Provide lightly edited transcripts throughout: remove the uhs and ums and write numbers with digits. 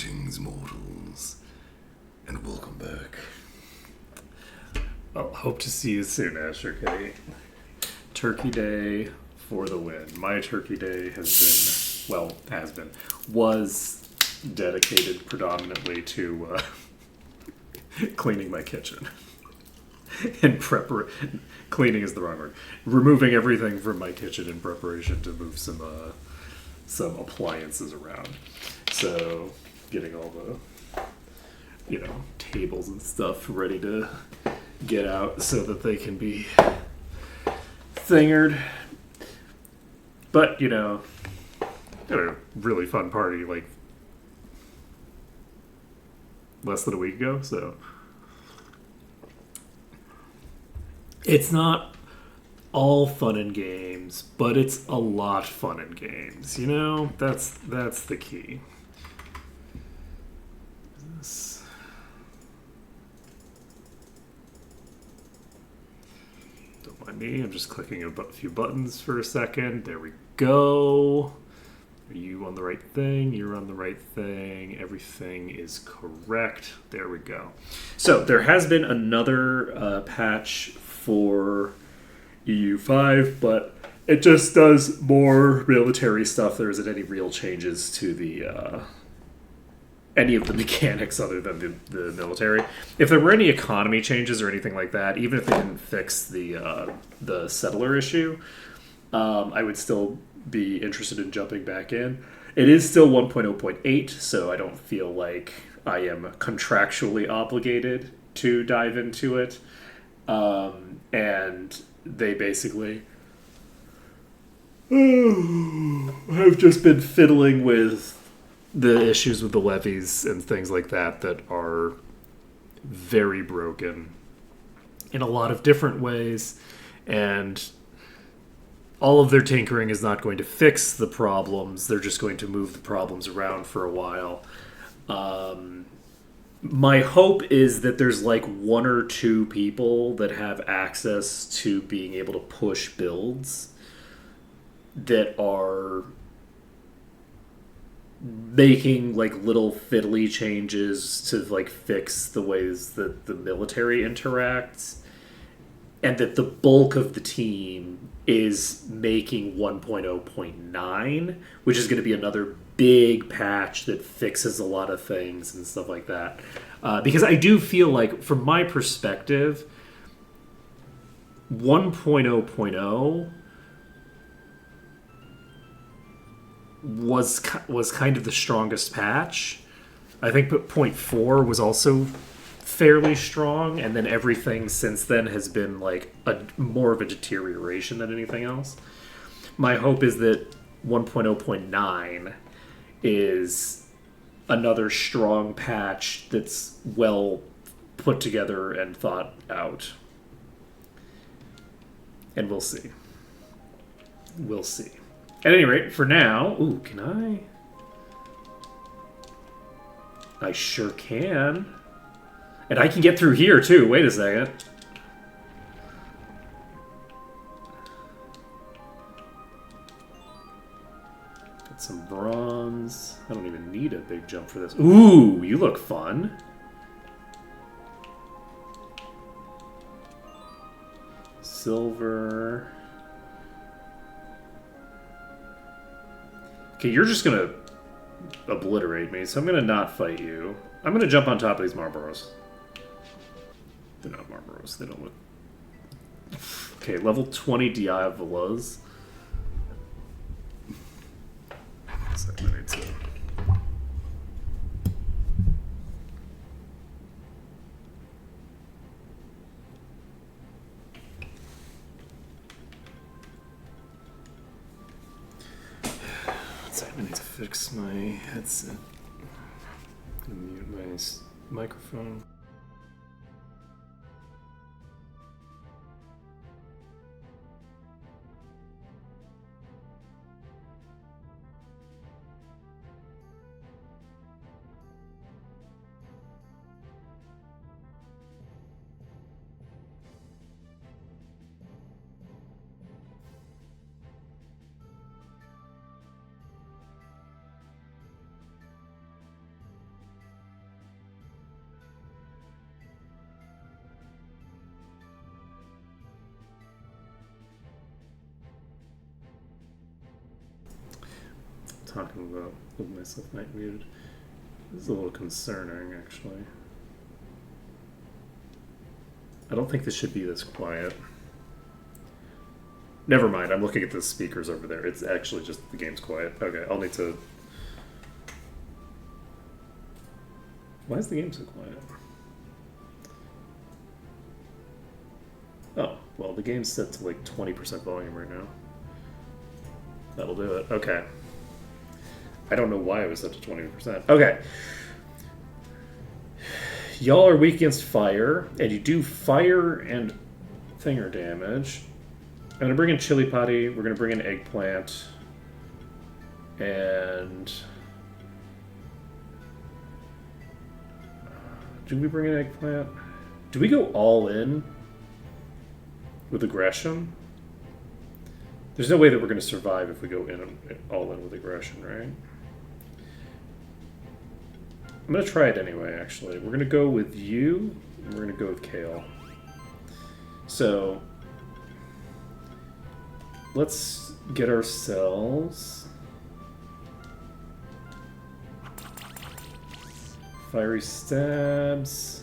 Greetings, mortals, and welcome back. Well, hope to see you soon, Asher K. Turkey Day for the win. My Turkey Day was dedicated predominantly to cleaning my kitchen. In cleaning is the wrong word. Removing everything from my kitchen in preparation to move some appliances around. So, getting all the, tables and stuff ready to get out so that they can be thingered. But, had a really fun party, less than a week ago, so it's not all fun and games, but it's a lot fun and games. That's the key. Don't mind me. I'm just clicking a few buttons for a second. There we go. Are you on the right thing? You're on the right thing. Everything is correct. There we go. So there has been another patch for EU5, but it just does more military stuff. There isn't any real changes to the any of the mechanics other than the military. If there were any economy changes or anything like that, even if they didn't fix the settler issue, I would still be interested in jumping back in. It is still 1.0.8, so I don't feel like I am contractually obligated to dive into it. And they basically have just been fiddling with the issues with the levies and things like that are very broken in a lot of different ways, and all of their tinkering is not going to fix the problems. They're just going to move the problems around for a while. My hope is that there's one or two people that have access to being able to push builds that are making little fiddly changes to fix the ways that the military interacts, and that the bulk of the team is making 1.0.9, which is going to be another big patch that fixes a lot of things and stuff like that. Because I do feel like, from my perspective, 1.0.0 was kind of the strongest patch. I think 0.4 was also fairly strong, and then everything since then has been more of a deterioration than anything else. My hope is that 1.0.9 is another strong patch that's well put together and thought out. And we'll see. We'll see. At any rate, for now... Ooh, can I? I sure can. And I can get through here, too. Wait a second. Got some bronze. I don't even need a big jump for this. Ooh, you look fun. Silver. Okay, you're just gonna obliterate me, so I'm gonna not fight you. I'm gonna jump on top of these Marlboros. They're not Marlboros. They don't look... Okay, level 20 Diavolas. So I need to... I need to fix my headset. I'm gonna mute my microphone. talking about with myself night muted. This is a little concerning, actually. I don't think this should be this quiet. Never mind, I'm looking at the speakers over there. It's actually just the game's quiet. Okay, I'll need to... Why is the game so quiet? Oh, well, the game's set to like 20% volume right now. That'll do it. Okay. I don't know why it was set to 20%. Okay. Y'all are weak against fire, and you do fire and finger damage. I'm going to bring in Chili Potty. We're going to bring in Eggplant. And... do we bring in Eggplant? Do we go all in with aggression? There's no way that we're going to survive if we go in all in with aggression, right? I'm going to try it anyway, actually. We're going to go with you, and we're going to go with Kale. So, let's get ourselves... Fiery Stabs.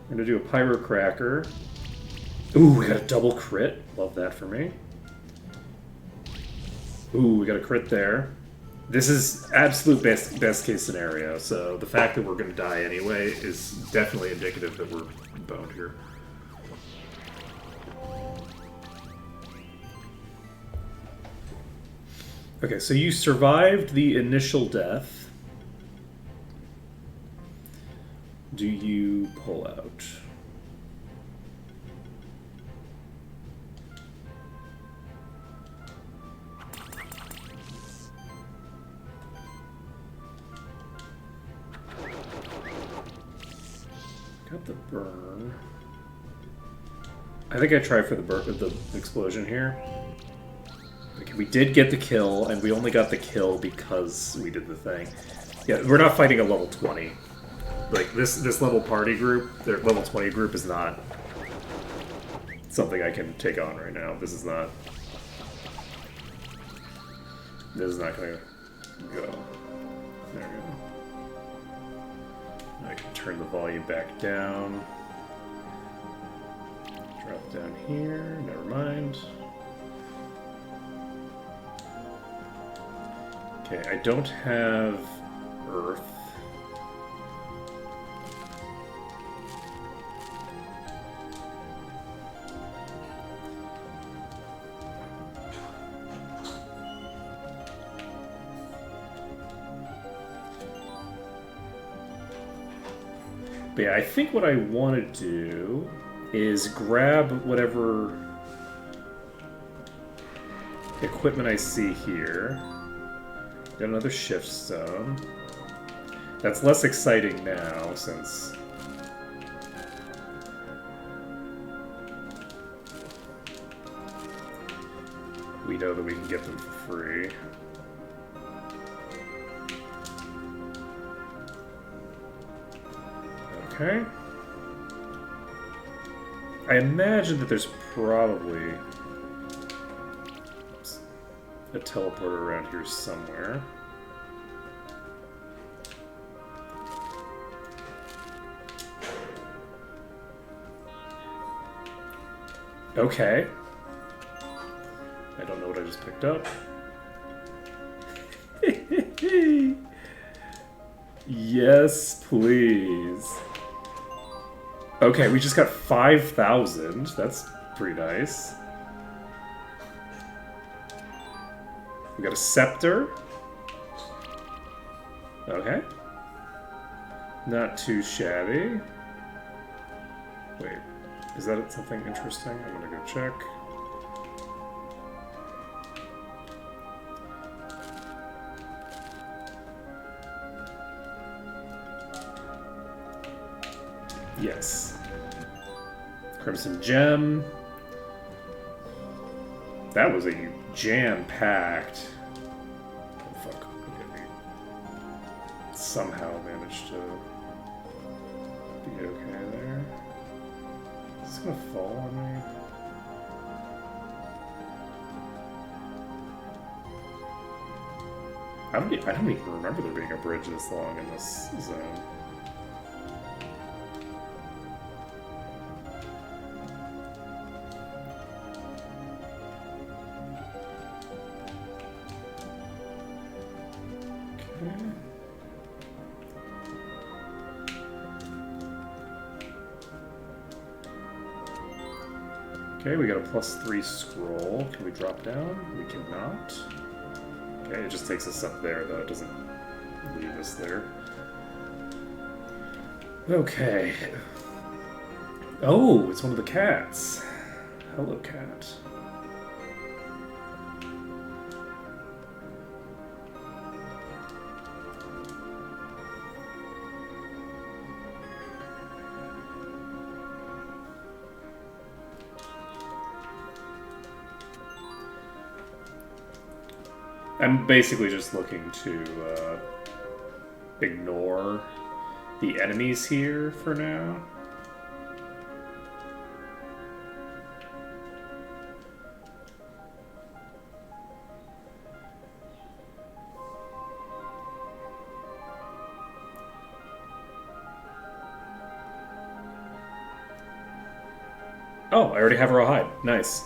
I'm going to do a Pyro Cracker. Ooh, we got a double crit. Love that for me. Ooh, we got a crit there. This is absolute best case scenario, so the fact that we're going to die anyway is definitely indicative that we're boned here. Okay, so you survived the initial death. Do you pull out? Got the burn. I think I tried for the explosion here. Okay, we did get the kill, and we only got the kill because we did the thing. Yeah, we're not fighting a level 20. Like, this level party group, their level 20 group is not something I can take on right now. This is not gonna go. There we go. I can turn the volume back down. Drop down here, never mind. Okay, I don't have Earth. But yeah, I think what I want to do is grab whatever equipment I see here. Got another shift stone. That's less exciting now, since... we know that we can get them for free. Okay. I imagine that there's probably a teleporter around here somewhere. Okay. I don't know what I just picked up. Yes, please. Okay, we just got 5,000. That's pretty nice. We got a scepter. Okay. Not too shabby. Wait, is that something interesting? I'm gonna go check. Yes. Crimson Gem. That was a jam-packed... oh, fuck. Okay, we somehow managed to be okay there. this gonna fall on me? I don't even remember there being a bridge this long in this zone. Okay, we got a +3 scroll. Can we drop down? We cannot. Okay, it just takes us up there, though. It doesn't leave us there. Okay. Oh, it's one of the cats. Hello, cat. I'm basically just looking to ignore the enemies here for now. Oh, I already have a raw hide. Nice.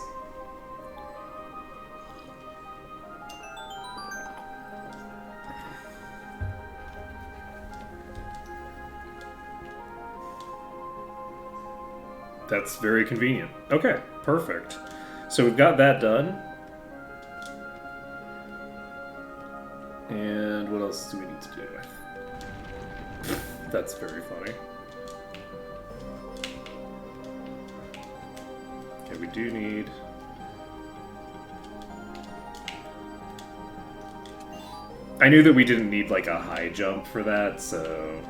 That's very convenient. Okay, perfect. So we've got that done. And what else do we need to do? That's very funny. Okay, we do need... I knew that we didn't need like a high jump for that, so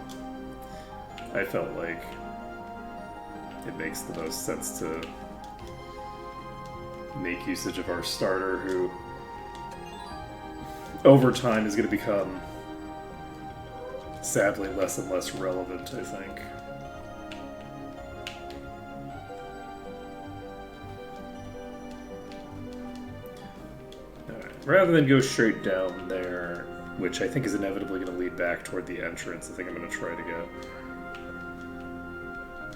I felt like it makes the most sense to make usage of our starter, who over time is going to become sadly less and less relevant, I think. Alright, rather than go straight down there, which I think is inevitably going to lead back toward the entrance, I think I'm going to try to go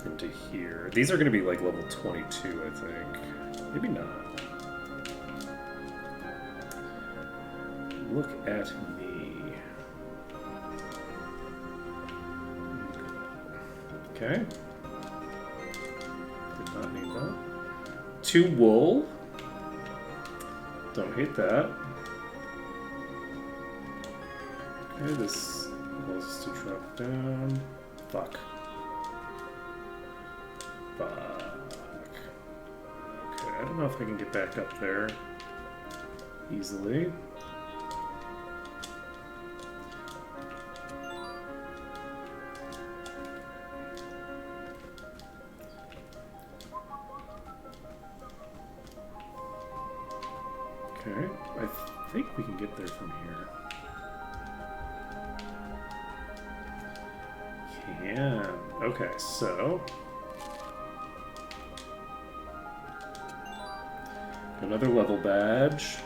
into here. These are going to be like level 22, I think. Maybe not. Look at me. Okay. Did not need that. 2 wool. Don't hate that. Okay, this allows us to drop down. Fuck. Okay, I don't know if I can get back up there easily. Okay, I think we can get there from here. Can. Okay, so... another level badge.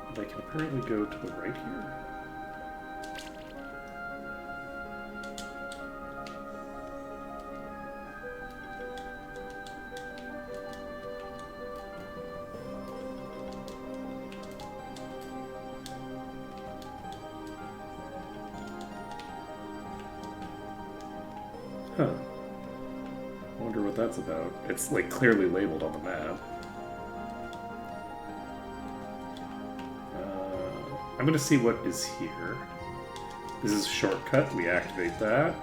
And I can apparently go to the right here. Huh. I wonder what that's about. It's like clearly labeled on the map. I'm gonna see what is here. This is a shortcut. We activate that.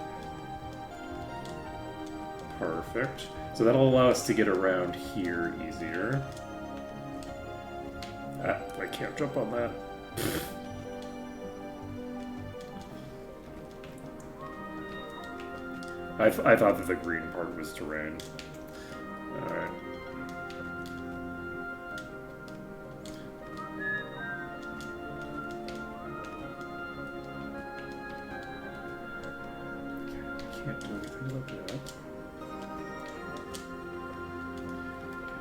Perfect. So that'll allow us to get around here easier. Ah, I can't jump on that. I thought that the green part was terrain. Alright. can't do anything about that.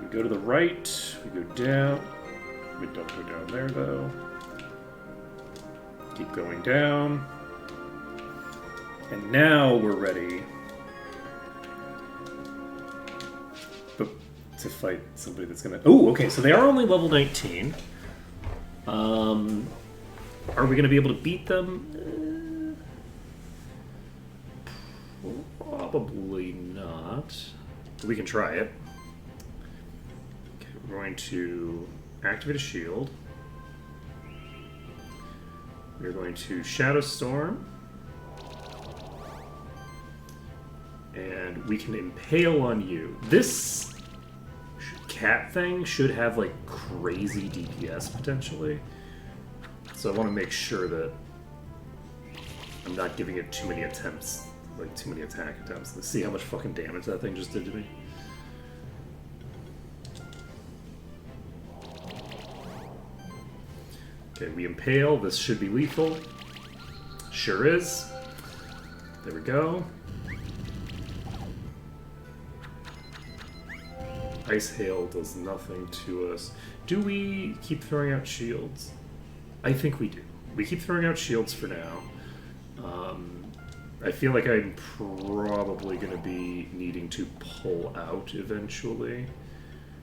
We go to the right, we go down. We don't go down there though. Keep going down. And now we're ready to fight somebody that's gonna... Oh, okay, so they are only level 19. Are we gonna be able to beat them? Probably not. We can try it. Okay, we're going to activate a shield. We're going to Shadow Storm. And we can impale on you. This cat thing should have like crazy DPS potentially. So I want to make sure that I'm not giving it too many attempts, like too many attack attempts. Let's see how much fucking damage that thing just did to me. Okay, we impale. This should be lethal. Sure is. There we go. Ice Hail does nothing to us. Do we keep throwing out shields? I think we do. We keep throwing out shields for now. I feel like I'm probably going to be needing to pull out eventually.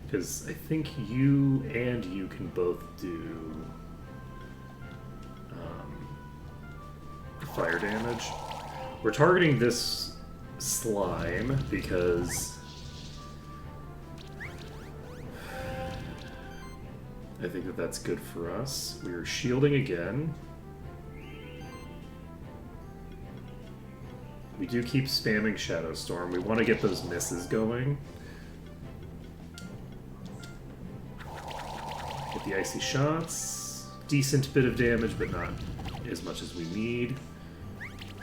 Because I think you and you can both do fire damage. We're targeting this slime because I think that that's good for us. We're shielding again. We do keep spamming Shadow Storm. We want to get those misses going. Get the icy shots. Decent bit of damage, but not as much as we need.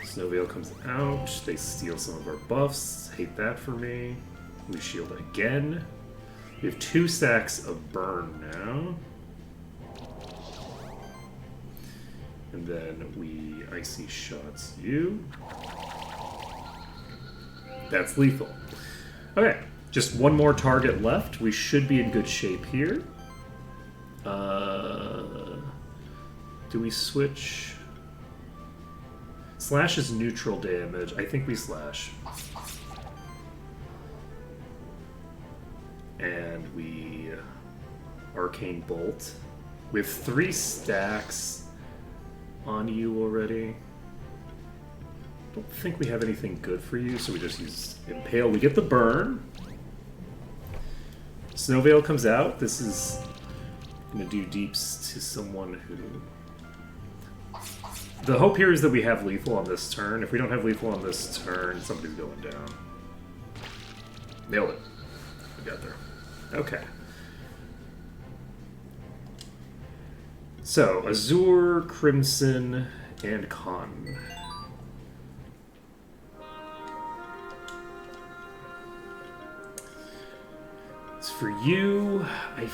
Snowveil comes out. They steal some of our buffs. Hate that for me. We shield again. We have 2 stacks of burn now. And then we icy shots you. That's lethal. Okay, just one more target left. We should be in good shape here. Do we switch? Slash is neutral damage. I think we slash. And we Arcane Bolt. We have 3 stacks on you already. Don't think we have anything good for you, so we just use Impale. We get the burn. Snowveil comes out. This is going to do deeps to someone who... The hope here is that we have lethal on this turn. If we don't have lethal on this turn, somebody's going down. Nailed it. We got there. Okay. So, Azure, Crimson, and Con. As for you, I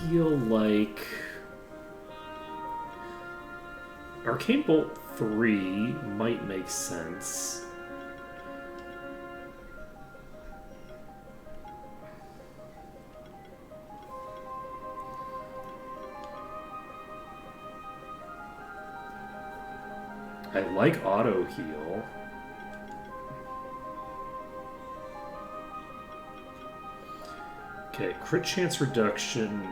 feel like Arcane Bolt 3 might make sense. I like auto heal. Okay, crit chance reduction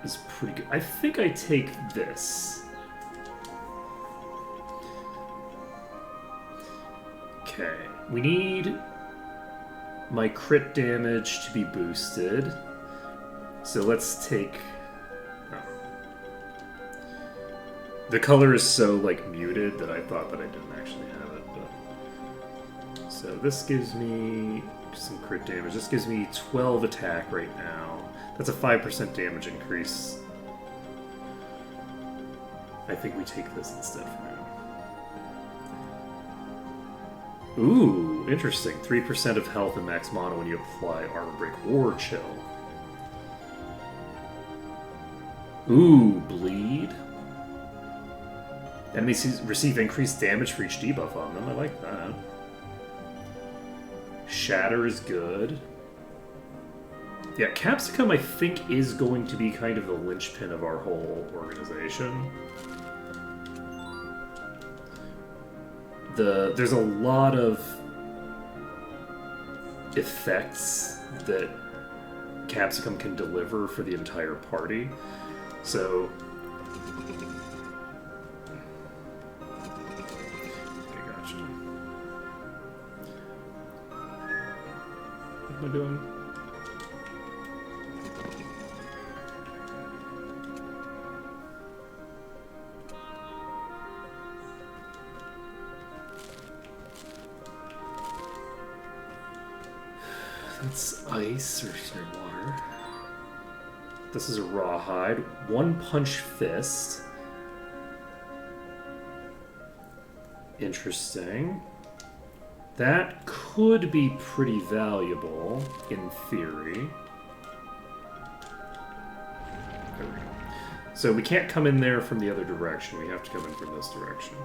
is pretty good. I think I take this. Okay, we need my crit damage to be boosted. So let's take... The color is so, like, muted that I thought that I didn't actually have it, but... So this gives me some crit damage. This gives me 12 attack right now. That's a 5% damage increase. I think we take this instead for now. Ooh, interesting. 3% of health and max mana when you apply Armor Break or Chill. Ooh, Bleed. Enemies receive increased damage for each debuff on them. I like that. Shatter is good. Yeah, Capsicum, I think, is going to be kind of the linchpin of our whole organization. There's a lot of effects that Capsicum can deliver for the entire party. So... Okay, gotcha. What am I doing? That's ice or water. This is a rawhide. One punch fist. Interesting. That could be pretty valuable in theory. There we go. So we can't come in there from the other direction. We have to come in from this direction.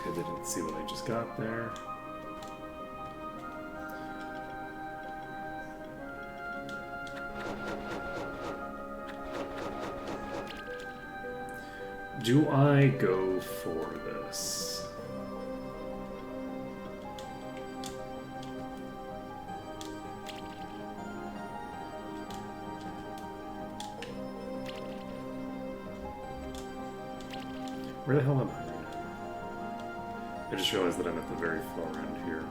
I didn't see what I just got there. Do I go for this? Where the hell am I? I just realized that I'm at the very far end here.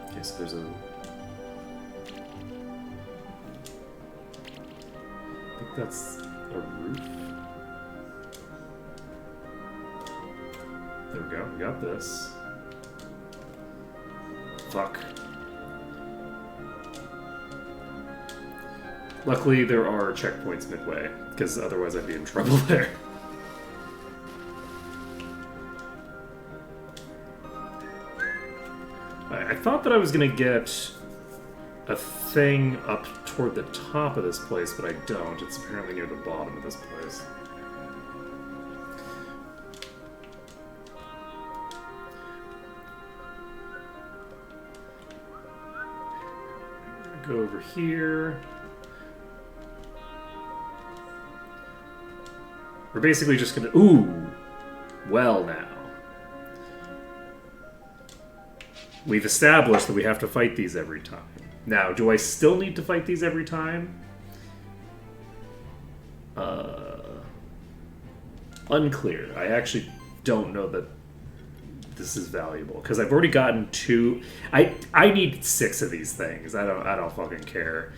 Okay, so there's a... I think that's a roof. There we go, we got this. Fuck. Luckily, there are checkpoints midway, because otherwise I'd be in trouble there. I thought that I was going to get a thing up toward the top of this place, but I don't. It's apparently near the bottom of this place. Go over here. We're basically just gonna... Ooh! Well now. We've established that we have to fight these every time. Now, do I still need to fight these every time? Unclear. I actually don't know that this is valuable because I've already gotten 2. I need 6 of these things. I don't fucking care.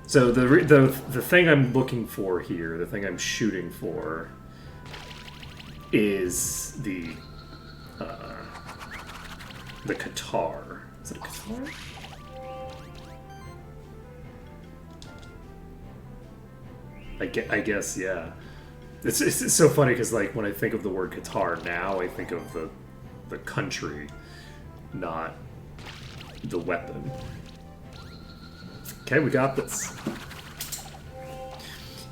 So the thing I'm looking for here, the thing I'm shooting for, is the Qatar. Is it a Qatar? I guess, yeah. It's so funny because, like, when I think of the word Qatar now, I think of the country, not the weapon. Okay, we got this.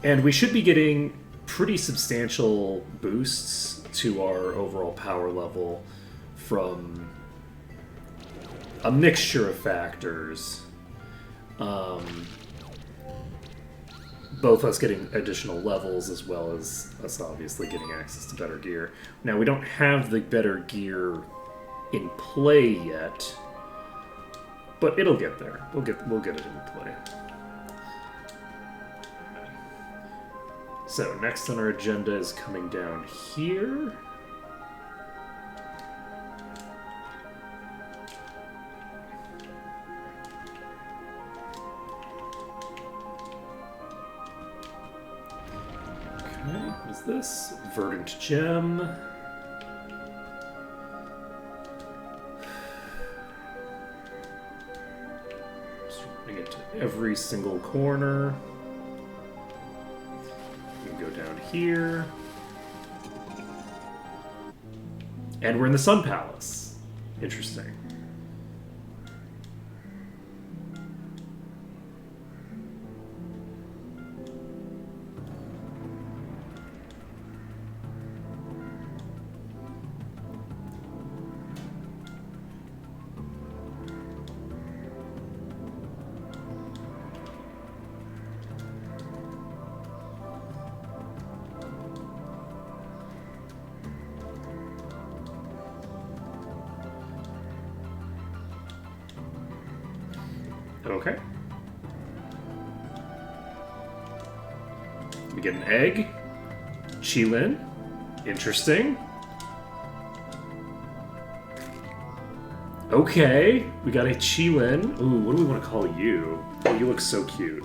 And we should be getting pretty substantial boosts to our overall power level from a mixture of factors. Both us getting additional levels as well as us obviously getting access to better gear. Now, we don't have the better gear in play yet, but it'll get there. We'll get it in play. So, next on our agenda is coming down here. What is this? Verdant gem. Just bring it to every single corner. We can go here. And we're in the Sun Palace. Interesting. Okay. We get an egg. Qilin. Interesting. Okay. We got a Qilin. Ooh, what do we want to call you? Oh, you look so cute.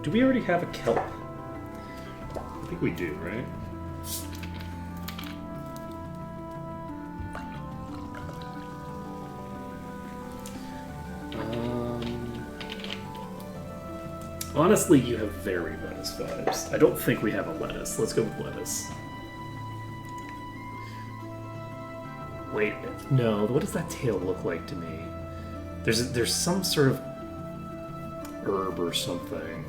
Do we already have a kelp? I think we do, right? Honestly, you have very lettuce vibes. I don't think we have a lettuce. Let's go with lettuce. Wait, no. What does that tail look like to me? There's some sort of herb or something.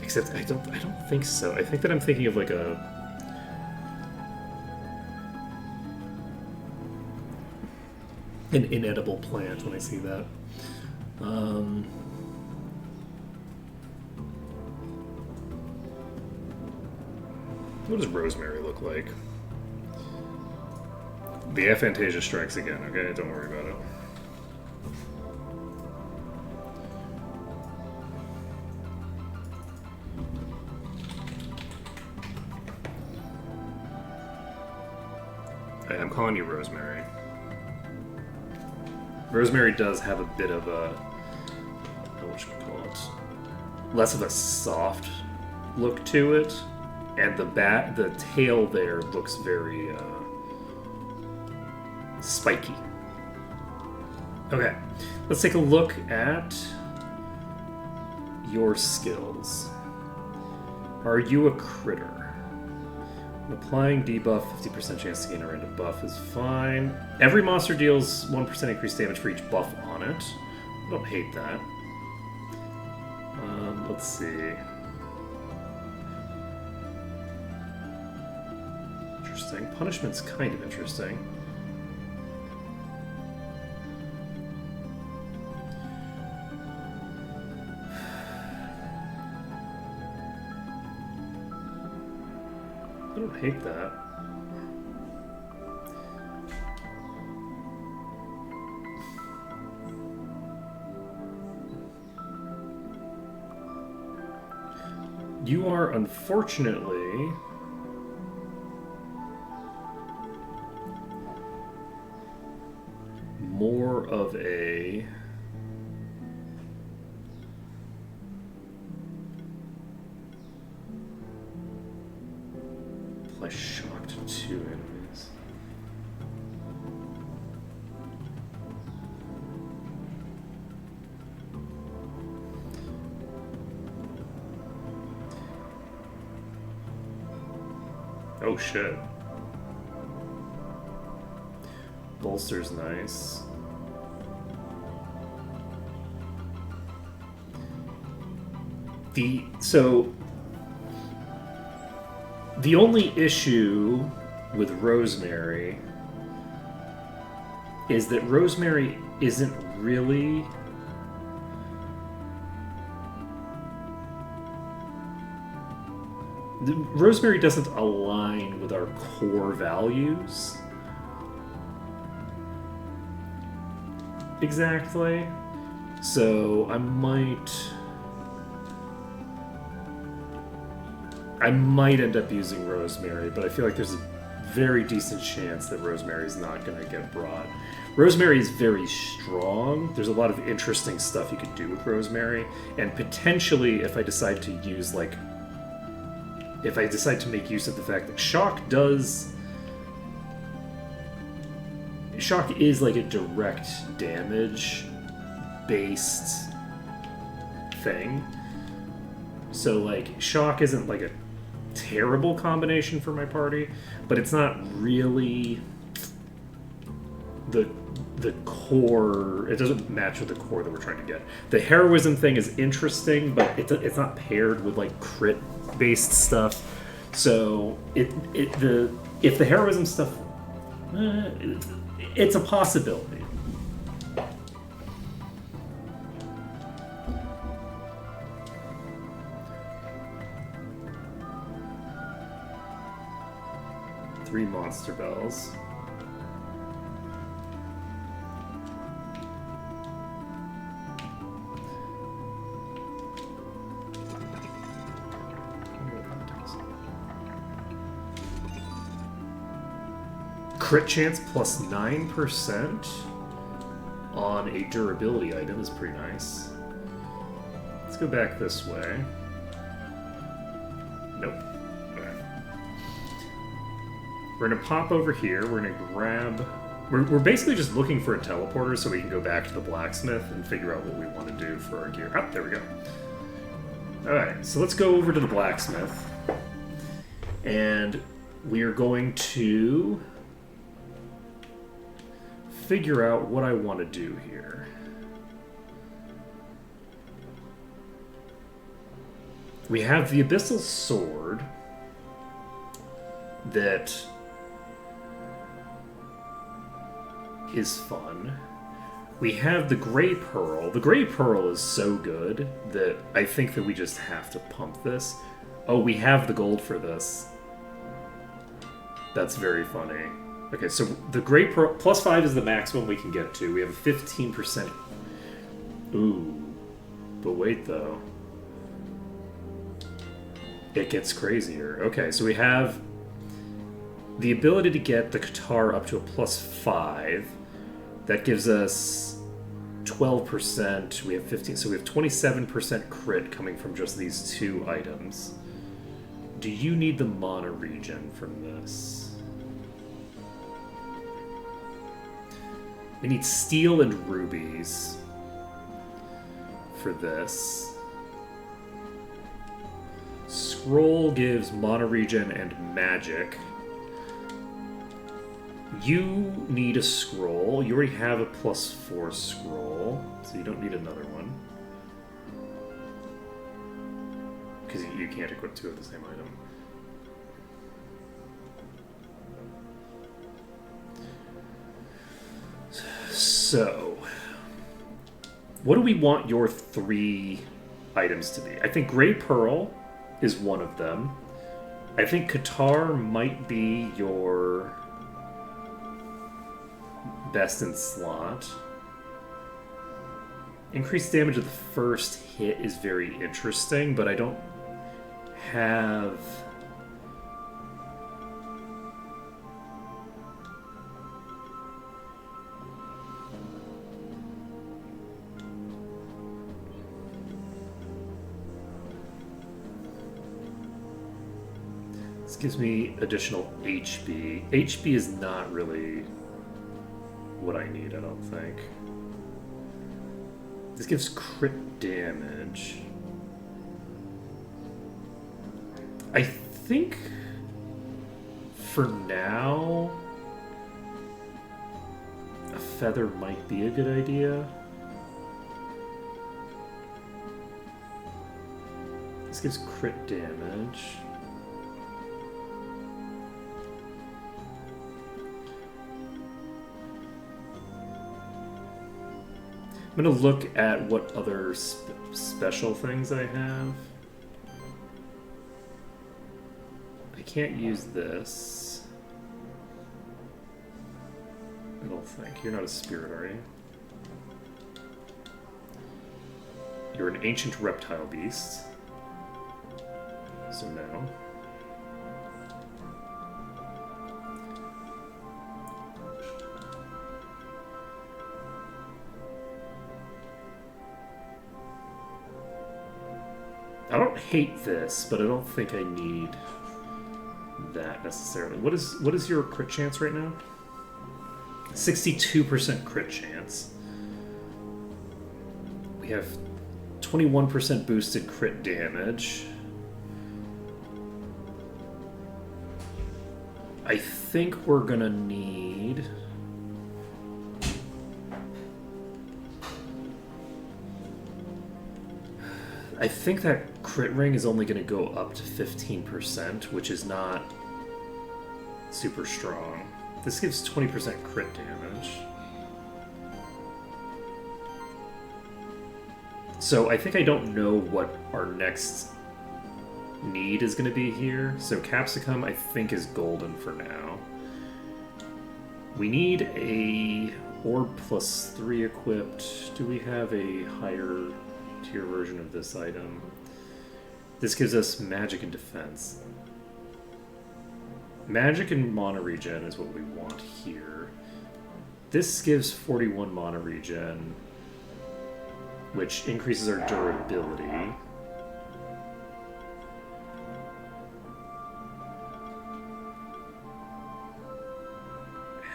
Except I don't think so. I think that I'm thinking of like an inedible plant when I see that. What does rosemary look like? The aphantasia strikes again, okay? Don't worry about it. I'm calling you rosemary. Rosemary does have a bit of a, what should we call it? Less of a soft look to it, and the tail there looks very spiky. Okay, let's take a look at your skills. Are you a critter? When applying debuff, 50% chance to gain a random buff is fine. Every monster deals 1% increased damage for each buff on it. I don't hate that. Let's see. Interesting. Punishment's kind of interesting. I don't hate that. You are unfortunately more of a apply shock to 2 enemies. Oh shit. Bolster's nice. The only issue with Rosemary is that Rosemary isn't really Rosemary doesn't align with our core values. Exactly. So I might end up using Rosemary, but I feel like there's a very decent chance that Rosemary is not going to get brought. Rosemary is very strong. There's a lot of interesting stuff you could do with Rosemary, and potentially if I decide to use if I decide to make use of the fact that Shock is like a direct damage based thing. So, like, shock isn't, like, a terrible combination for my party, but it's not really the core. It doesn't match with the core that we're trying to get. The heroism thing is interesting, but it's not paired with, like, crit based stuff. So if the heroism stuff, it's a possibility. Three monster bells. Crit chance plus 9% on a durability item is pretty nice. Let's go back this way. Nope. Okay. We're gonna pop over here. We're gonna grab... We're basically just looking for a teleporter so we can go back to the blacksmith and figure out what we want to do for our gear. Oh, there we go. Alright, so let's go over to the blacksmith. And we are going to figure out what I want to do here. We have the Abyssal Sword that is fun. We have the Grey Pearl. The Grey Pearl is so good that I think that we just have to pump this. Oh, we have the gold for this. That's very funny. Okay, so the Grey Pearl, plus 5 is the maximum we can get to. We have a 15%. Ooh. But wait, though. It gets crazier. Okay, so we have the ability to get the Qatar up to a plus 5. That gives us 12%. We have 15, so we have 27% crit coming from just these two items. Do you need the mana regen from this? We need steel and rubies for this. Scroll gives mana regen and magic. You need a scroll. You already have a plus 4 scroll, so you don't need another one. Because you can't equip two of the same item. So, what do we want your 3 items to be? I think Grey Pearl is one of them. I think Qatar might be your best in slot. Increased damage of the first hit is very interesting, but I don't have... This gives me additional HP. HP is not really what I need, I don't think. This gives crit damage. I think for now a feather might be a good idea. This gives crit damage. I'm going to look at what other special things I have. I can't use this. I don't think. You're not a spirit, are you? You're an ancient reptile beast. So no. I don't hate this, but I don't think I need that necessarily. What is your crit chance right now? 62% crit chance. We have 21% boosted crit damage. I think we're gonna need... I think that crit ring is only going to go up to 15%, which is not super strong. This gives 20% crit damage. So I think I don't know what our next need is going to be here. So Capsicum, I think, is golden for now. We need a Orb +3 equipped. Do we have a higher tier version of this item? This gives us magic and defense. Magic and mana regen is what we want here. This gives 41 mana regen, which increases our durability.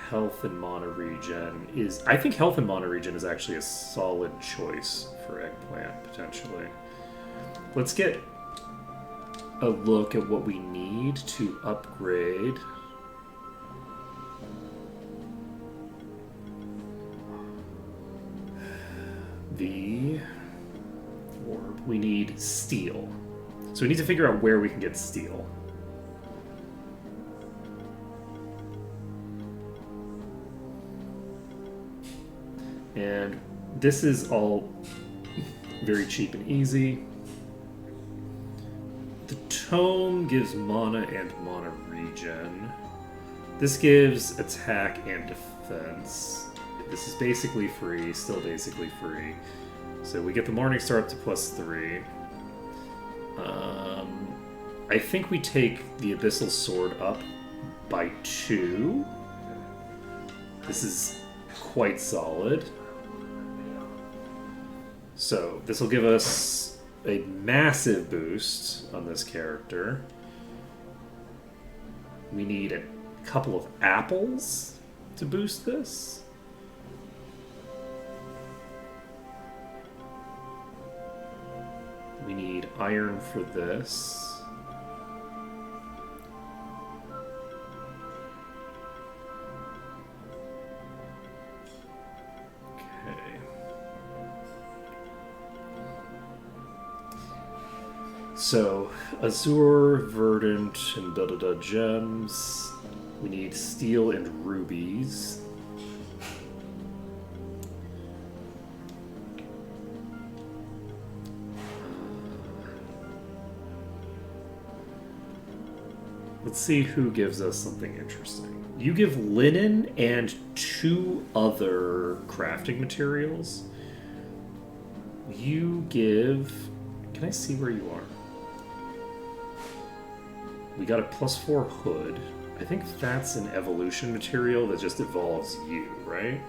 Health and mana regen is... I think health and mana regen is actually a solid choice for Eggplant, potentially. Let's get a look at what we need to upgrade. The orb. We need steel. So we need to figure out where we can get steel. And this is all very cheap and easy. The tome gives mana and mana regen. This gives attack and defense. This is basically free, still basically free. So we get the Morning Star up to +3. I think we take the Abyssal Sword up by 2. This is quite solid. So this will give us a massive boost on this character. We need a couple of apples to boost this. We need iron for this. So, Azure, Verdant, and da-da-da gems. We need steel and rubies. Let's see who gives us something interesting. You give linen and 2 other crafting materials. You give... Can I see where you are? We got a +4 hood. I think that's an evolution material that just evolves you, right?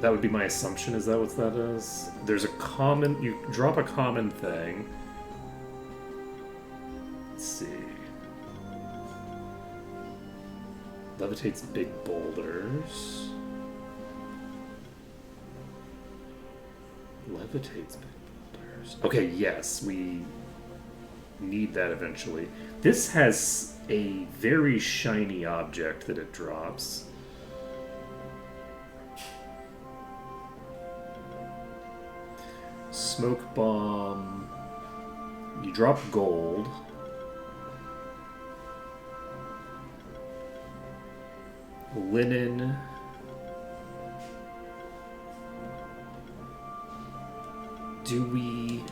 That would be my assumption. Is that what that is? There's a common... You drop a common thing. Let's see. Levitates big boulders. Levitates big boulders. Okay, yes, we need that eventually. This has a very shiny object that it drops. Smoke bomb. You drop gold. Linen. Do we...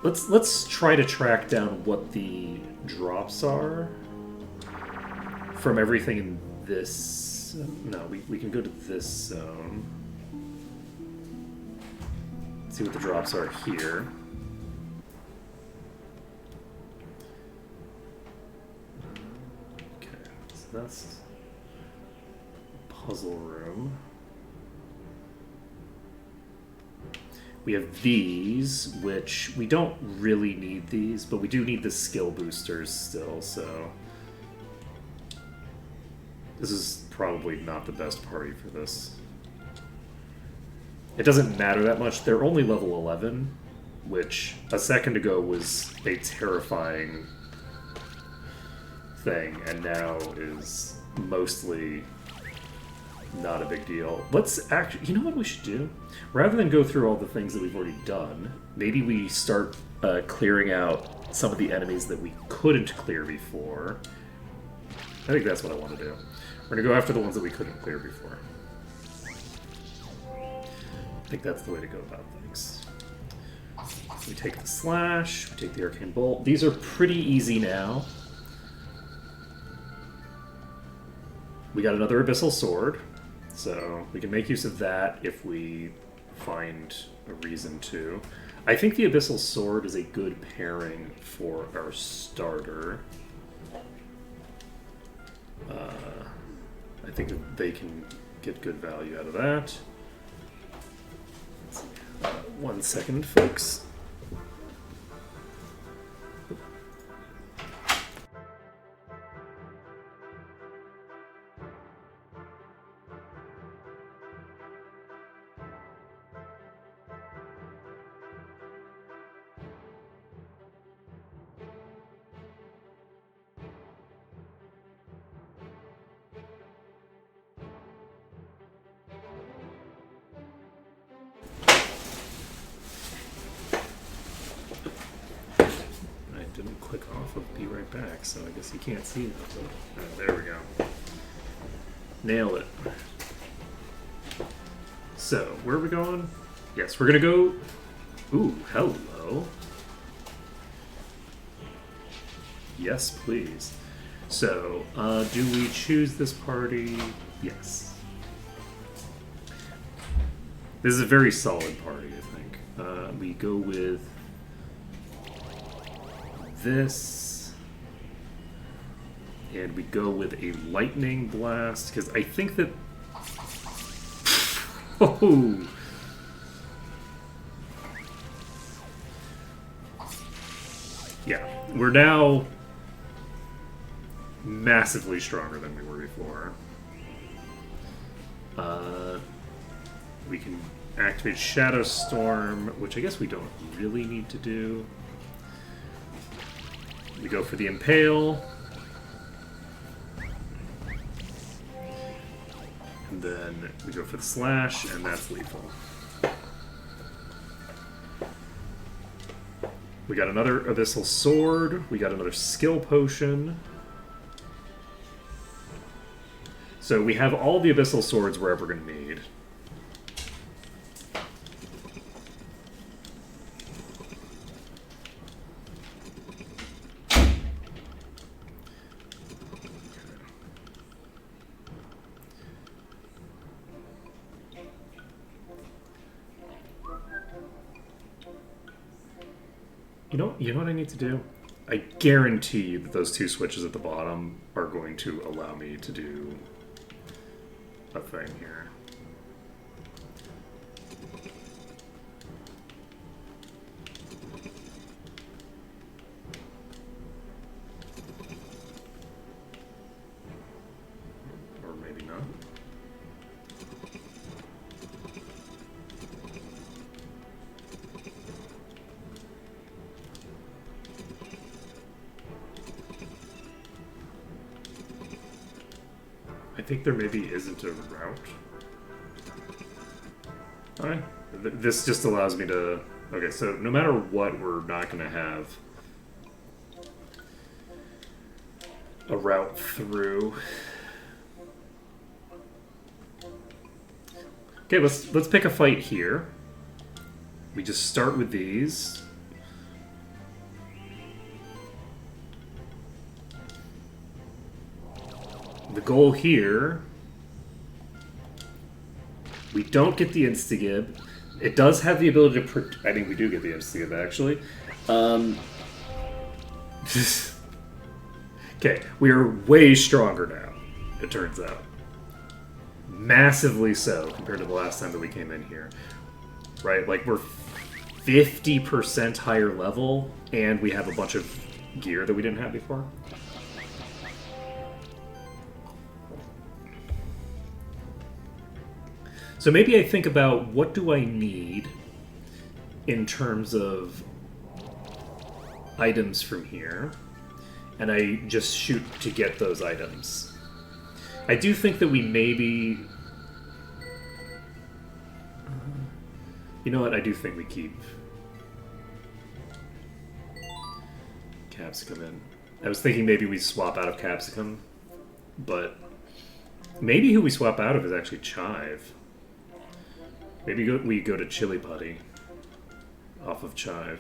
Let's try to track down what the drops are from everything in this... No, we can go to this zone. See what the drops are here. Okay, so that's puzzle room. We have these, which we don't really need these, but we do need the skill boosters still, so... This is probably not the best party for this. It doesn't matter that much. They're only level 11, which a second ago was a terrifying thing, and now is mostly not a big deal. Let's actually, you know what we should do? Rather than go through all the things that we've already done, maybe we start clearing out some of the enemies that we couldn't clear before. I think that's what I want to do. We're going to go after the ones that we couldn't clear before. I think that's the way to go about things. We take the slash, we take the arcane bolt. These are pretty easy now. We got another abyssal sword, so we can make use of that if we find a reason to. I think the abyssal sword is a good pairing for our starter. I think that they can get good value out of that. 1 second, folks. Didn't click off of be right back, so I guess you can't see it. So, there we go. Nailed it. So, where are we going? Yes, we're gonna go... Ooh, hello. Yes, please. So, do we choose this party? Yes. This is a very solid party, I think. We go with this, and we go with a lightning blast, because I think that... Oh! Yeah, we're now massively stronger than we were before. We can activate Shadow Storm, which I guess we don't really need to do. We go for the Impale. And then we go for the Slash, and that's lethal. We got another Abyssal Sword. We got another Skill Potion. So we have all the Abyssal Swords we're ever going to need. You know what I need to do? I guarantee you that those two switches at the bottom are going to allow me to do a thing here. Or maybe not. I think there maybe isn't a route. Alright. This just allows me to... Okay, so no matter what, we're not going to have a route through. Okay, let's pick a fight here. We just start with these. The goal here, we don't get the Instigib. It does have the ability to... I think we do get the Instigib, actually. Okay, we are way stronger now, it turns out. Massively so, compared to the last time that we came in here. Right, like we're 50% higher level, and we have a bunch of gear that we didn't have before. So maybe I think about what do I need in terms of items from here, and I just shoot to get those items. I do think that we maybe... You know what? I do think we keep Capsicum in. I was thinking maybe we swap out of Capsicum, but maybe who we swap out of is actually Chive. Maybe we go to Chili Putty off of Chive.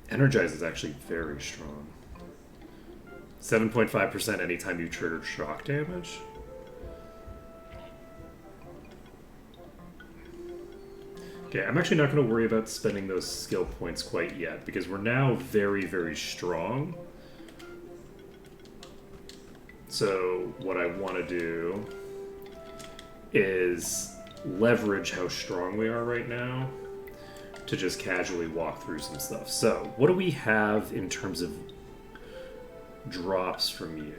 Energize is actually very strong. 7.5% anytime you trigger shock damage. Okay, I'm actually not going to worry about spending those skill points quite yet, because we're now very, very strong. So what I want to do is leverage how strong we are right now to just casually walk through some stuff. So, what do we have in terms of drops from you?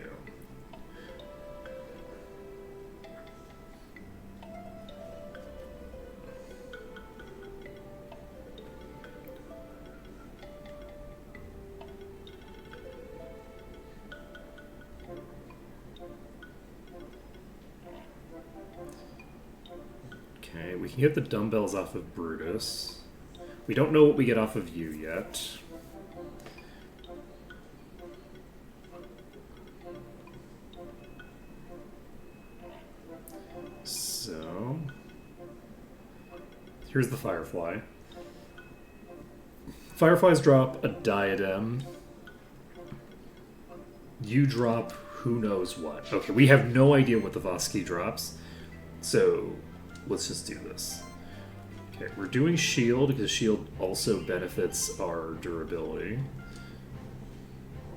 Okay, we can get the dumbbells off of Brutus. We don't know what we get off of you yet. So, here's the Firefly. Fireflies drop a diadem. You drop who knows what. Okay, we have no idea what the Voski drops. So, let's just do this. Okay, we're doing shield because shield also benefits our durability.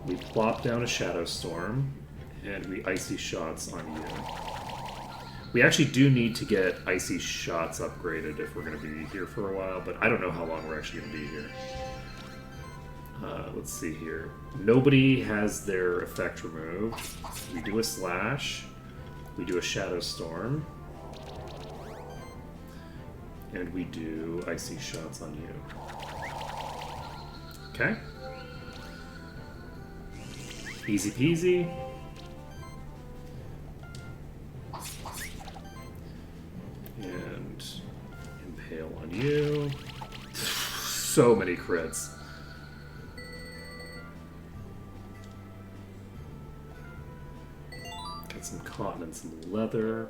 We plop down a Shadow Storm, and we Icy Shots on you. We actually do need to get Icy Shots upgraded if we're going to be here for a while, but I don't know how long we're actually going to be here. Let's see here. Nobody has their effect removed. We do a Slash. We do a Shadow Storm. And we do Icy Shots on you. Okay. Easy peasy. And Impale on you. So many crits. Got some cotton and some leather.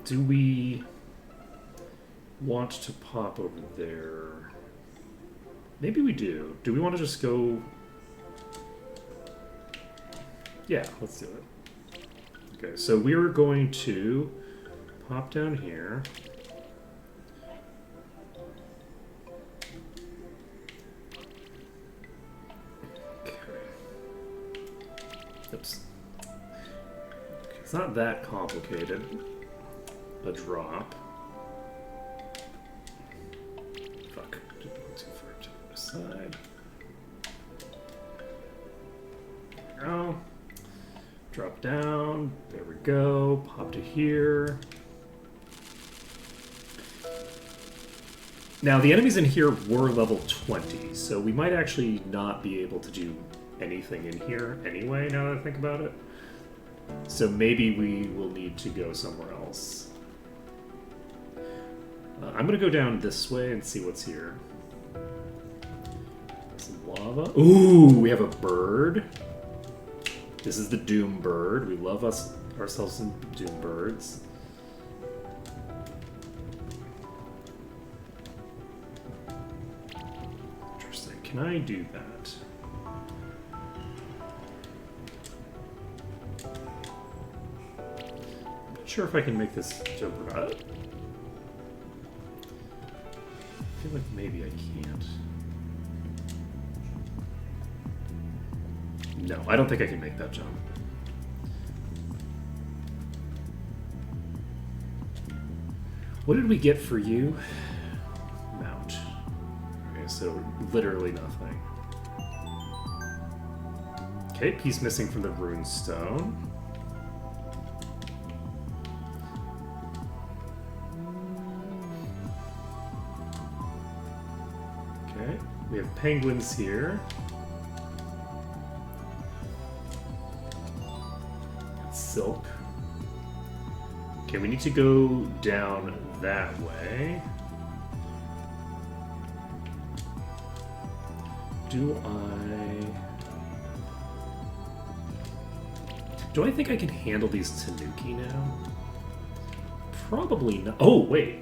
Do we want to pop over there? Maybe we do. Do we want to just go... Yeah, let's do it. Okay, so we're going to pop down here. Okay. Oops. Okay, it's not that complicated. A drop. Fuck. Didn't go too far to the side. There we go. Drop down. There we go. Pop to here. Now, the enemies in here were level 20, so we might actually not be able to do anything in here anyway, now that I think about it. So maybe we will need to go somewhere else. I'm going to go down this way and see what's here. Some lava. Ooh, we have a bird. This is the Doom Bird. We love ourselves some Doom Birds. Interesting. Can I do that? I'm not sure if I can make this jump right. I feel like maybe I can't. No, I don't think I can make that jump. What did we get for you? Mount. Okay, so literally nothing. Okay, piece missing from the rune stone. Okay, we have penguins here. Silk. Okay, we need to go down that way. Do I think I can handle these Tanuki now? Probably not. Oh, wait.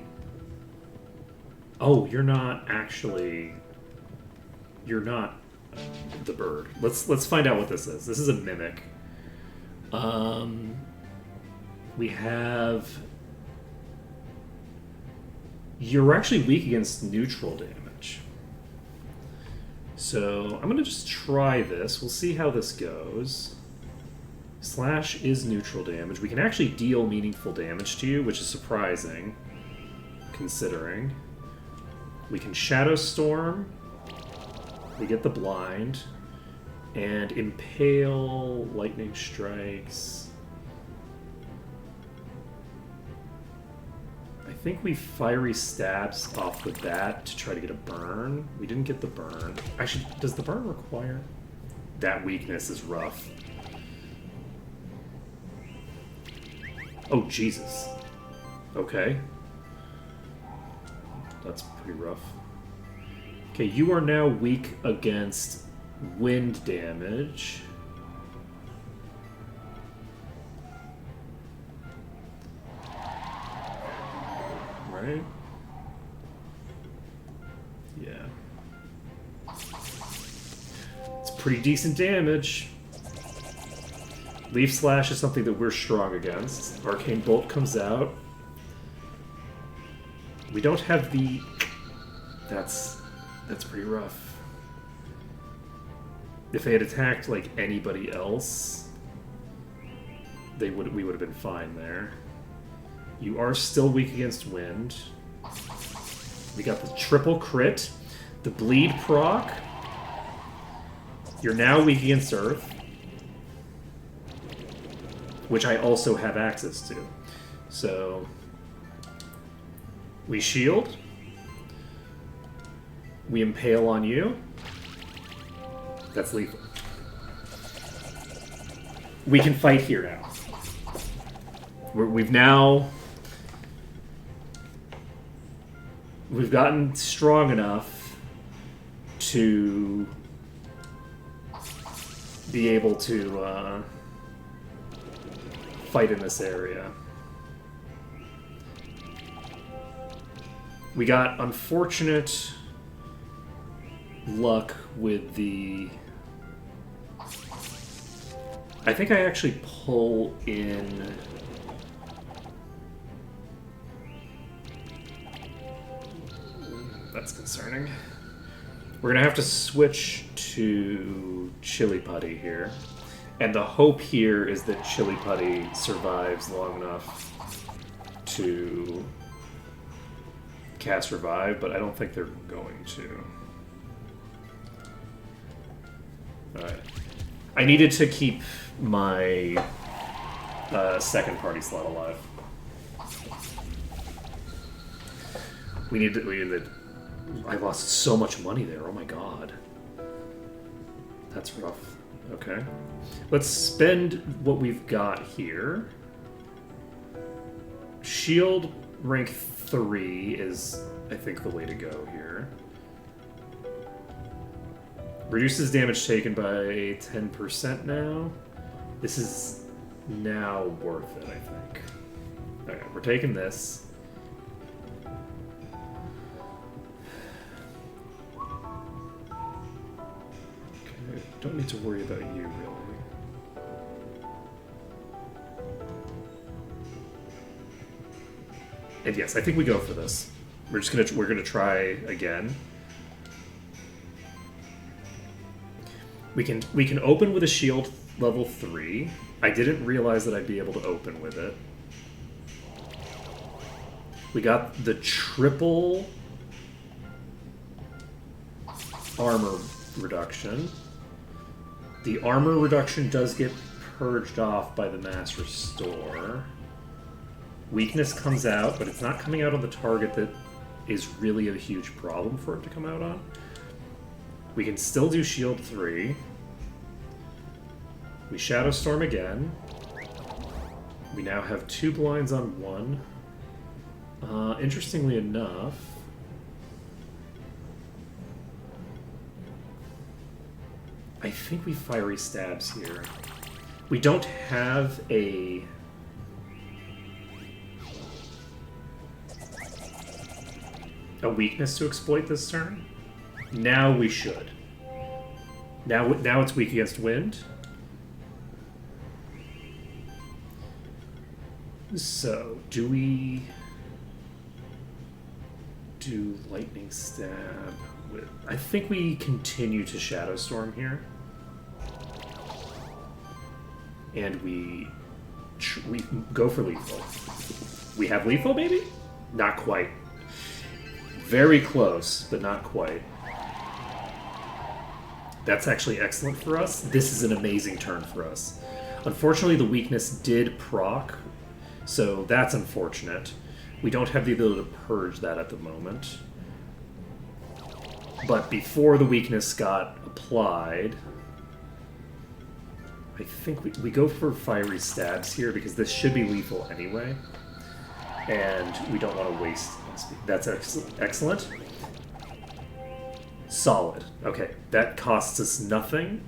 Oh, you're not actually... You're not the bird. Let's find out what this is. This is a mimic. We have... You're actually weak against neutral damage. So I'm going to just try this. We'll see how this goes. Slash is neutral damage. We can actually deal meaningful damage to you, which is surprising, considering. We can Shadow Storm. We get the blind. And Impale, Lightning Strikes. I think we Fiery Stabs off the bat to try to get a burn. We didn't get the burn. Actually, does the burn require... That weakness is rough. Oh, Jesus. Okay. That's pretty rough. Okay, you are now weak against wind damage. Right? Yeah. It's pretty decent damage. Leaf Slash is something that we're strong against. Arcane Bolt comes out. We don't have the... That's pretty rough. If they had attacked, like, anybody else, we would have been fine there. You are still weak against wind. We got the triple crit. The bleed proc. You're now weak against earth, which I also have access to. So we shield. We impale on you. That's lethal. We can fight here now. We've gotten strong enough to be able to fight in this area. We got unfortunate luck with the... I think I actually pull in... That's concerning. We're gonna have to switch to Chili Putty here. And the hope here is that Chili Putty survives long enough to cast Revive, but I don't think they're going to. Alright. I needed to keep my second party slot alive. We need to... I lost so much money there, oh my god. That's rough. Okay. Let's spend what we've got here. Shield rank 3 is, I think, the way to go here. Reduces damage taken by 10% now. This is now worth it, I think. Okay, we're taking this. Okay, don't need to worry about you, really. And yes, I think we go for this. We're gonna try again. We can open with a shield level 3. I didn't realize that I'd be able to open with it. We got the triple armor reduction. The armor reduction does get purged off by the mass restore. Weakness comes out, but it's not coming out on the target that is really a huge problem for it to come out on. We can still do shield 3. We Shadow Storm again. We now have 2 blinds on 1. Interestingly enough, I think we Fiery Stabs here. We don't have a weakness to exploit this turn. Now we should. Now it's weak against wind. So, do we do Lightning Stab with... I think we continue to Shadow Storm here. And we go for lethal. We have lethal, maybe? Not quite. Very close, but not quite. That's actually excellent for us. This is an amazing turn for us. Unfortunately, the weakness did proc, so that's unfortunate. We don't have the ability to purge that at the moment. But before the weakness got applied, I think we go for Fiery Stabs here because this should be lethal anyway. And we don't want to waste... That's excellent. Solid. Okay, that costs us nothing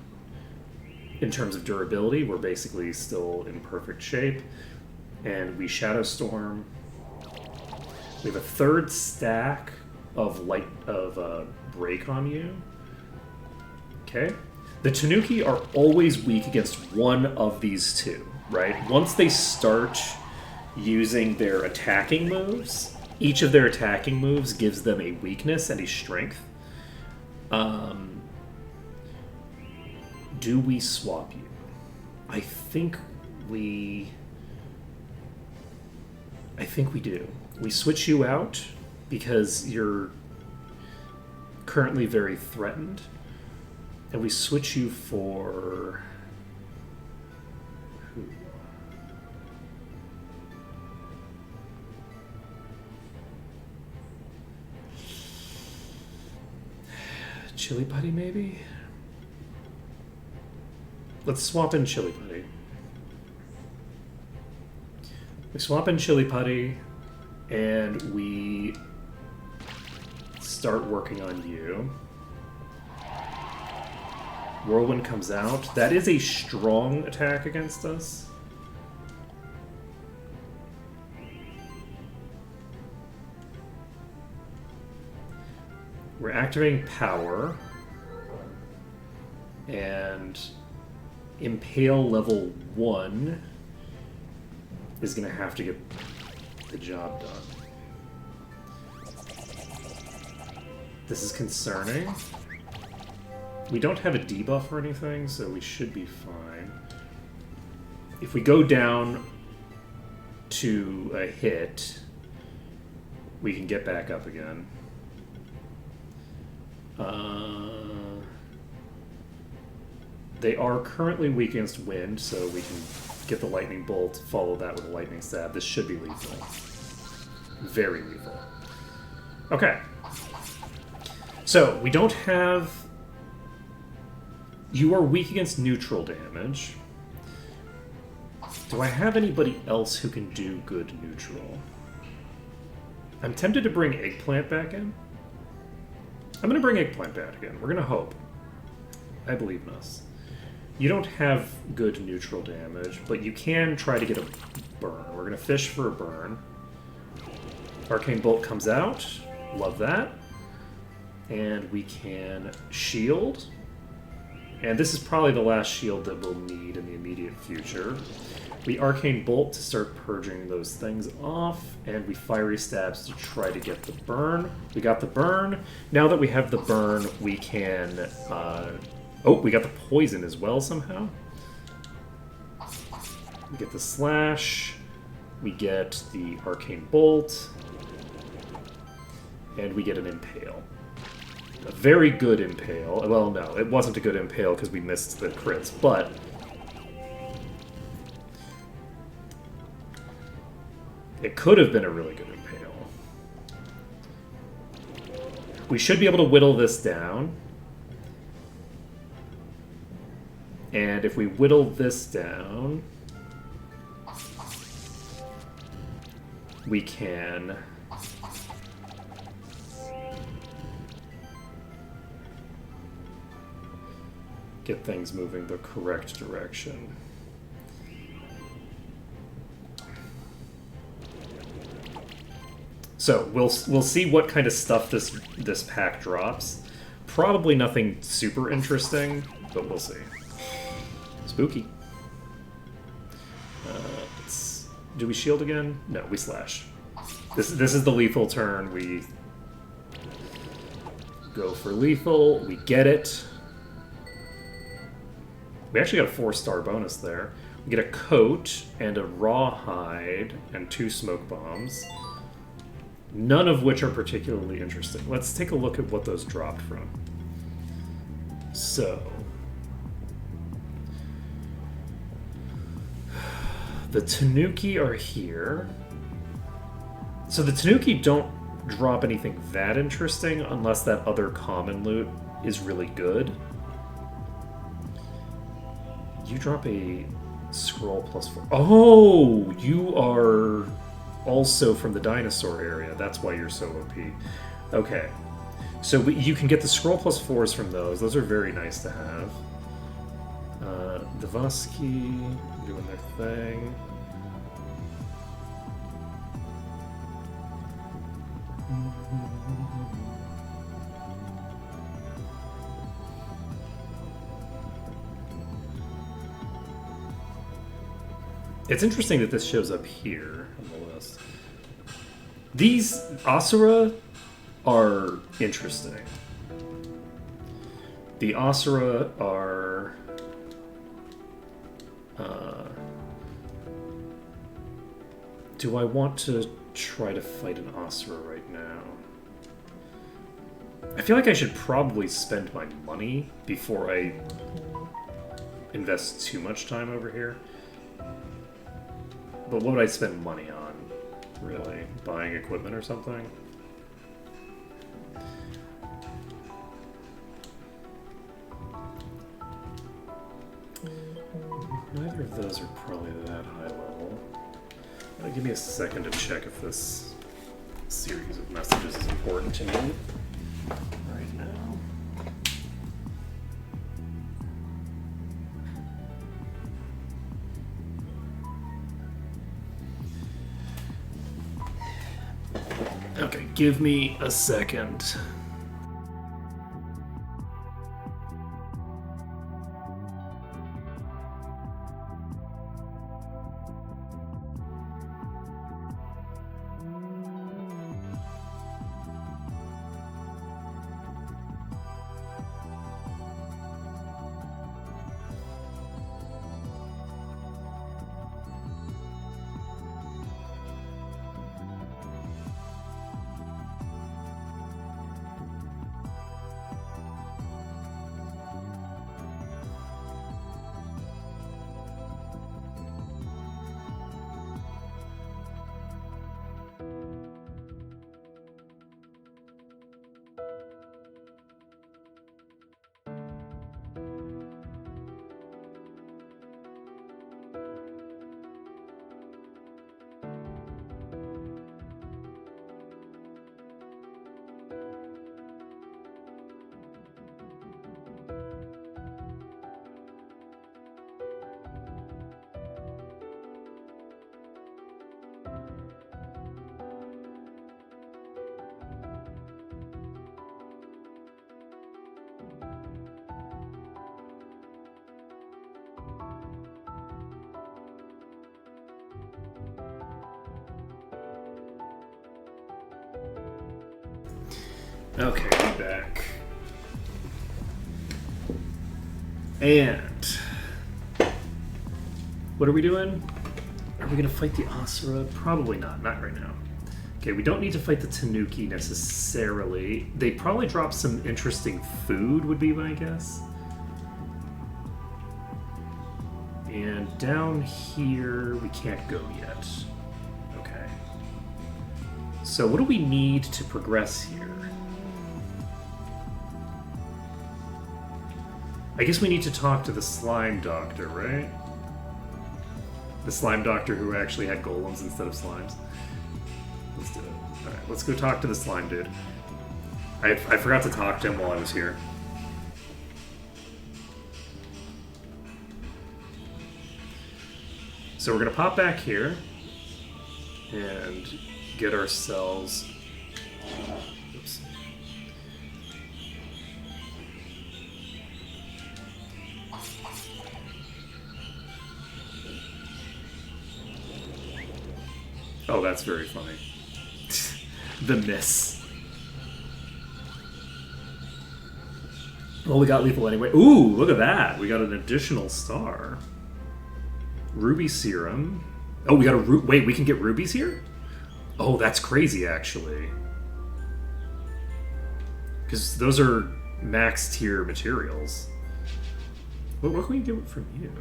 in terms of durability. We're basically still in perfect shape. And we Shadow Storm. We have a 3rd stack of break on you. Okay. The Tanuki are always weak against one of these two, right? Once they start using their attacking moves, each of their attacking moves gives them a weakness and a strength. Do we swap you? I think we do. We switch you out because you're currently very threatened. And we switch you for... who? Chili Putty, maybe? Let's swap in Chili Putty. We swap in Chili Putty, and we start working on you. Whirlwind comes out. That is a strong attack against us. We're activating power. And Impale level 1 is going to have to get the job done. This is concerning. We don't have a debuff or anything, so we should be fine. If we go down to a hit, we can get back up again. They are currently weak against wind, so we can get the lightning bolt, follow that with a lightning stab. This should be lethal. Very lethal. Okay. So, we don't have... You are weak against neutral damage. Do I have anybody else who can do good neutral? I'm tempted to bring Eggplant back in. I'm going to bring Eggplant back in. We're going to hope. I believe in us. You don't have good neutral damage, but you can try to get a burn. We're going to fish for a burn. Arcane Bolt comes out. Love that. And we can shield. And this is probably the last shield that we'll need in the immediate future. We Arcane Bolt to start purging those things off, and we Fiery Stabs to try to get the burn. We got the burn. Now that we have the burn, we can... oh, we got the poison as well somehow. We get the slash. We get the Arcane Bolt. and we get an impale. A very good impale. Well, no, it wasn't a good impale because we missed the crits, but it could have been a really good impale. We should be able to whittle this down. And if we whittle this down, we can get things moving the correct direction. So we'll see what kind of stuff this pack drops. Probably nothing super interesting, but we'll see. Spooky. Do we shield again? No, we slash. This is the lethal turn. We go for lethal. We get it. We actually got a 4-star bonus there. We get a coat and a rawhide and 2 smoke bombs. None of which are particularly interesting. Let's take a look at what those dropped from. So, the Tanuki are here. So the Tanuki don't drop anything that interesting unless that other common loot is really good. You drop a scroll +4. Oh, you are also from the dinosaur area. That's why you're so OP. Okay. So you can get the scroll +4s from those. Those are very nice to have. The Voski doing their thing. It's interesting that this shows up here on the list. These Asura are interesting. The Asura are... do I want to try to fight an Asura right now? I feel like I should probably spend my money before I invest too much time over here. But what would I spend money on, really? Buying equipment or something? Neither of those are probably that high level. Give me a second to check if this series of messages is important to me right now. Okay, give me a second. Okay, we're back. And what are we doing? Are we gonna fight the Asura? Probably not. Not right now. Okay, we don't need to fight the Tanuki necessarily. They probably drop some interesting food, would be my guess. And down here, we can't go yet. Okay. So what do we need to progress here? I guess we need to talk to the slime doctor, right? The slime doctor who actually had golems instead of slimes. Let's do it. Alright, let's go talk to the slime dude. I forgot to talk to him while I was here. So we're gonna pop back here and get ourselves. Oops. Oh, that's very funny. The miss. Well, we got lethal anyway. Ooh, look at that. We got an additional star. Ruby serum. Oh, we got a wait, we can get rubies here? Oh, that's crazy, actually. Because those are max tier materials. What can we get from you?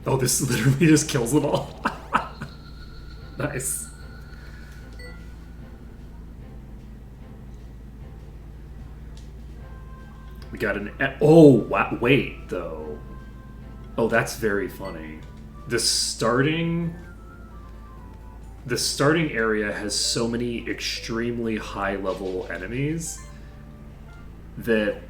Oh, this literally just kills them all. Nice. We got an... Oh, wow, wait, though. Oh, that's very funny. The starting area has so many extremely high-level enemies that...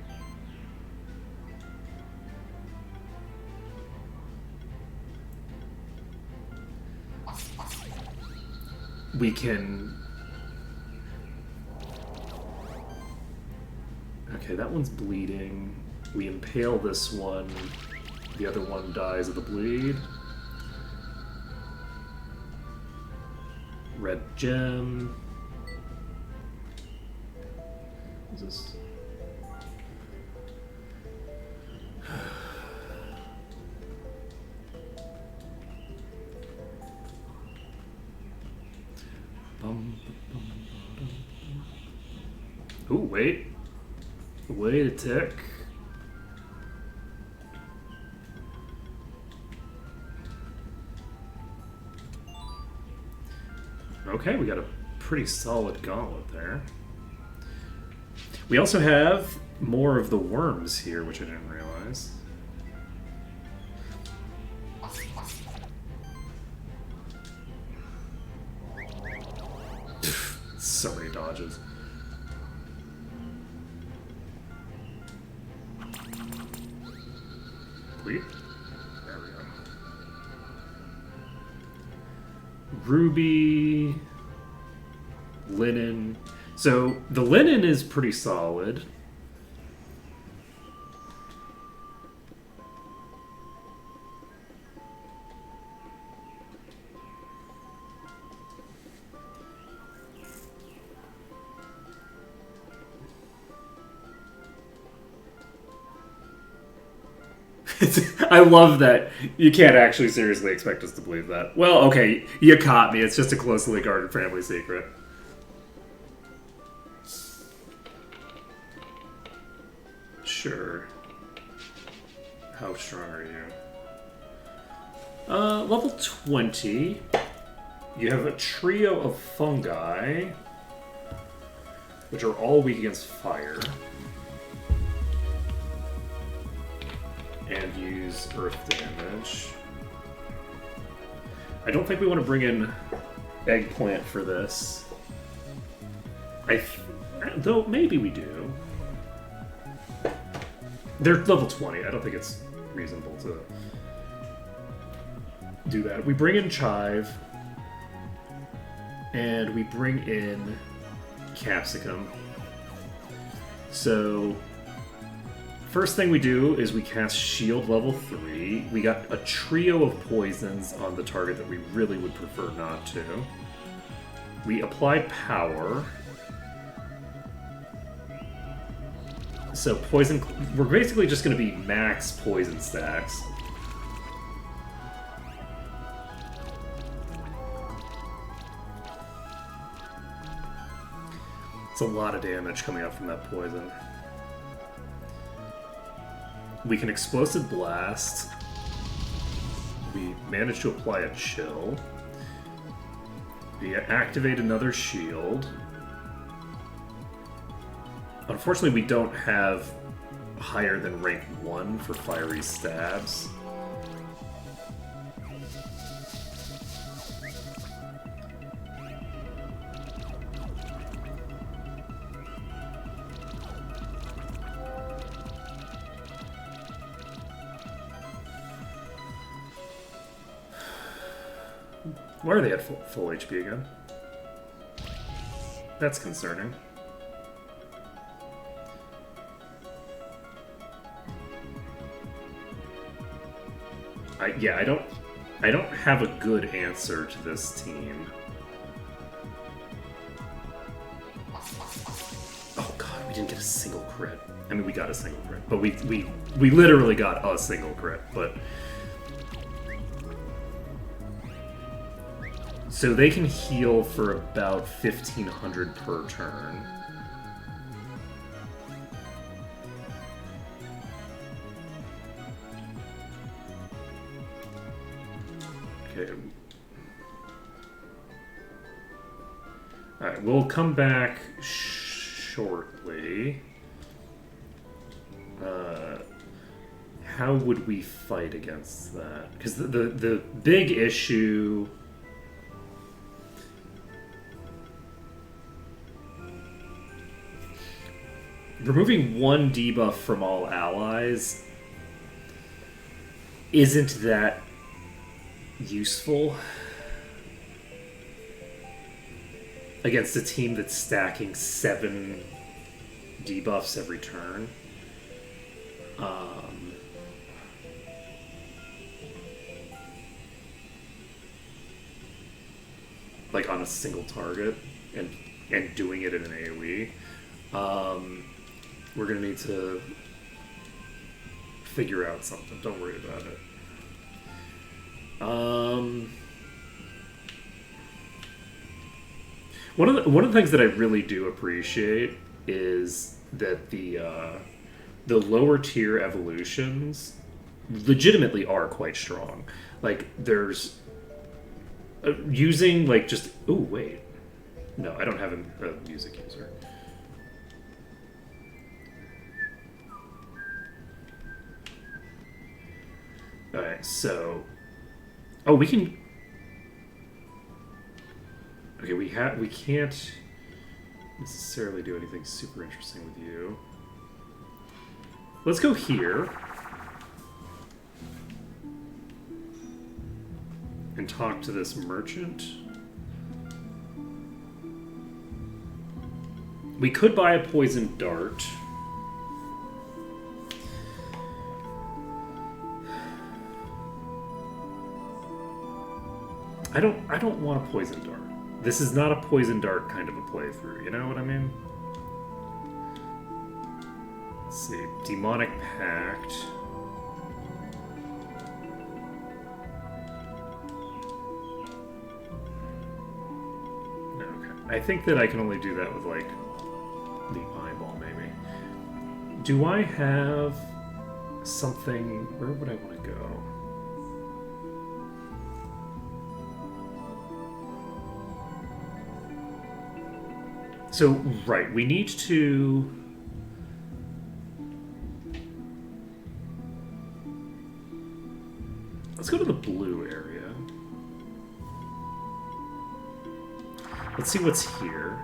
we can... Okay, that one's bleeding. We impale this one. The other one dies of the bleed. Red gem. What is this? Ooh, wait. Wait a tick. Okay, we got a pretty solid gauntlet there. We also have more of the worms here, which I didn't realize. So many dodges. There we go. Ruby, linen. So the linen is pretty solid. I love that you can't actually seriously expect us to believe that. Well, okay, you caught me. It's just a closely guarded family secret. Sure. How strong are you? Level 20. You have a trio of fungi, which are all weak against fire. And use earth damage. I don't think we want to bring in eggplant for this. Though maybe we do. They're level 20. I don't think it's reasonable to do that. We bring in chive, and we bring in capsicum. So first thing we do is we cast Shield level 3. We got a trio of poisons on the target that we really would prefer not to. We apply power. So poison. We're basically just going to be max poison stacks. It's a lot of damage coming out from that poison. We can explosive blast. We manage to apply a chill. We activate another shield. Unfortunately, we don't have higher than rank 1 for fiery stabs. Why are they at full HP again? That's concerning. I don't have a good answer to this team. Oh god, we didn't get a single crit. I mean, we got a single crit, but we literally got a single crit, but... So they can heal for about 1,500 per turn. Okay. Alright, we'll come back shortly. How would we fight against that? Because the big issue... Removing one debuff from all allies isn't that useful against a team that's stacking 7 debuffs every turn. Like on a single target and doing it in an AoE. We're gonna need to figure out something. Don't worry about it. One of the things that I really do appreciate is that the lower tier evolutions legitimately are quite strong. Like there's using like just wait, no, I don't have a music user. Alright, so... Oh, we can... Okay, we can't necessarily do anything super interesting with you. Let's go here. And talk to this merchant. We could buy a poison dart. I don't want a poison dart. This is not a poison dart kind of a playthrough, you know what I mean? Let's see. Demonic Pact. Okay. I think that I can only do that with, like, the eyeball, maybe. Do I have something... Where would I want to go? So, right, we need to... Let's go to the blue area. Let's see what's here.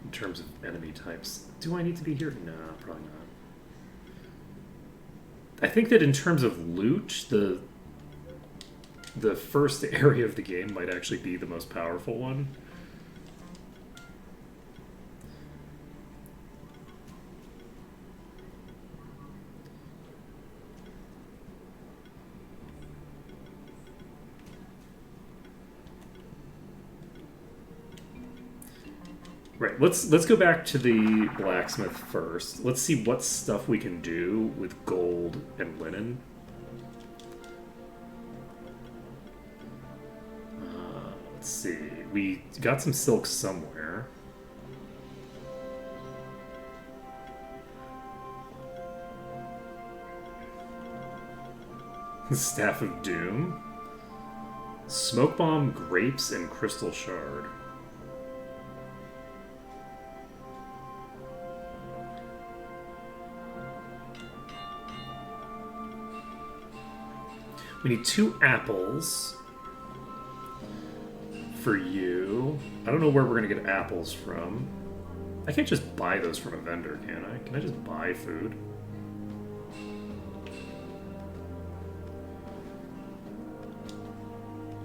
In terms of enemy types. Do I need to be here? No, probably not. I think that in terms of loot, the first area of the game might actually be the most powerful one. Right. Let's go back to the blacksmith first. Let's see what stuff we can do with gold and linen. Let's see. We got some silk somewhere. Staff of Doom. Smoke bomb, grapes, and crystal shard. We need 2 apples for you. I don't know where we're going to get apples from. I can't just buy those from a vendor, can I? Can I just buy food?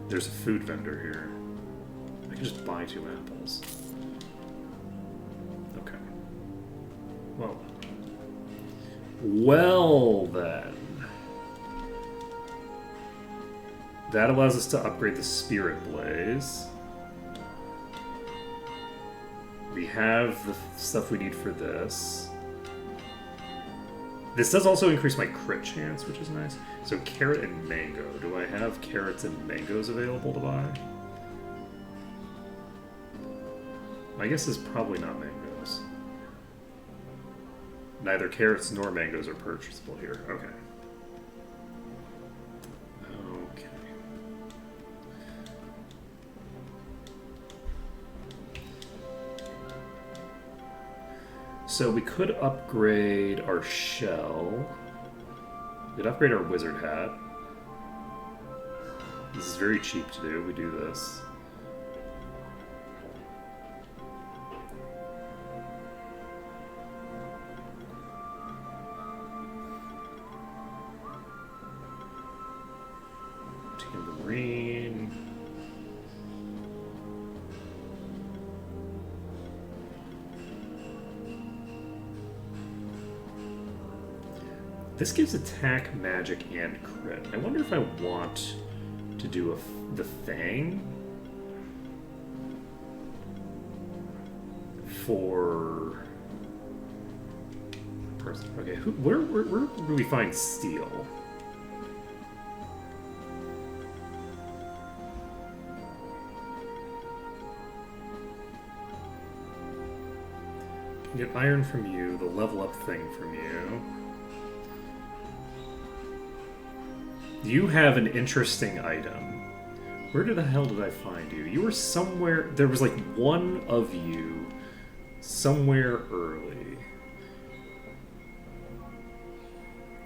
There's a food vendor here. I can just buy 2 apples. Okay. Well then. Well then. That allows us to upgrade the Spirit Blaze. We have the stuff we need for this. This does also increase my crit chance, which is nice. So carrot and mango. Do I have carrots and mangoes available to buy? My guess is probably not mangoes. Neither carrots nor mangoes are purchasable here. Okay. Okay. So we could upgrade our shell. We could upgrade our wizard hat. This is very cheap to do. We do this. Tambourine. This gives attack, magic, and crit. I wonder if I want to do the Fang for person. Okay, where do we find steel? Get iron from you, the level up thing from you. You have an interesting item. Where the hell did I find you? You were somewhere... There was like one of you somewhere early.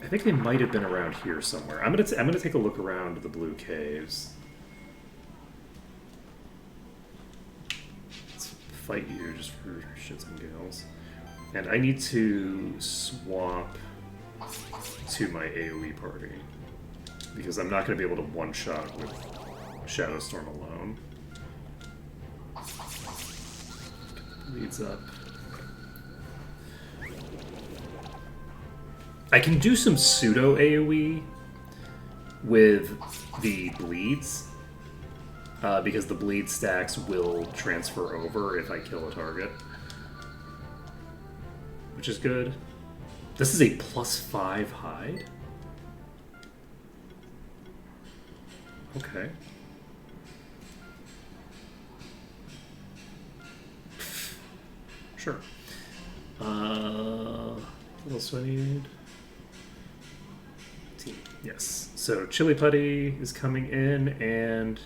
I think they might have been around here somewhere. I'm gonna take a look around the blue caves. Let's fight you just for shits and giggles. And I need to swap to my AoE party. Because I'm not going to be able to one-shot with Shadowstorm alone. Leads up. I can do some pseudo AoE with the bleeds. Because the bleed stacks will transfer over if I kill a target. Which is good. This is a +5 hide? Okay. Sure. What else do I need? Team. Yes. So Chili Putty is coming in, and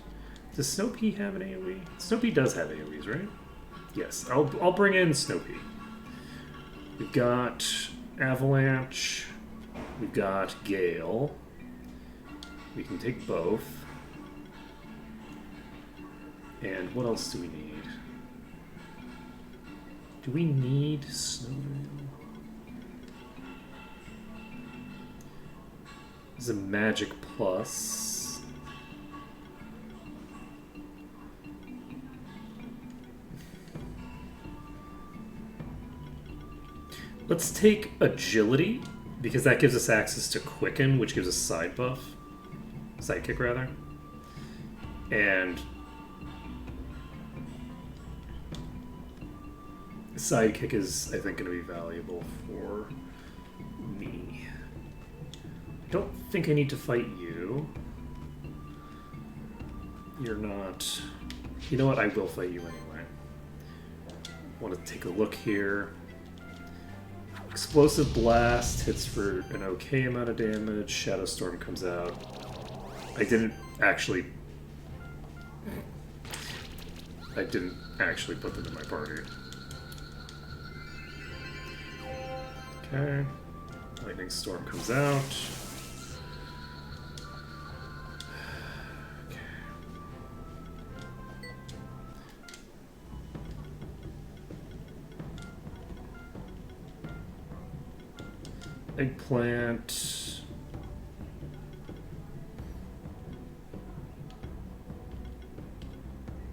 does Snow Pea have an AoE? Snow Pea does have AoEs, right? Yes. I'll bring in Snow Pea. We've got Avalanche. We've got Gale. We can take both. And what else do we need? Do we need Snowdale? This is a magic plus. Let's take agility, because that gives us access to quicken, which gives us side buff. Sidekick, rather. And Sidekick is, I think, going to be valuable for me. I don't think I need to fight you. You're not... You know what? I will fight you anyway. Want to take a look here. Explosive Blast hits for an okay amount of damage. Shadow Storm comes out. I didn't actually put them in my party. Okay. Lightning Storm comes out. Okay. Eggplant.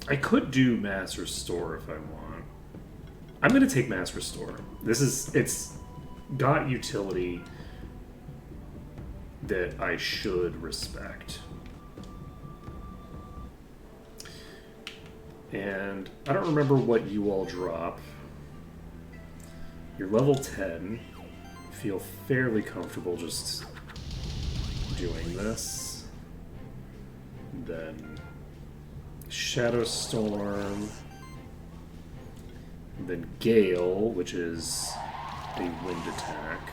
I could do Mass Restore if I want. I'm going to take Mass Restore. It's got utility that I should respect. And I don't remember what you all drop. You're level 10. Feel fairly comfortable just doing this. Then Shadow Storm. Then Gale, which is a wind attack.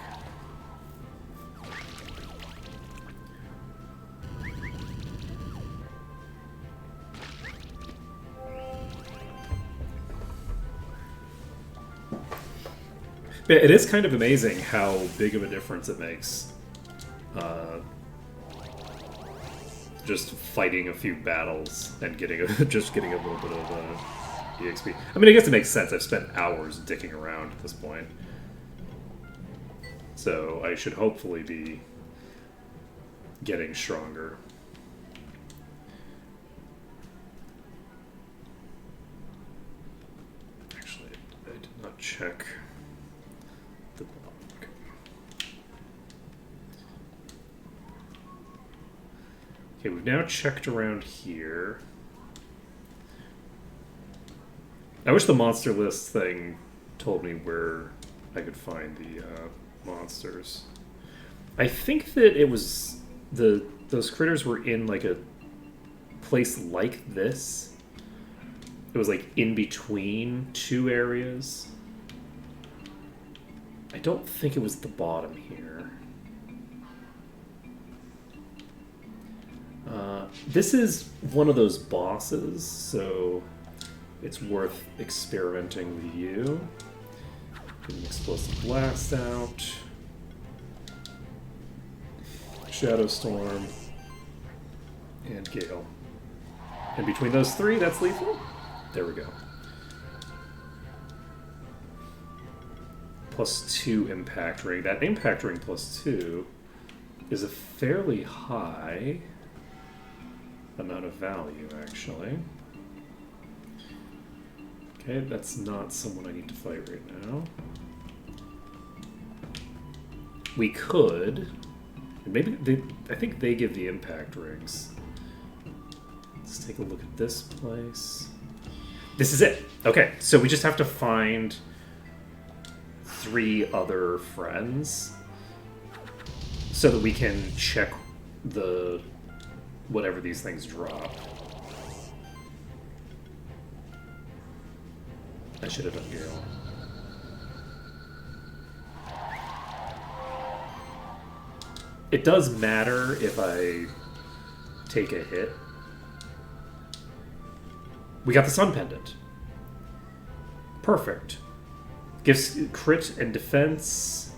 It is kind of amazing how big of a difference it makes. Just fighting a few battles and getting just getting a little bit of EXP. I mean, I guess it makes sense. I've spent hours dicking around at this point. So I should hopefully be getting stronger. Actually, I did not check the block. Okay, we've now checked around here. I wish the monster list thing told me where I could find the monsters. I think that it was those critters were in like a place like this. It was like in between two areas. I don't think it was the bottom here. This is one of those bosses, so it's worth experimenting with you. Get an Explosive Blast out. Shadow Storm. And Gale. And between those three, that's lethal? There we go. +2 impact ring. That impact ring +2 is a fairly high amount of value, actually. Okay, that's not someone I need to fight right now. We could... Maybe I think they give the impact rings. Let's take a look at this place. This is it. Okay, so we just have to find 3 other friends so that we can check the whatever these things drop. I should have done Gale. It does matter if I take a hit. We got the Sun Pendant. Perfect. Gives crit and defense.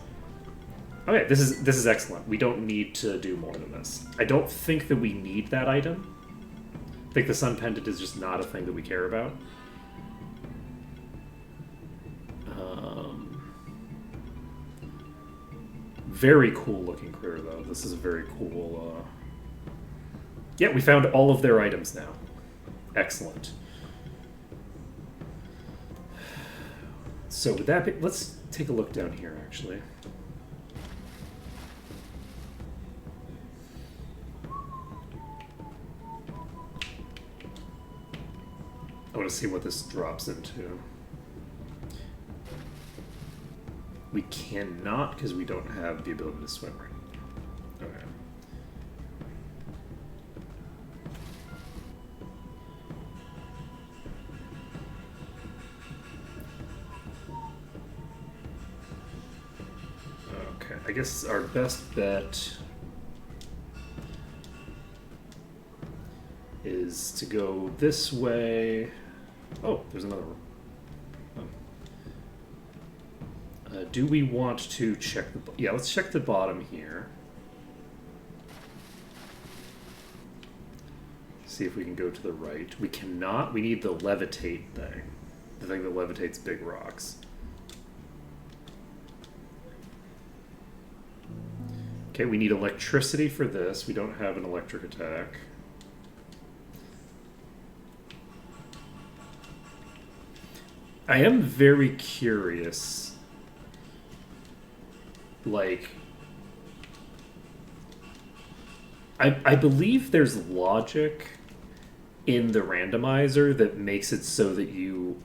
Okay, this is excellent. We don't need to do more than this. I don't think that we need that item. I think the Sun Pendant is just not a thing that we care about. Very cool looking critter, though. This is a very cool... Yeah, we found all of their items now. Excellent. So with that be... Let's take a look down here, actually. I want to see what this drops into. We cannot because we don't have the ability to swim right now. Okay. Okay, I guess our best bet is to go this way. Oh, there's another room. Do we want to check the... Yeah, let's check the bottom here. See if we can go to the right. We cannot. We need the levitate thing. The thing that levitates big rocks. Okay, we need electricity for this. We don't have an electric attack. I am very curious. Like, I believe there's logic in the randomizer that makes it so that you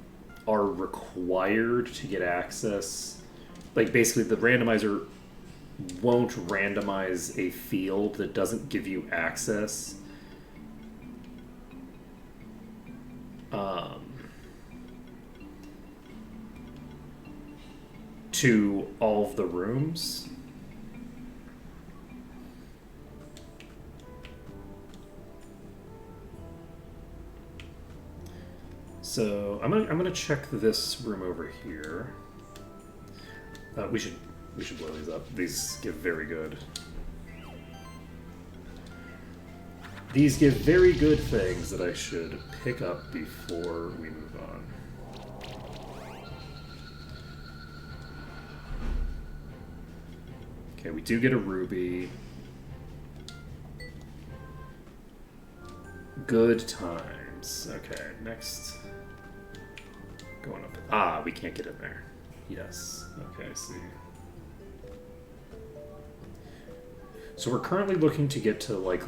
are required to get access. Like, basically, the randomizer won't randomize a field that doesn't give you access. To all of the rooms. So I'm gonna check this room over here. We should blow these up. These give very good. These give very good things that I should pick up before we move on. Okay, we do get a ruby. Good times. Okay, next. Going up. Ah, we can't get in there. Yes. Okay, I see. So we're currently looking to get to, like,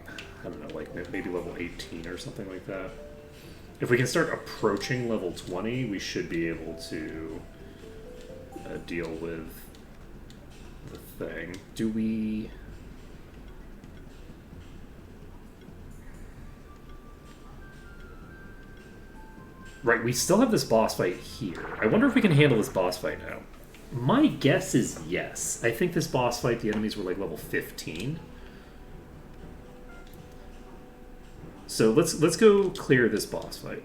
I don't know, like maybe level 18 or something like that. If we can start approaching level 20, we should be able to deal with the thing. Do we... Right, we still have this boss fight here. I wonder if we can handle this boss fight now. My guess is yes. I think this boss fight, the enemies were like level 15. So let's go clear this boss fight.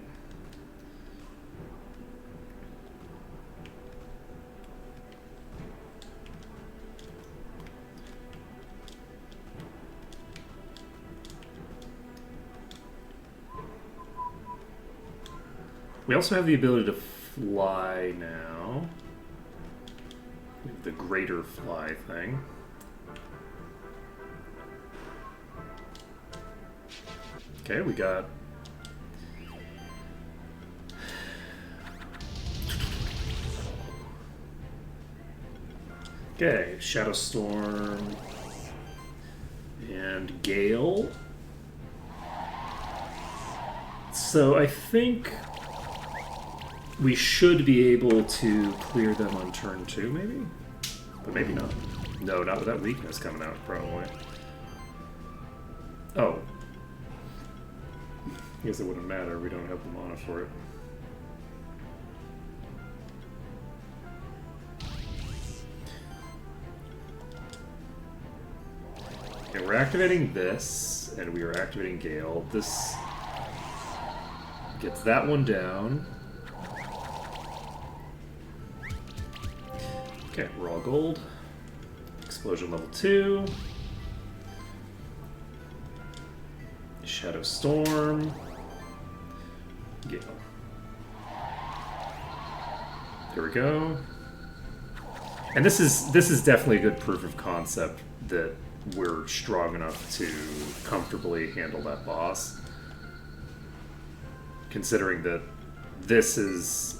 We also have the ability to fly now. The greater fly thing. Okay, we got... Okay, Shadow Storm and Gale. So I think we should be able to clear them on turn 2, maybe? But maybe not. No, not with that weakness coming out, probably. Oh. I guess it wouldn't matter. We don't have the mana for it. Okay, we're activating this, and we are activating Gale. This gets that one down. Okay, we're all gold. Explosion level 2. Shadow Storm. Gale. Here we go. And this is definitely a good proof of concept that we're strong enough to comfortably handle that boss. Considering that this is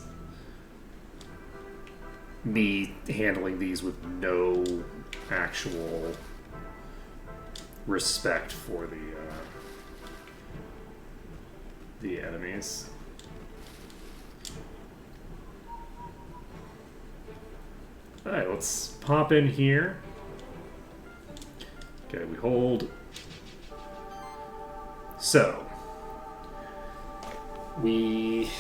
me handling these with no actual respect for the enemies. Alright, let's pop in here. Okay, we hold. So, we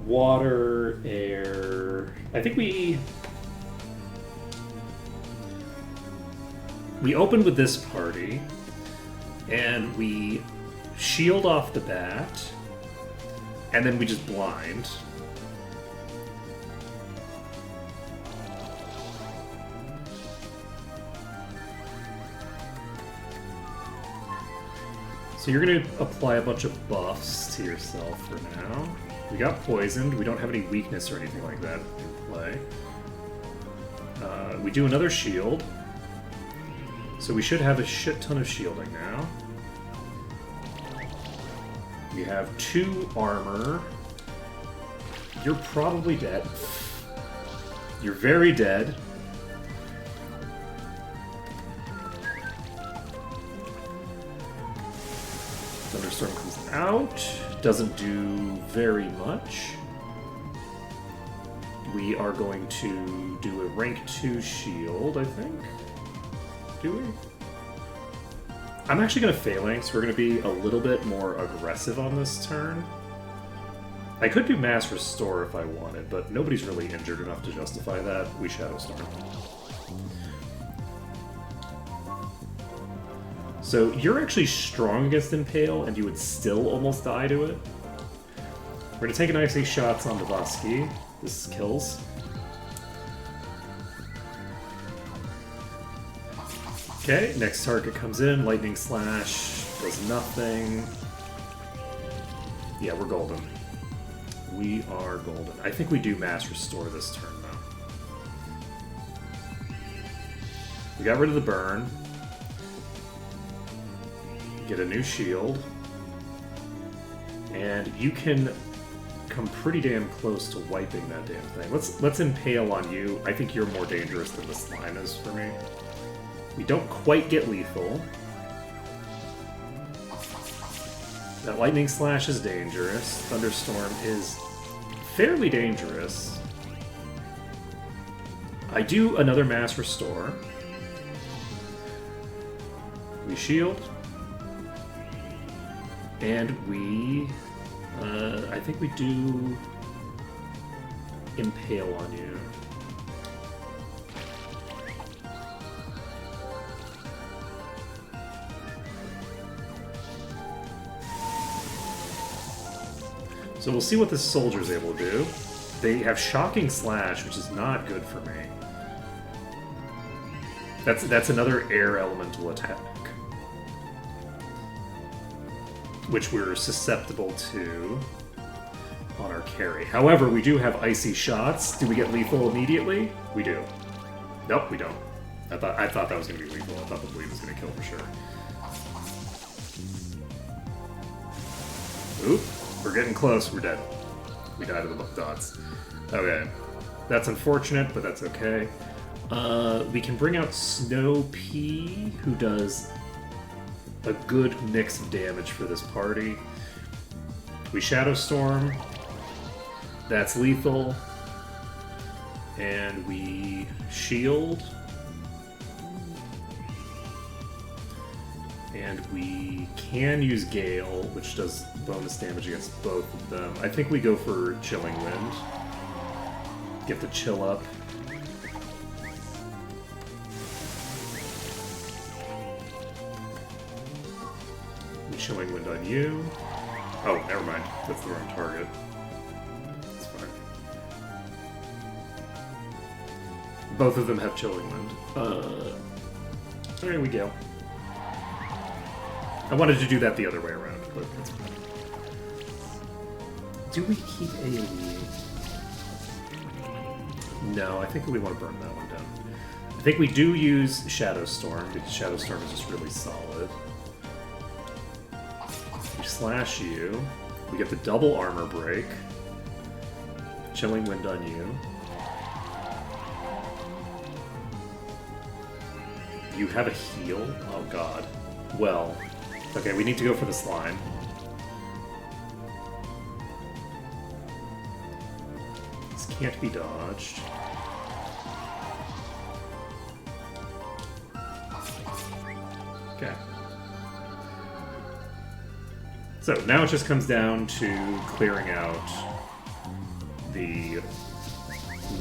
water, air. I think we opened with this party, and we shield off the bat, and then we just blind. So you're going to apply a bunch of buffs to yourself for now. We got poisoned. We don't have any weakness or anything like that in play. We do another shield. So we should have a shit ton of shielding now. We have 2 armor. You're probably dead. You're very dead. Thunderstorm comes out. Doesn't do very much. We are going to do a rank 2 shield, I think. Do we? I'm actually going to Phalanx. We're going to be a little bit more aggressive on this turn. I could do Mass Restore if I wanted, but nobody's really injured enough to justify that. We Shadow Storm. So you're actually strong against Impale, and you would still almost die to it. We're going to take an icy shots on the Vasky. This kills. Okay, next target comes in, Lightning Slash, does nothing. Yeah, we're golden. We are golden. I think we do Mass Restore this turn, though. We got rid of the burn. Get a new shield. And you can come pretty damn close to wiping that damn thing. Let's impale on you. I think you're more dangerous than the slime is for me. We don't quite get lethal. That Lightning Slash is dangerous. Thunderstorm is fairly dangerous. I do another Mass Restore. We shield. And we... I think we do Impale on you. So we'll see what this soldier's able to do. They have Shocking Slash, which is not good for me. That's another air elemental attack, which we're susceptible to on our carry. However, we do have icy shots. Do we get lethal immediately? We do. Nope, we don't. I thought that was going to be lethal. I thought the bleed was going to kill for sure. Oop. We're getting close. We're dead. We died of the dots. Okay. That's unfortunate, but that's okay. We can bring out Snow P, who does a good mix of damage for this party. We Shadow Storm. That's lethal. And we shield. And we can use Gale, which does bonus damage against both of them. I think we go for Chilling Wind. Get the chill up. Chilling Wind on you. Oh, never mind. That's the wrong target. It's fine. Both of them have Chilling Wind. There we go. I wanted to do that the other way around, but that's fine. Do we keep AoE? No, I think we want to burn that one down. I think we do use Shadow Storm, because Shadow Storm is just really solid. We slash you. We get the double armor break. Chilling Wind on you. You have a heal? Oh god. Well, okay, we need to go for the slime. This can't be dodged. Okay. So now it just comes down to clearing out the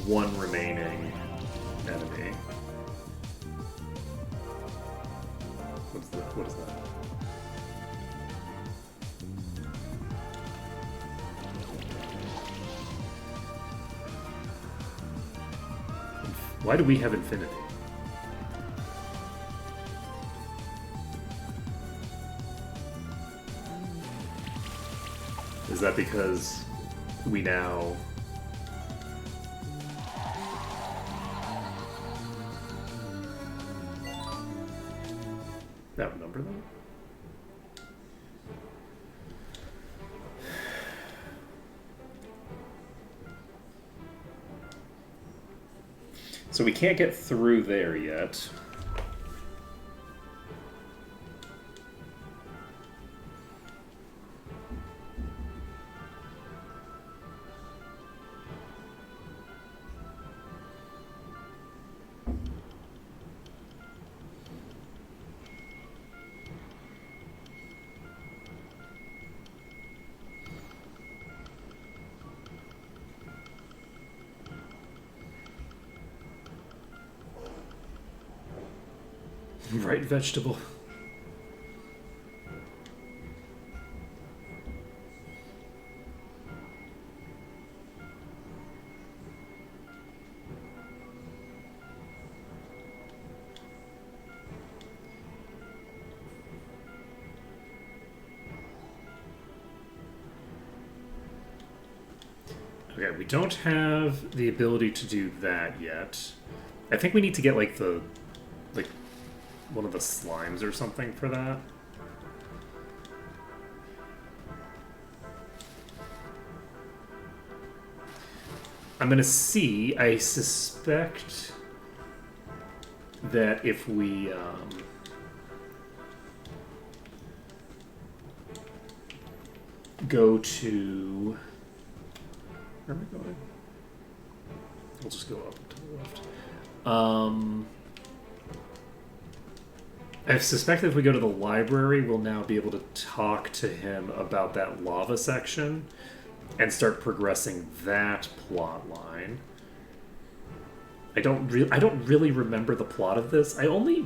one remaining enemy. What is that? Why do we have infinity? Is that because we now... outnumber them? So we can't get through there yet. Right vegetable. Okay, we don't have the ability to do that yet. I think we need to get like one of the slimes or something for that. I'm gonna see. I suspect that if we go to... Where am I going? We'll just go up to the left. I suspect that if we go to the library, we'll now be able to talk to him about that lava section and start progressing that plot line. I don't really remember the plot of this. I only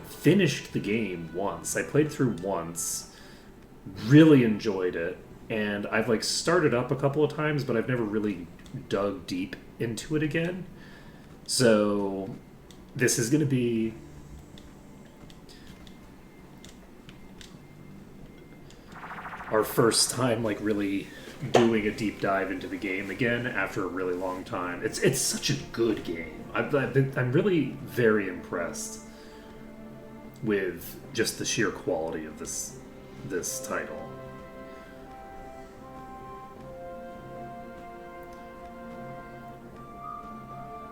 finished the game once. I played through once, really enjoyed it, and I've like started up a couple of times, but I've never really dug deep into it again. So this is going to be our first time like really doing a deep dive into the game again after a really long time. It's such a good game. I'm really very impressed with just the sheer quality of this title.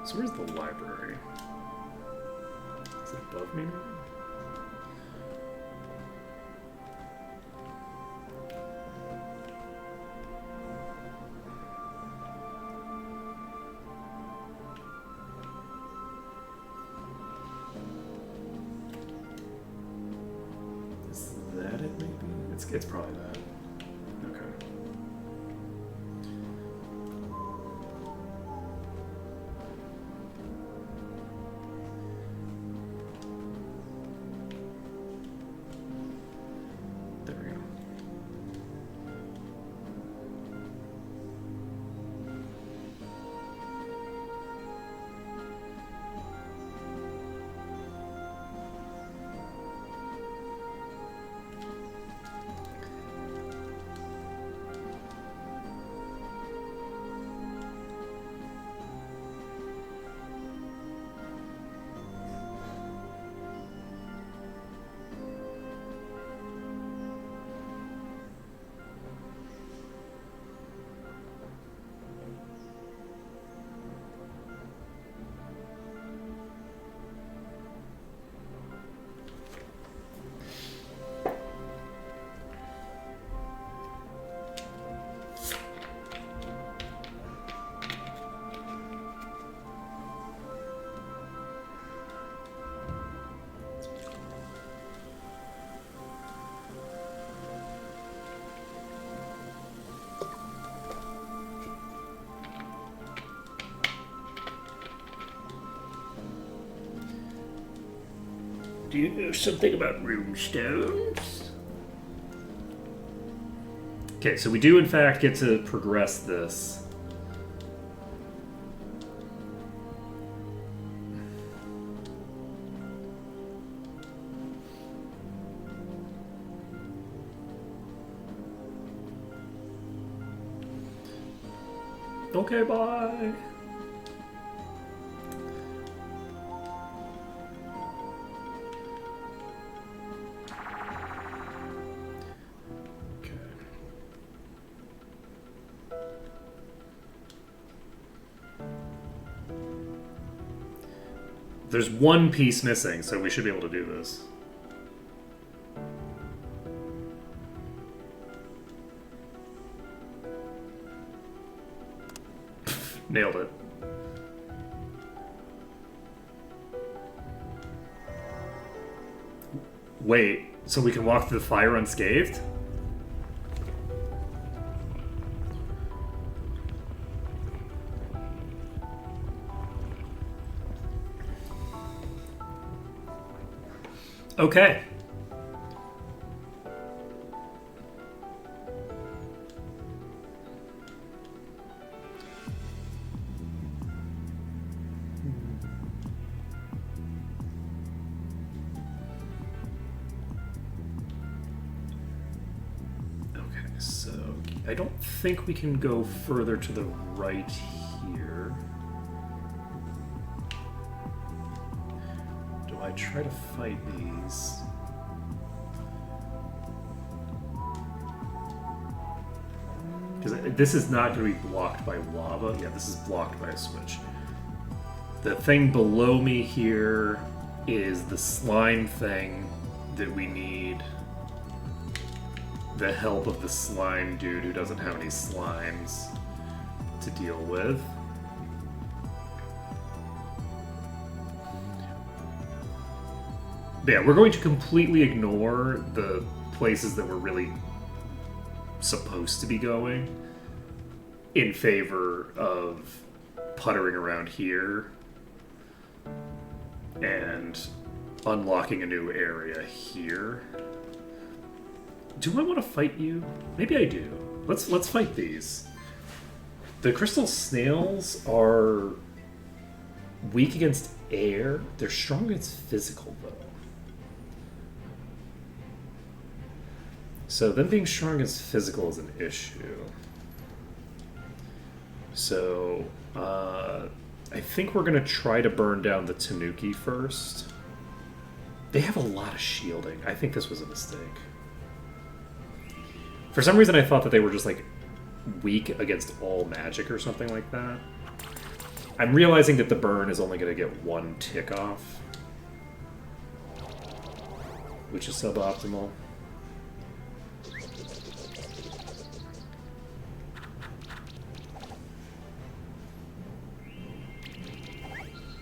So where's the library? Is it above me? Is that it, maybe? It's probably that. Okay. There we go. Do you know something about runestones? Okay, so we do in fact get to progress this. Okay, bye. There's one piece missing, so we should be able to do this. Nailed it. Wait, so we can walk through the fire unscathed? Okay. Okay, so I don't think we can go further to the right here. Do I try to fight these? Because this is not going to be blocked by lava. Yeah, this is blocked by a switch. The thing below me here is the slime thing that we need the help of the slime dude who doesn't have any slimes to deal with. But yeah, we're going to completely ignore the places that we're really supposed to be going in favor of puttering around here and unlocking a new area here. Do I want to fight you? Maybe I do. Let's fight these. The crystal snails are weak against air. They're strong against physical, though. So them being strong against physical is an issue. So I think we're going to try to burn down the Tanuki first. They have a lot of shielding. I think this was a mistake. For some reason I thought that they were just like weak against all magic or something like that. I'm realizing that the burn is only going to get one tick off, which is suboptimal.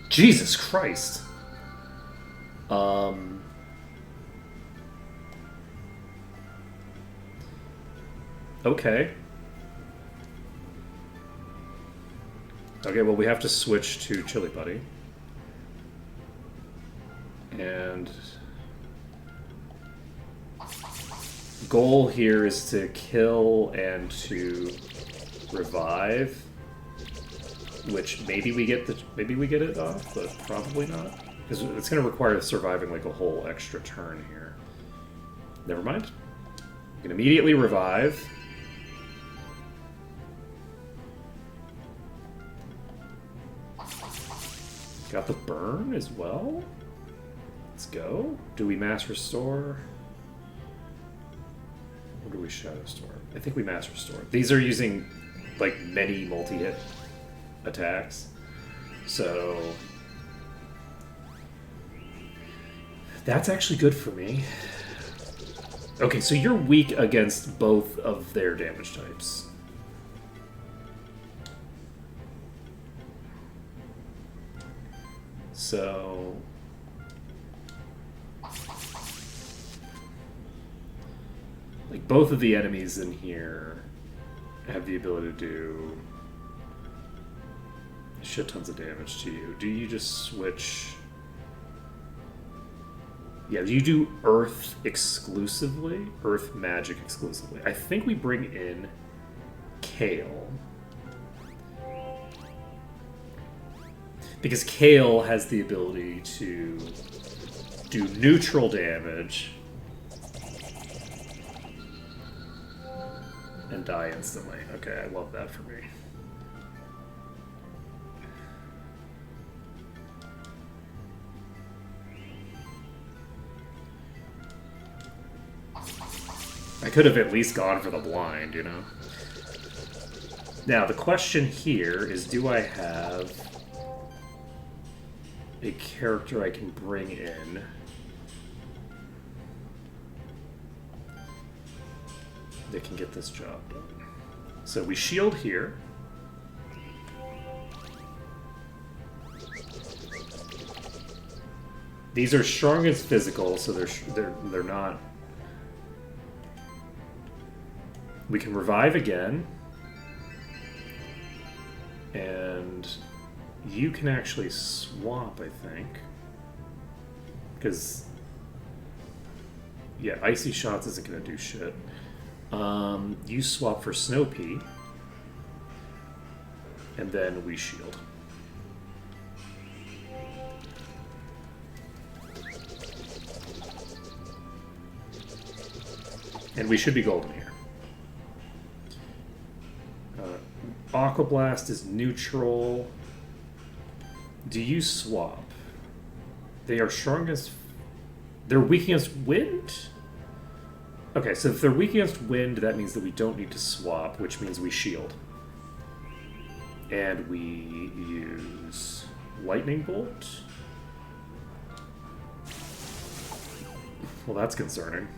Jesus Christ. Okay. Okay, well, we have to switch to Chili Buddy. And goal here is to kill and to revive, which maybe we get it off, but probably not, because it's going to require surviving like a whole extra turn here. Never mind. We can immediately revive. Got the burn as well. Let's go. Do we mass restore? Or do we shadow storm? I think we mass restore. These are using like many multi-hit attacks. So that's actually good for me. Okay, so you're weak against both of their damage types. So like both of the enemies in here have the ability to do shit tons of damage to you. Do you just switch? Yeah, you do Earth exclusively, Earth magic exclusively. I think we bring in Kale. Because Kale has the ability to do neutral damage and die instantly. Okay, I love that for me. I could have at least gone for the blind, you know? Now, the question here is, do I have a character I can bring in that can get this job done? So we shield here. These are strong as physical, so they're not. We can revive again, and you can actually swap, I think, because yeah, icy shots isn't gonna do shit. You swap for Snow Pea, and then we shield. And we should be golden here. Aqua Blast is neutral. Do you swap? They are strong as... They're weak against wind? Okay, so if they're weak against wind, that means that we don't need to swap, which means we shield. And we use Lightning Bolt. Well, that's concerning.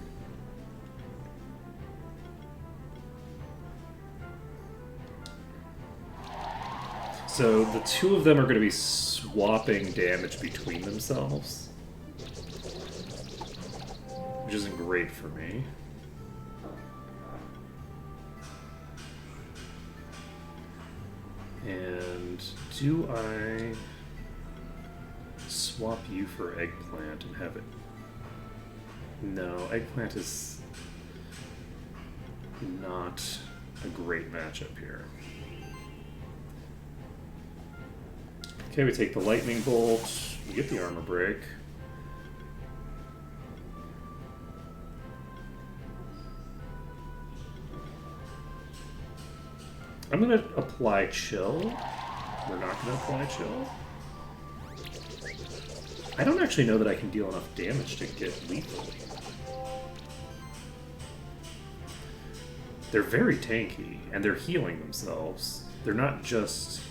So the two of them are going to be swapping damage between themselves, which isn't great for me. And do I swap you for Eggplant and have it? No, Eggplant is not a great matchup here. Okay, we take the Lightning Bolt, we get the Armor Break. I'm gonna apply Chill. We're not gonna apply Chill. I don't actually know that I can deal enough damage to get lethal. They're very tanky, and they're healing themselves. They're not just...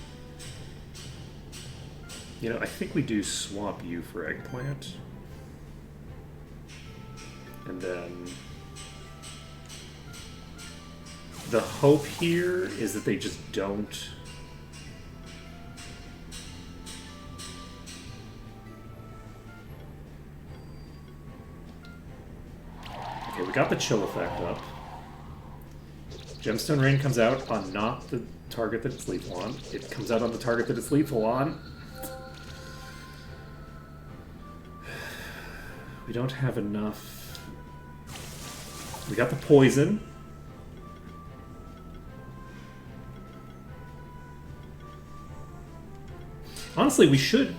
You know, I think we do swap you for Eggplant. And then... The hope here is that they just don't... Okay, we got the chill effect up. Gemstone Rain comes out on not the target that it's lethal on. It comes out on the target that it's lethal on. We don't have enough. We got the poison. Honestly, we should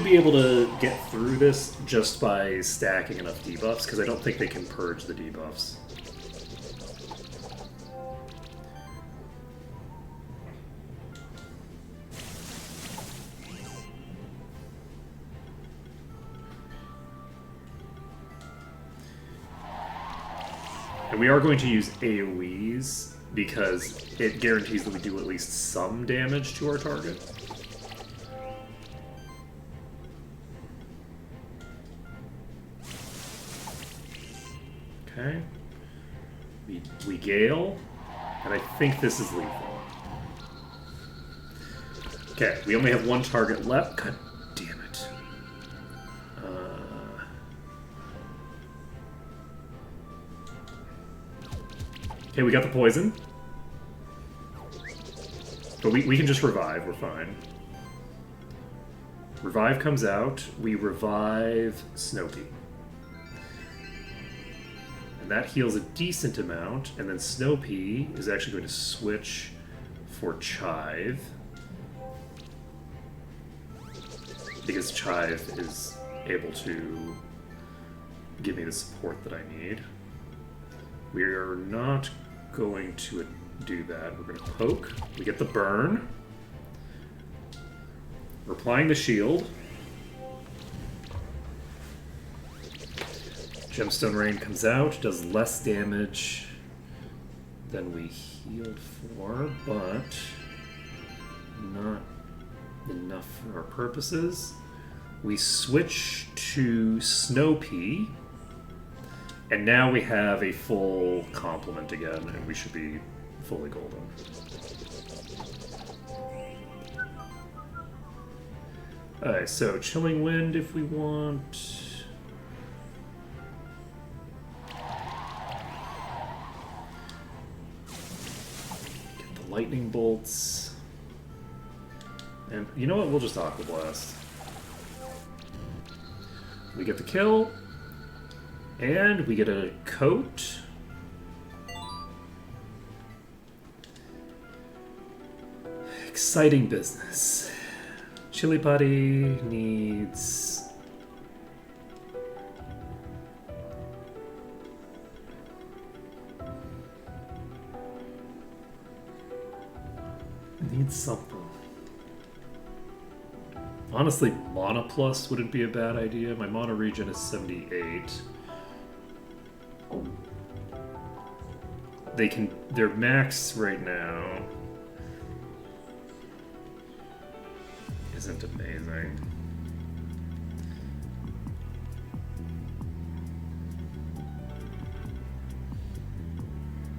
be able to get through this just by stacking enough debuffs, because I don't think they can purge the debuffs. And we are going to use AoEs, because it guarantees that we do at least some damage to our target. Okay. We Gale, and I think this is lethal. Okay, we only have one target left. God damn it. Okay, we got the poison. But we can just revive, we're fine. Revive comes out, we revive Snow Pea. that heals a decent amount, and then Snow Pea is actually going to switch for Chive. Because Chive is able to give me the support that I need. We are not going to do that. We're going to poke. We get the burn. We're applying the shield. Gemstone Rain comes out, does less damage than we healed for, but not enough for our purposes. We switch to Snow Pea, and now we have a full complement again, and we should be fully golden. Alright, so Chilling Wind if we want. Get the lightning bolts. And you know what? We'll just Aqua Blast. We get the kill. And we get a coat. Exciting business. Chili Putty needs... needs something. Honestly, Mana Plus wouldn't be a bad idea. My Mana regen is 78. They're max right now. Isn't amazing.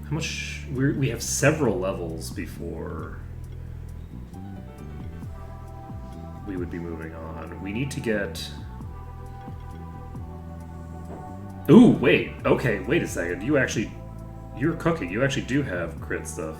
How much... we have several levels before we would be moving on. We need to get... Ooh, wait. Okay, wait a second. You're cooking. You actually do have crit stuff.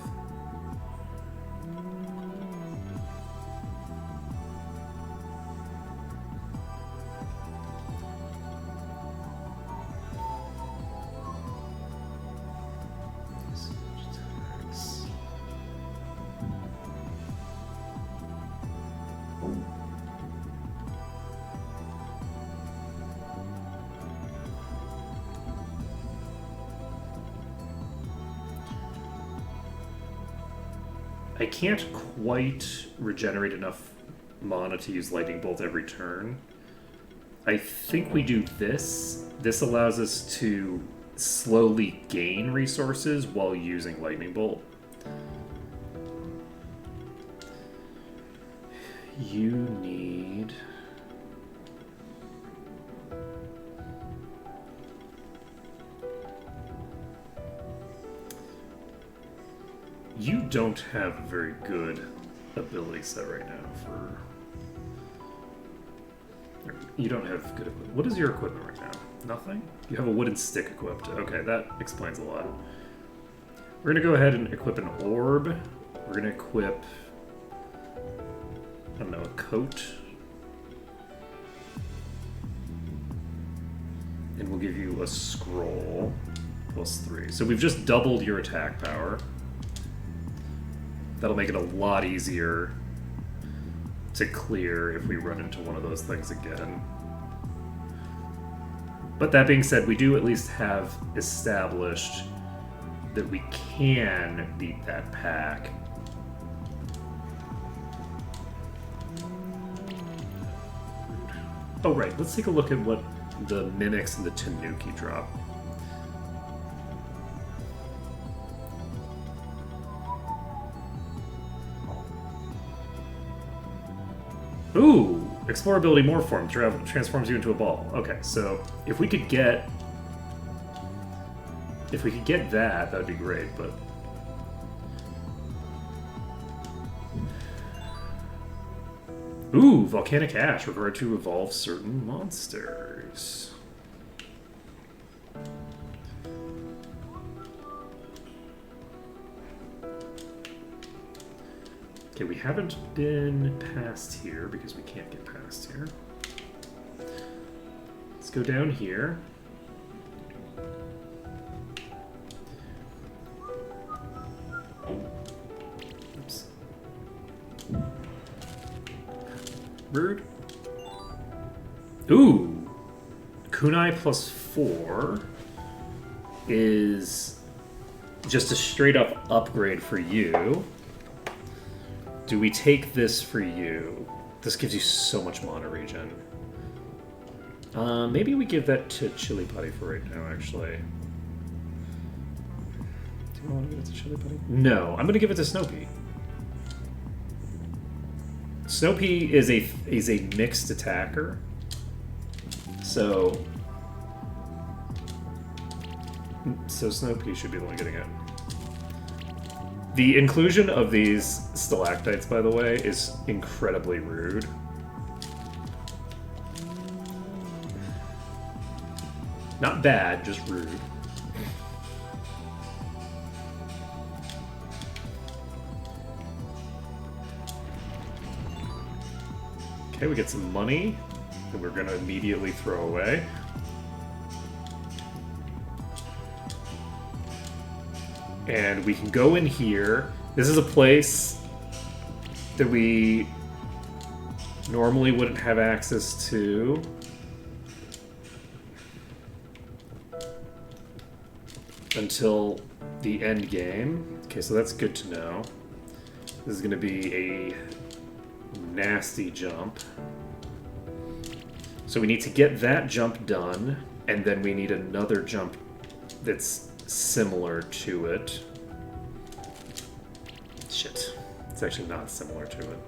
I can't quite regenerate enough mana to use Lightning Bolt every turn. I think we do this. This allows us to slowly gain resources while using Lightning Bolt. You need... You don't have a very good ability set right now for... You don't have good equipment. What is your equipment right now? Nothing? You have a wooden stick equipped. Okay, that explains a lot. We're going to go ahead and equip an orb. We're going to equip... I don't know, a coat. And we'll give you a scroll. +3. So we've just doubled your attack power. That'll make it a lot easier to clear if we run into one of those things again. But that being said, we do at least have established that we can beat that pack. Oh right, let's take a look at what the Mimics and the Tanuki drop. Ooh! Explorability Morph transforms you into a ball. Okay, so if we could get... If we could get that, that would be great, but... Ooh! Volcanic Ash, required to evolve certain monsters. Okay, we haven't been past here because we can't get past here. Let's go down here. Rude. Ooh. Kunai plus 4 is just a straight up upgrade for you. Do we take this for you? This gives you so much mana regen. Maybe we give that to Chili Putty for right now, actually. Do you want to give it to Chili Putty? No, I'm going to give it to Snowpea. Snowpea is a mixed attacker. So Snowpea should be the one getting it. The inclusion of these stalactites, by the way, is incredibly rude. Not bad, just rude. Okay, we get some money that we're going to immediately throw away. And we can go in here. This is a place that we normally wouldn't have access to. Until the end game. Okay, so that's good to know. This is going to be a nasty jump. So we need to get that jump done, and then we need another jump that's similar to it. Shit. It's actually not similar to it.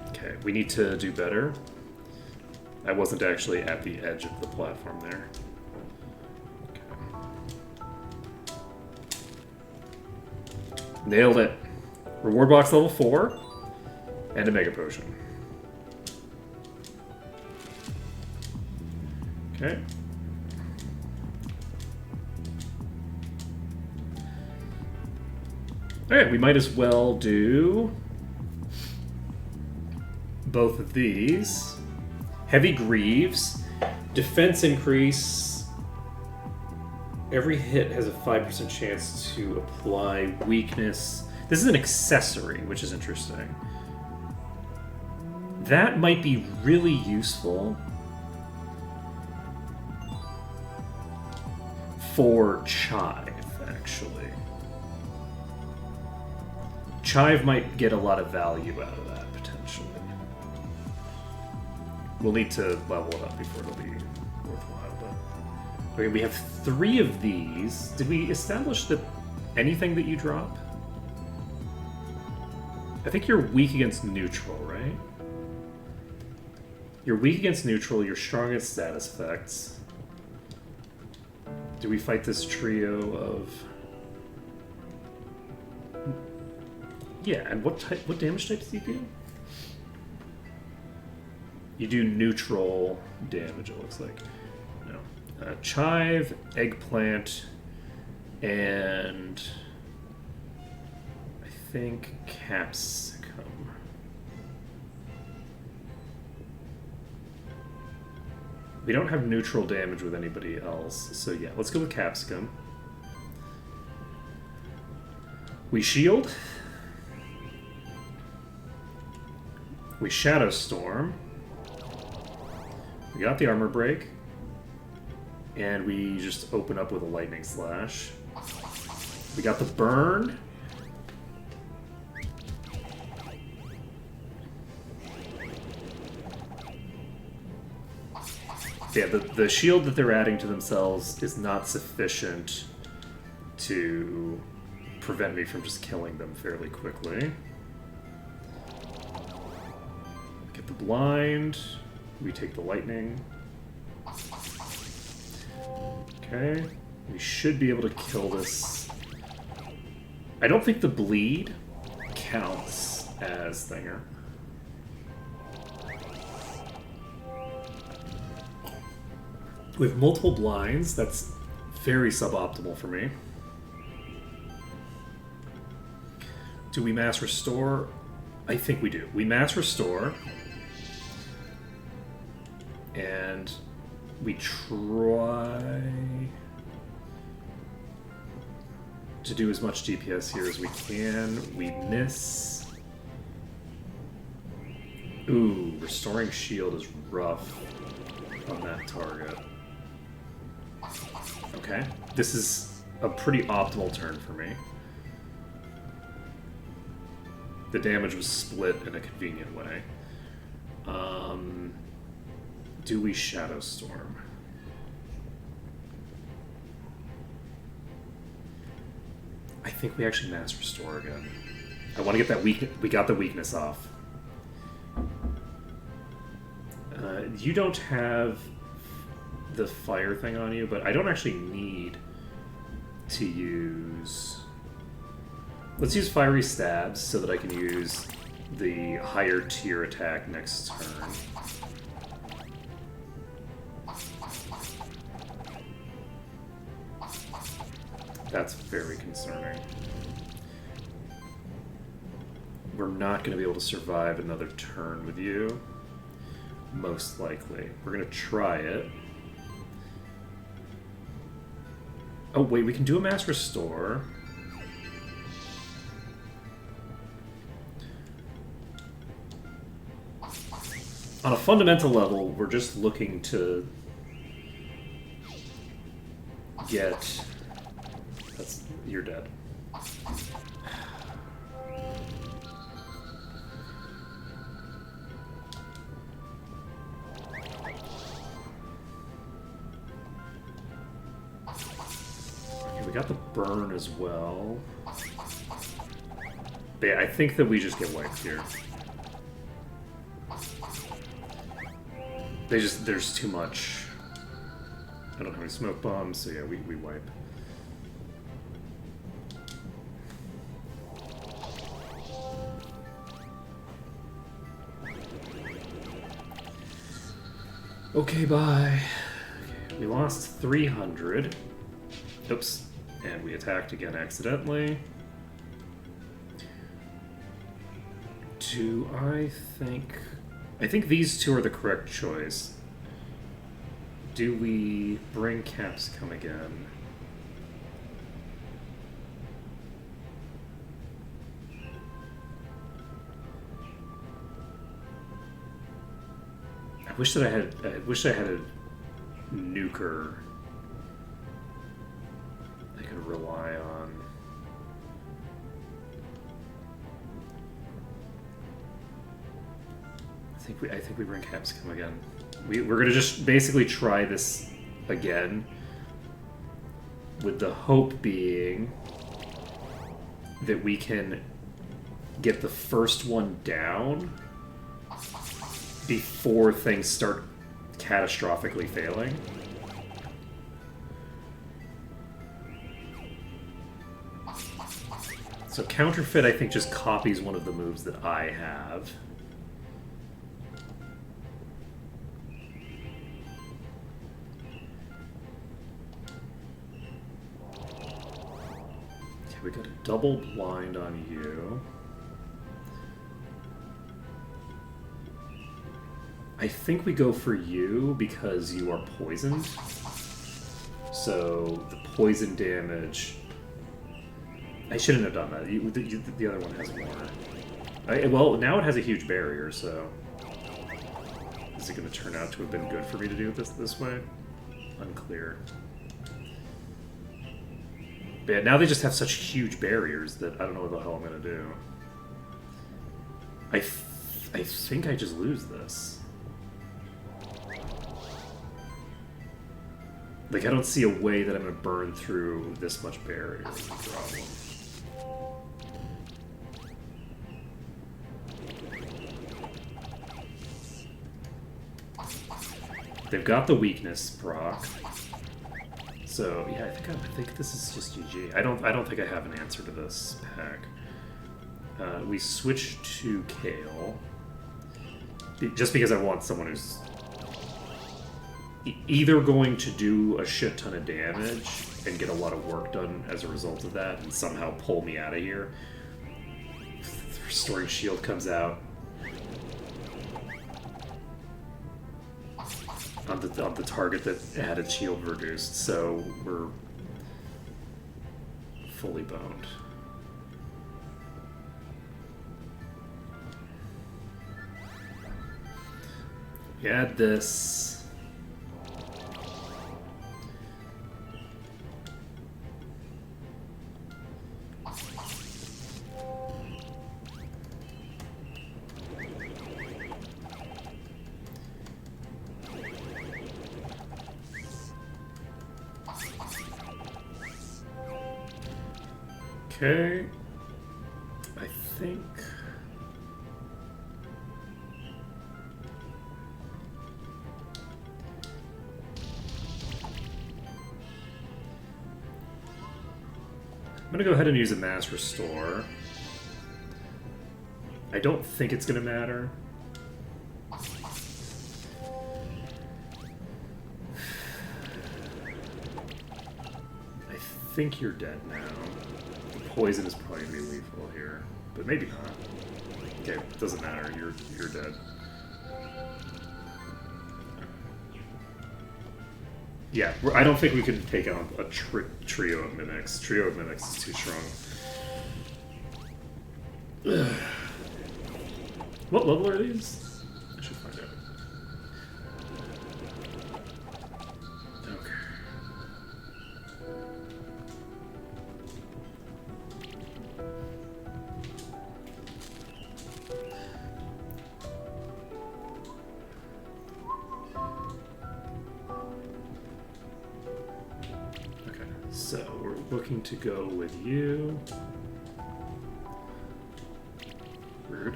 Okay, we need to do better. I wasn't actually at the edge of the platform there. Okay. Nailed it. Reward box level 4 and a mega potion. Okay. Alright, we might as well do both of these. Heavy Greaves. Defense increase. Every hit has a 5% chance to apply weakness. This is an accessory, which is interesting. That might be really useful for Chive, actually. Chive might get a lot of value out of that, potentially. We'll need to level it up before it'll be worthwhile, but... Okay, we have 3 of these. Did we establish that anything that you drop? I think you're weak against neutral, right? You're weak against neutral, you're strong against status effects. Do we fight this trio of... Yeah, and what damage types do you do? You do neutral damage, it looks like. No. Chive, Eggplant, and... I think Capsicum. We don't have neutral damage with anybody else, so yeah, let's go with Capsicum. We shield. We Shadow Storm. We got the armor break. And we just open up with a lightning slash. We got the burn. Yeah, the shield that they're adding to themselves is not sufficient to prevent me from just killing them fairly quickly. Get the blind. We take the lightning. Okay. We should be able to kill this. I don't think the bleed counts as Thinger. With multiple blinds, that's very suboptimal for me. Do we mass restore? I think we do. We mass restore. And we try to do as much DPS here as we can. We miss. Ooh, restoring shield is rough on that target. Okay, this is a pretty optimal turn for me. The damage was split in a convenient way. Do we Shadow Storm? I think we actually Mass Restore again. I want to get that weakness. We got the weakness off. You don't have the fire thing on you, but I don't actually need to use... Let's use Fiery Stabs so that I can use the higher tier attack next turn. That's very concerning. We're not going to be able to survive another turn with you. Most likely. We're going to try it. Oh, wait, we can do a Mass Restore. On a fundamental level, we're just looking to get... You're dead. Okay, we got the burn as well. But yeah, I think that we just get wiped here. There's too much. I don't have any smoke bombs, so yeah, we wipe. Okay, bye. Okay, we lost 300. Oops. And we attacked again accidentally. I think these two are the correct choice. Do we bring Capsicum again? I wish I had a nuker I could rely on. I think we bring Capsicum again. We're gonna just basically try this again, with the hope being that we can get the first one down before things start catastrophically failing. So Counterfeit, I think, just copies one of the moves that I have. Okay, we got a double blind on you. I think we go for you because you are poisoned. So the poison damage... I shouldn't have done that. The other one has more. Well, now it has a huge barrier, so... Is it going to turn out to have been good for me to do this way? Unclear. But yeah, now they just have such huge barriers that I don't know what the hell I'm going to do. I think I just lose this. Like, I don't see a way that I'm going to burn through this much barrier is the problem. They've got the weakness proc. So, yeah, I think this is just GG. I don't think I have an answer to this pack. We switch to Kale. Just because I want someone who's either going to do a shit ton of damage and get a lot of work done as a result of that and somehow pull me out of here. The Restoring Shield comes out. On the target that had its shield reduced, so we're fully boned. We add this. Okay, I think I'm gonna go ahead and use a mass restore. I don't think it's gonna matter. I think you're dead now. Poison is probably gonna be lethal here, but maybe not. Okay, doesn't matter. You're dead. Yeah, I don't think we can take on a trio of mimics. Trio of mimics is too strong. What level are these? I should find out. Okay. So we're looking to go with you. Rude.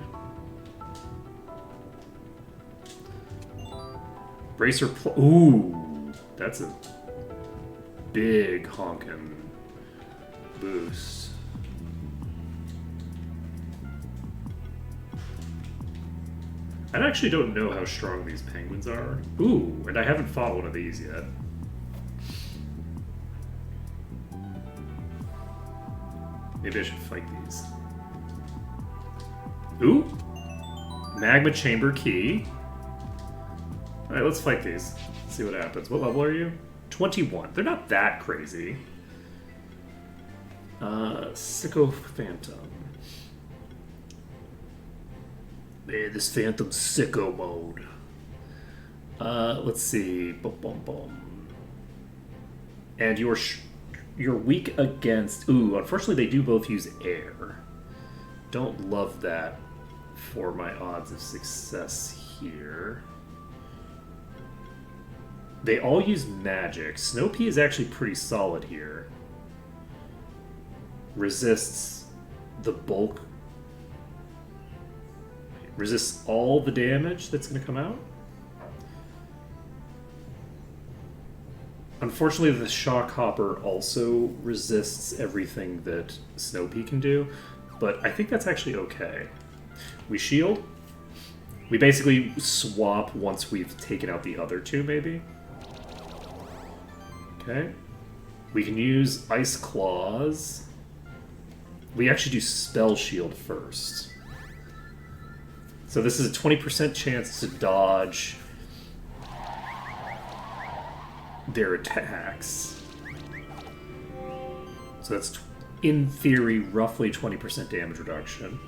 Bracer. Ooh, that's a big honkin' boost. I actually don't know how strong these penguins are. Ooh, and I haven't fought one of these yet. Maybe I should fight these. Ooh! Magma Chamber Key. Alright, let's fight these. See what happens. What level are you? 21. They're not that crazy. Sicko Phantom. Man, this Phantom's sicko mode. Let's see. Boom, boom, boom. And you're weak against... Ooh, unfortunately they do both use air. Don't love that for my odds of success here. They all use magic. Snow Pea is actually pretty solid here. Resists the bulk... Resists all the damage that's going to come out. Unfortunately, the Shock Hopper also resists everything that Snow Pea can do, but I think that's actually okay. We shield. We basically swap once we've taken out the other two, maybe. Okay. We can use Ice Claws. We actually do Spell Shield first. So this is a 20% chance to dodge their attacks. So that's, in theory, roughly 20% damage reduction.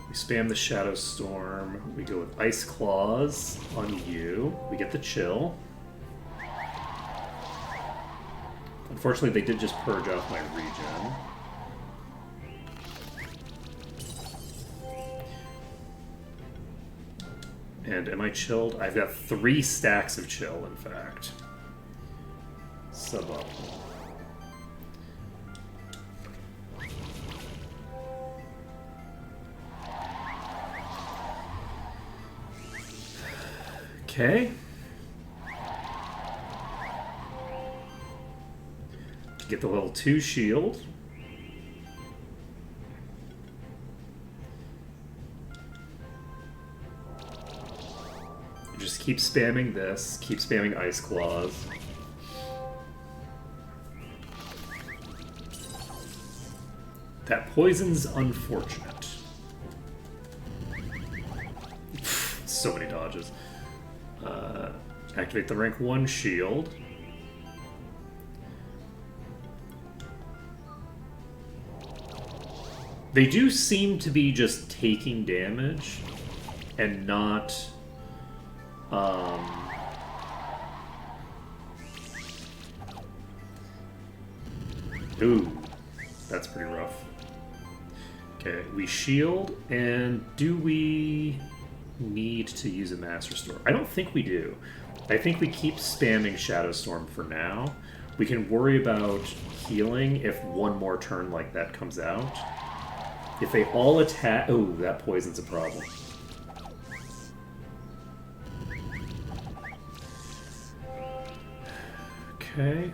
We spam the Shadow Storm. We go with Ice Claws on you. We get the chill. Unfortunately, they did just purge off my regen. And am I chilled? I've got 3 stacks of chill, in fact. Suboptimal. Okay. Get the level 2 shield. Just keep spamming this, keep spamming Ice Claws. That poison's unfortunate. So many dodges. Activate the rank 1 shield. They do seem to be just taking damage and not... Ooh, that's pretty rough. Okay, we shield, and do we need to use a Mass Restore? I don't think we do. I think we keep spamming Shadow Storm for now. We can worry about healing if one more turn like that comes out. If they all attack... Oh, that poison's a problem. Okay.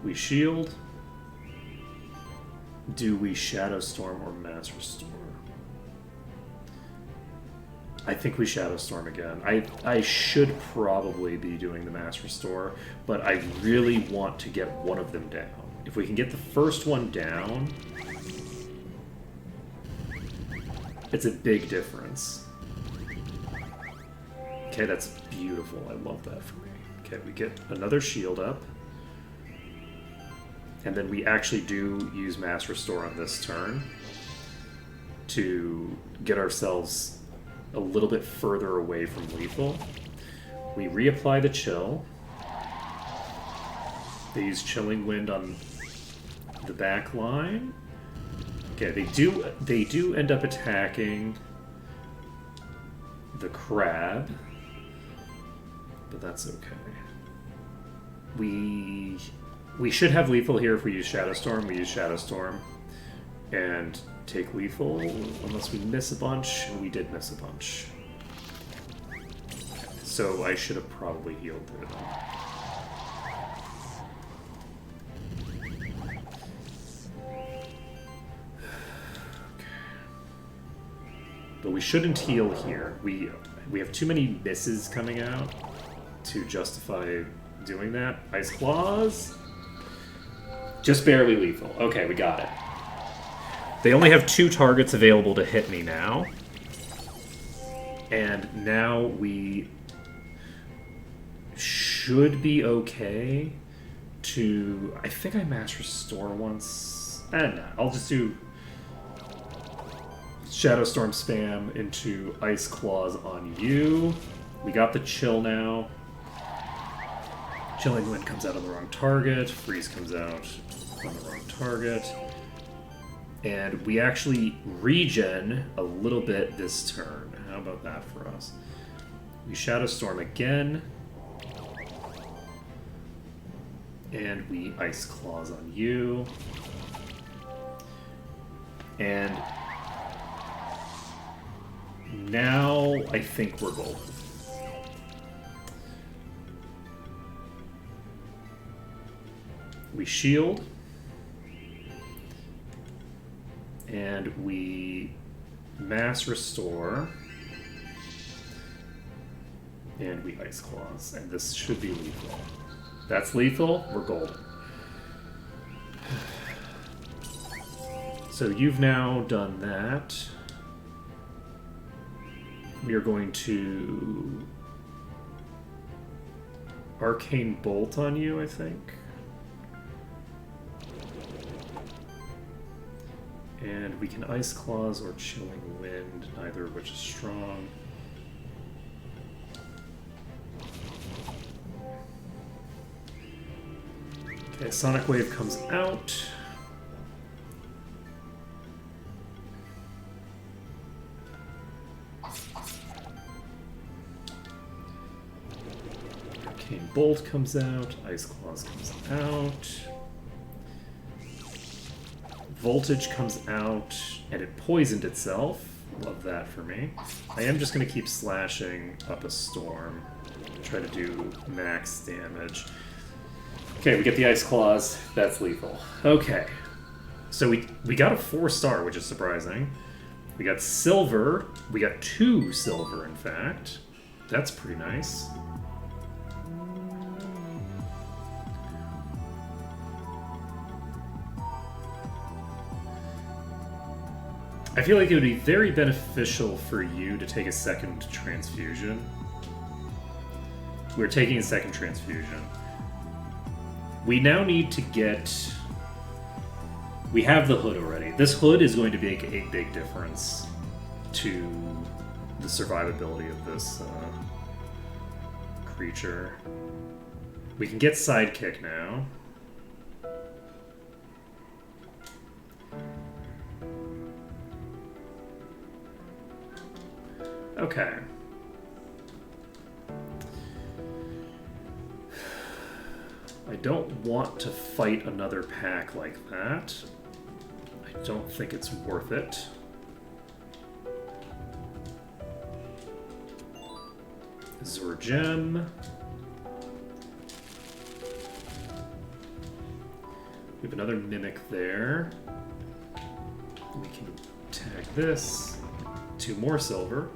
We shield. Do we Shadow Storm or Mass Restore? I think we Shadow Storm again. I should probably be doing the Mass Restore, but I really want to get one of them down. If we can get the first one down, it's a big difference. Okay, that's beautiful. I love that for me. Okay, we get another shield up. And then we actually do use Mass Restore on this turn to get ourselves a little bit further away from lethal. We reapply the chill. They use Chilling Wind on the back line. Okay, they do end up attacking the crab, but that's okay. We should have lethal here if we use Shadow Storm. We use Shadow Storm and take lethal unless we miss a bunch, and we did miss a bunch. So I should have probably healed it. But we shouldn't heal here. We have too many misses coming out to justify doing that. Ice Claws. Just barely lethal. Okay, we got it. They only have 2 targets available to hit me now. And now we should be okay to... I think I Mass Restore once. No, I'll just do Shadow Storm spam into Ice Claws on you. We got the chill now. Chilling Wind comes out on the wrong target. Freeze comes out on the wrong target. And we actually regen a little bit this turn. How about that for us? We Shadow Storm again. And we Ice Claws on you. And now I think we're golden. We shield. And we Mass Restore. And we Ice Claws. And this should be lethal. That's lethal. We're golden. So you've now done that. We are going to Arcane Bolt on you, I think. And we can Ice Claws or Chilling Wind, neither of which is strong. Okay, Sonic Wave comes out. Arcane Bolt comes out. Ice Claws comes out. Voltage comes out, and it poisoned itself. Love that for me. I am just going to keep slashing up a storm. Try to do max damage. Okay, we get the Ice Claws. That's lethal. Okay. So we got a 4-star, which is surprising. We got silver. We got 2 silver, in fact. That's pretty nice. I feel like it would be very beneficial for you to take a second transfusion. We're taking a second transfusion. We now need to get We have the hood already. This hood is going to make a big difference to the survivability of this creature. We can get sidekick now. Okay. I don't want to fight another pack like that. I don't think it's worth it. Azure Gem. We have another Mimic there. We can tag this. 2 more silver.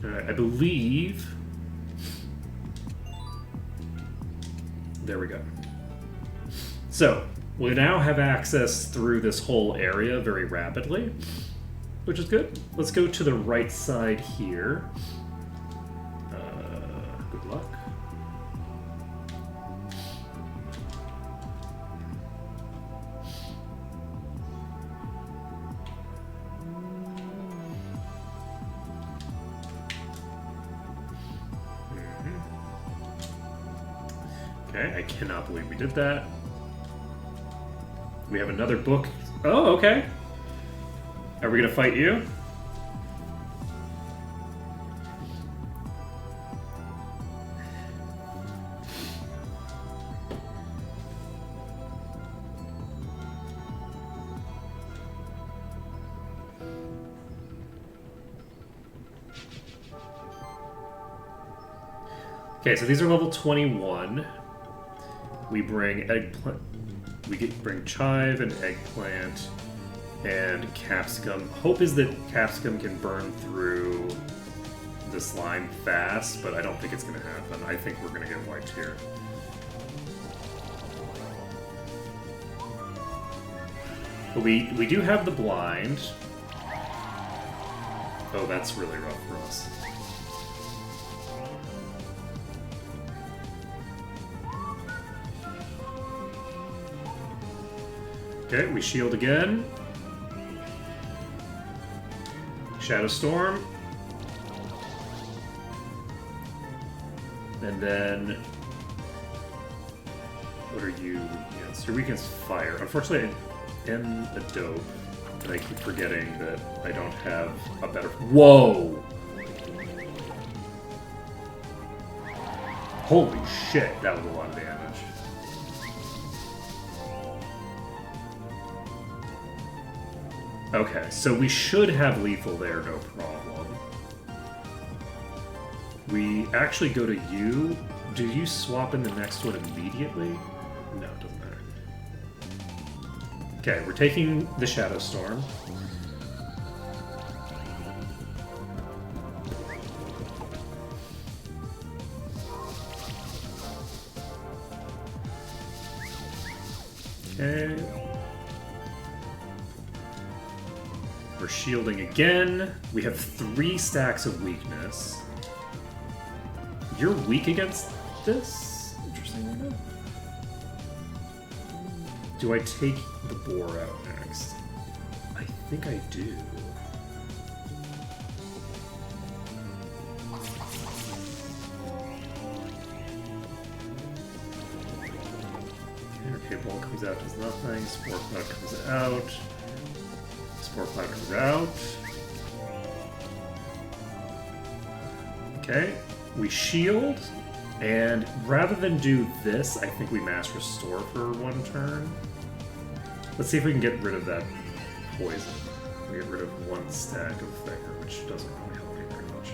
Alright, I believe... There we go. So, we now have access through this whole area very rapidly, which is good. Let's go to the right side here. Good luck. Okay, I cannot believe we did that. We have another book. Oh, okay. Are we gonna fight you? Okay, so these are level 21. We bring eggplant. Bring chive and eggplant and capsicum. Hope is that capsicum can burn through the slime fast, but I don't think it's going to happen. I think we're going to get wiped here. But we do have the blind. Oh, that's really rough for us. Okay, we shield again. Shadow Storm. And then... What are you weak against? You're weak against fire. Unfortunately, I am a dope, and I keep forgetting that I don't have a better... Whoa! Holy shit, that was a lot of damage. Okay, so we should have lethal there, no problem. We actually go to you. Do you swap in the next one immediately? No, it doesn't matter. Okay, we're taking the Shadow Storm. Okay. We're shielding again. We have 3 stacks of weakness. You're weak against this? Interesting enough. Do I take the boar out next? I think I do. Okay, ball comes out, does nothing. Spore Cloud comes out. Spore Cloud comes out. Okay, we shield, and rather than do this, I think we Mass Restore for 1 turn. Let's see if we can get rid of that poison. We get rid of 1 stack of Finger, which doesn't really help me very much.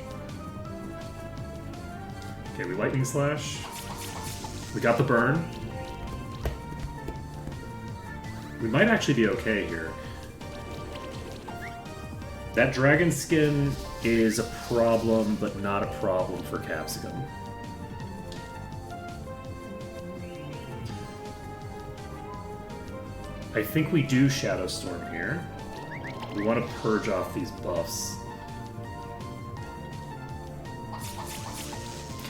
Okay, we Lightning Slash. We got the burn. We might actually be okay here. That dragon skin is a problem, but not a problem for Capsicum. I think we do Shadow Storm here. We want to purge off these buffs.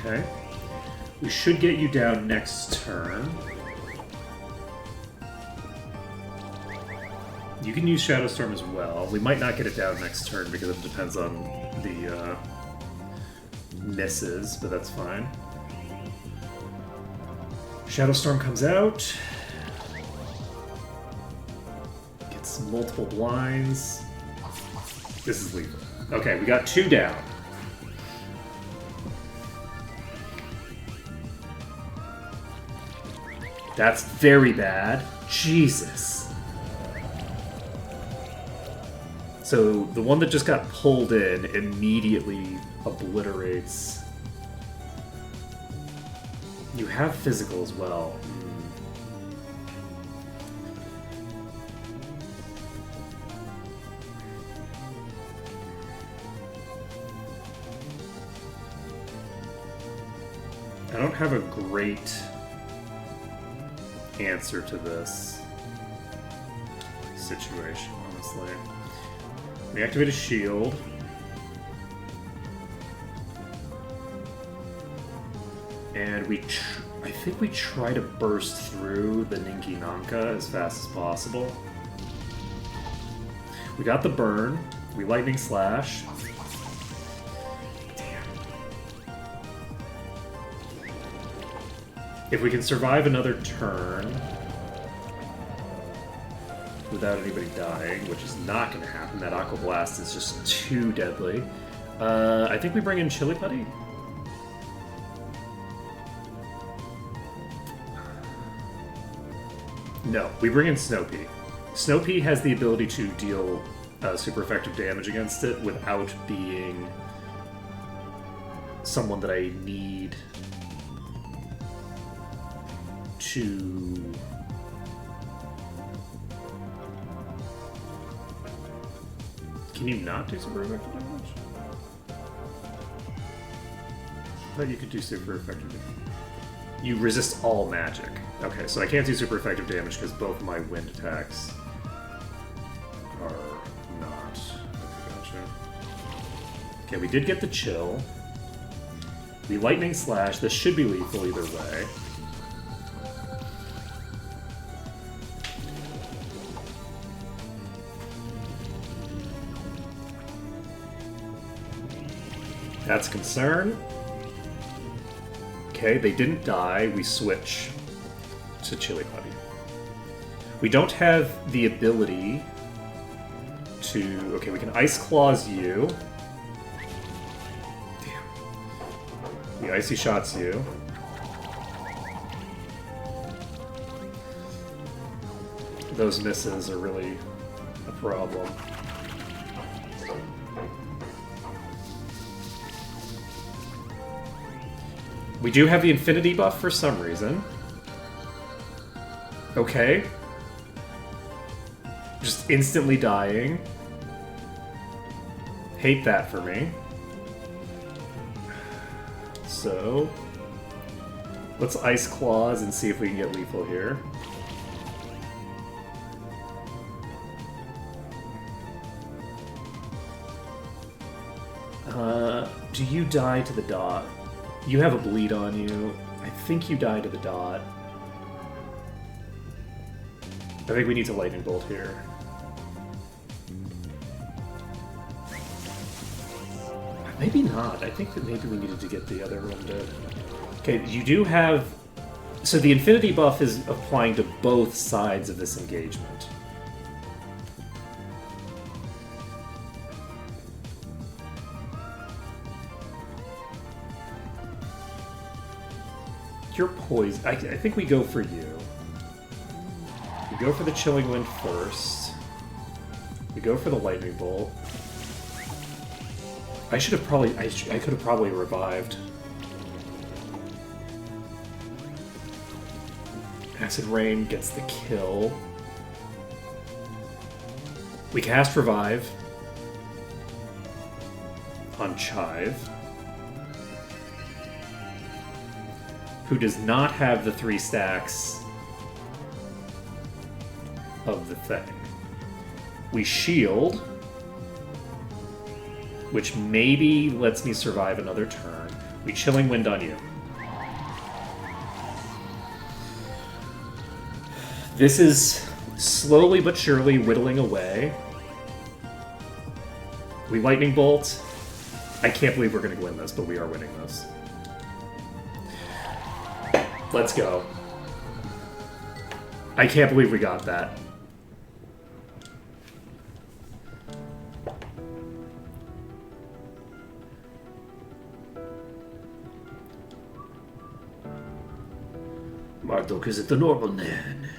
Okay. We should get you down next turn. You can use Shadow Storm as well. We might not get it down next turn because it depends on the misses, but that's fine. Shadow Storm comes out. Gets multiple blinds. This is lethal. Okay, we got 2 down. That's very bad. Jesus. So the one that just got pulled in immediately obliterates. You have physical as well. I don't have a great answer to this situation, honestly. We activate a shield. And I think we try to burst through the Ninki Nanka as fast as possible. We got the burn. We Lightning Slash. If we can survive another turn without anybody dying, which is not going to happen, that Aqua Blast is just too deadly. I think we bring in Chili Putty. No, we bring in Snowpea. Snowpea has the ability to deal super effective damage against it without being someone that I need to... Can you not do super effective damage? I thought you could do super effective damage. You resist all magic. Okay, so I can't do super effective damage because both my wind attacks are not. Okay, gotcha. Okay, we did get the chill. We Lightning Slash. This should be lethal either way. That's a concern. Okay, they didn't die. We switch to Chili Putty. We don't have the ability to... Okay, we can Ice Claws you. Damn. We Icy Shots you. Those misses are really a problem. We do have the Infinity buff for some reason. Okay. Just instantly dying. Hate that for me. So... let's Ice Claws and see if we can get lethal here. Do you die to the dot? You have a bleed on you. I think you die to the dot. I think we need to Lightning Bolt here. Maybe not. I think that maybe we needed to get the other one to... Okay, you do have... So the Infinity buff is applying to both sides of this engagement. You're poised. I think we go for you. We go for the Chilling Wind first. We go for the Lightning Bolt. I should have probably... I could have probably revived. Acid Rain gets the kill. We cast Revive on Chive, who does not have the 3 stacks of the thing. We shield, which maybe lets me survive another turn. We Chilling Wind on you. This is slowly but surely whittling away. We Lightning Bolt. I can't believe we're going to win this, but we are winning this. Let's go. I can't believe we got that. Marduk is it the normal man?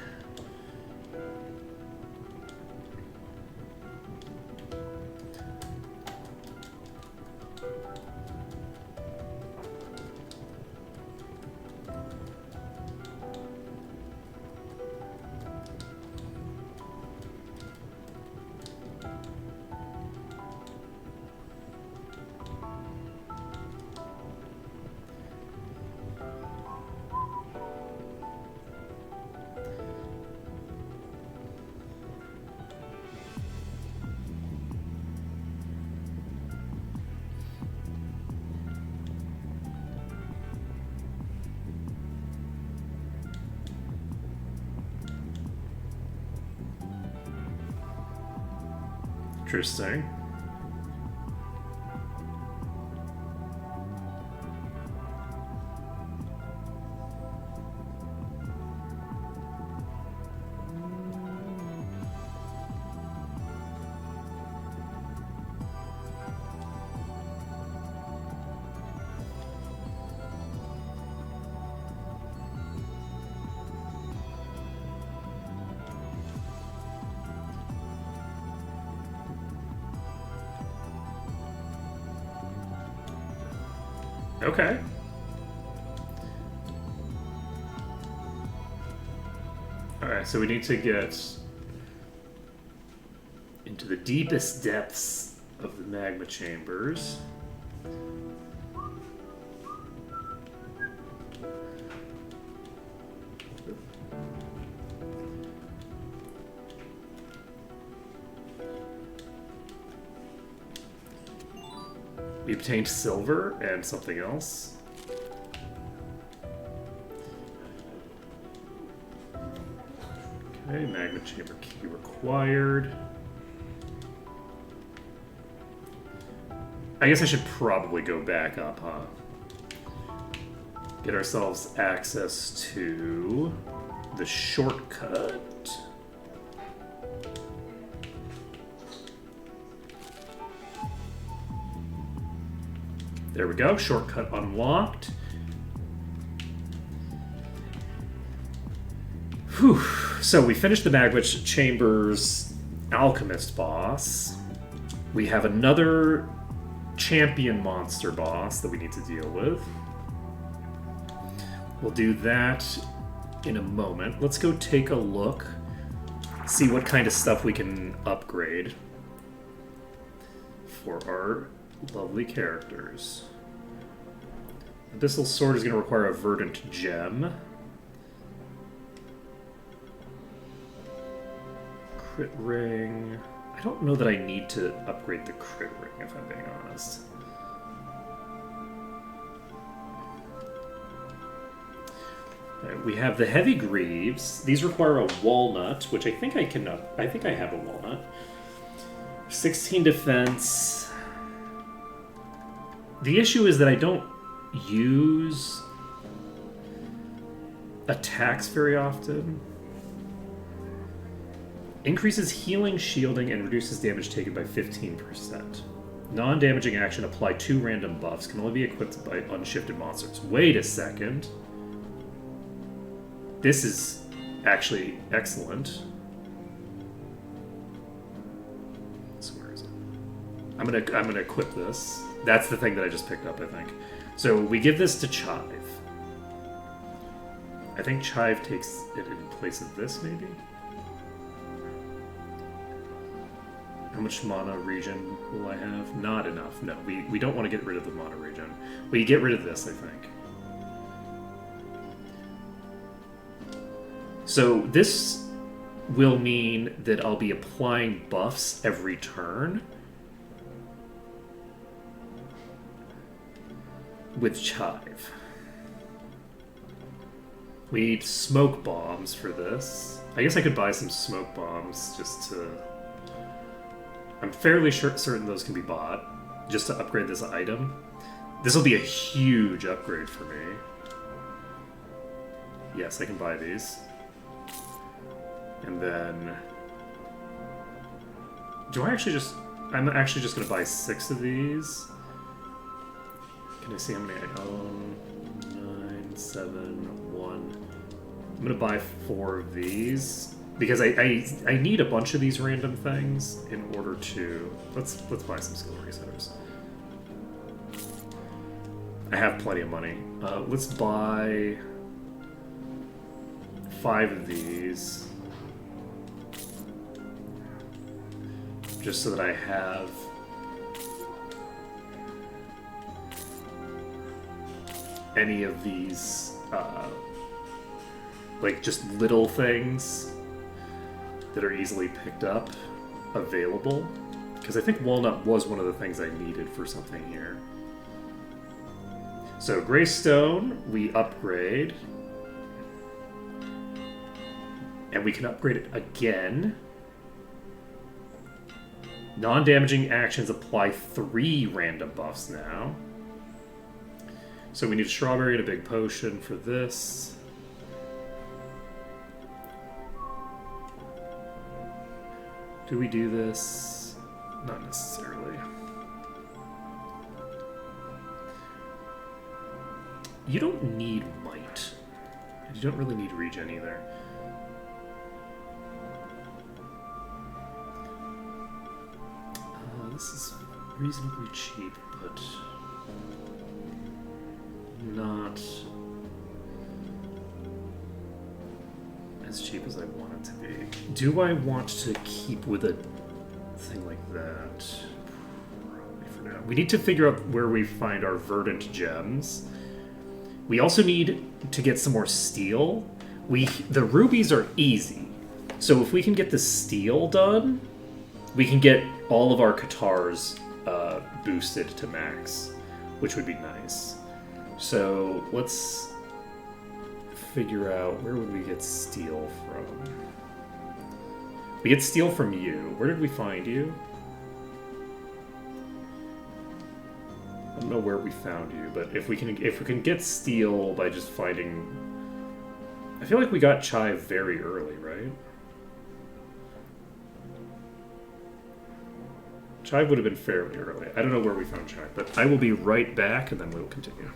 Interesting. Okay. Alright, so we need to get into the deepest depths of the magma chambers. We obtained silver and something else. Okay, magma chamber key required. I guess I should probably go back up, huh? Get ourselves access to the shortcut. There we go, shortcut unlocked. Whew. So we finished the Magma Chambers Alchemist boss. We have another champion monster boss that we need to deal with. We'll do that in a moment. Let's go take a look, see what kind of stuff we can upgrade for our lovely characters. Abyssal Sword is going to require a Verdant Gem. Crit Ring. I don't know that I need to upgrade the Crit Ring, if I'm being honest. Right, we have the Heavy Greaves. These require a Walnut, which I think I can I think I have a Walnut. 16 defense. The issue is that I don't use attacks very often. Increases healing, shielding, and reduces damage taken by 15%. Non-damaging action, apply 2 random buffs. Can only be equipped by unshifted monsters. Wait a second. This is actually excellent. So where is it? I'm gonna equip this. That's the thing that I just picked up, I think. So we give this to Chive. I think Chive takes it in place of this, maybe? How much mana regen will I have? Not enough. No, we don't want to get rid of the mana regen. We get rid of this, I think. So this will mean that I'll be applying buffs every turn. with chive. We need smoke bombs for this. I guess I could buy some smoke bombs just to... I'm fairly certain those can be bought, just to upgrade this item. This will be a huge upgrade for me. Yes, I can buy these. And then... Do I actually just... I'm actually just going to buy 6 of these. Can I see how many I own? 9, 7, 1. I'm going to buy 4 of these. Because I need a bunch of these random things in order to... Let's buy some skill resetters. I have plenty of money. Let's buy 5 of these. Just so that I have... any of these, like, just little things that are easily picked up available. Because I think walnut was one of the things I needed for something here. So, gray stone, we upgrade. And we can upgrade it again. Non-damaging actions apply 3 random buffs now. So we need a strawberry and a big potion for this. Do we do this? Not necessarily. You don't need might. You don't really need regen either. This is reasonably cheap, but not as cheap as I want it to be. Do I want to keep with a thing like that? Probably for now. We need to figure out where we find our verdant gems. We also need to get some more steel. The rubies are easy. So if we can get the steel done, we can get all of our Katars boosted to max, which would be nice. So let's figure out, where would we get steel from? We get steel from you. Where did we find you? I don't know where we found you, but if we can get steel by just finding... I feel like we got chive very early, right? Chive would have been fairly early. I don't know where we found chive, but I will be right back and then we'll continue.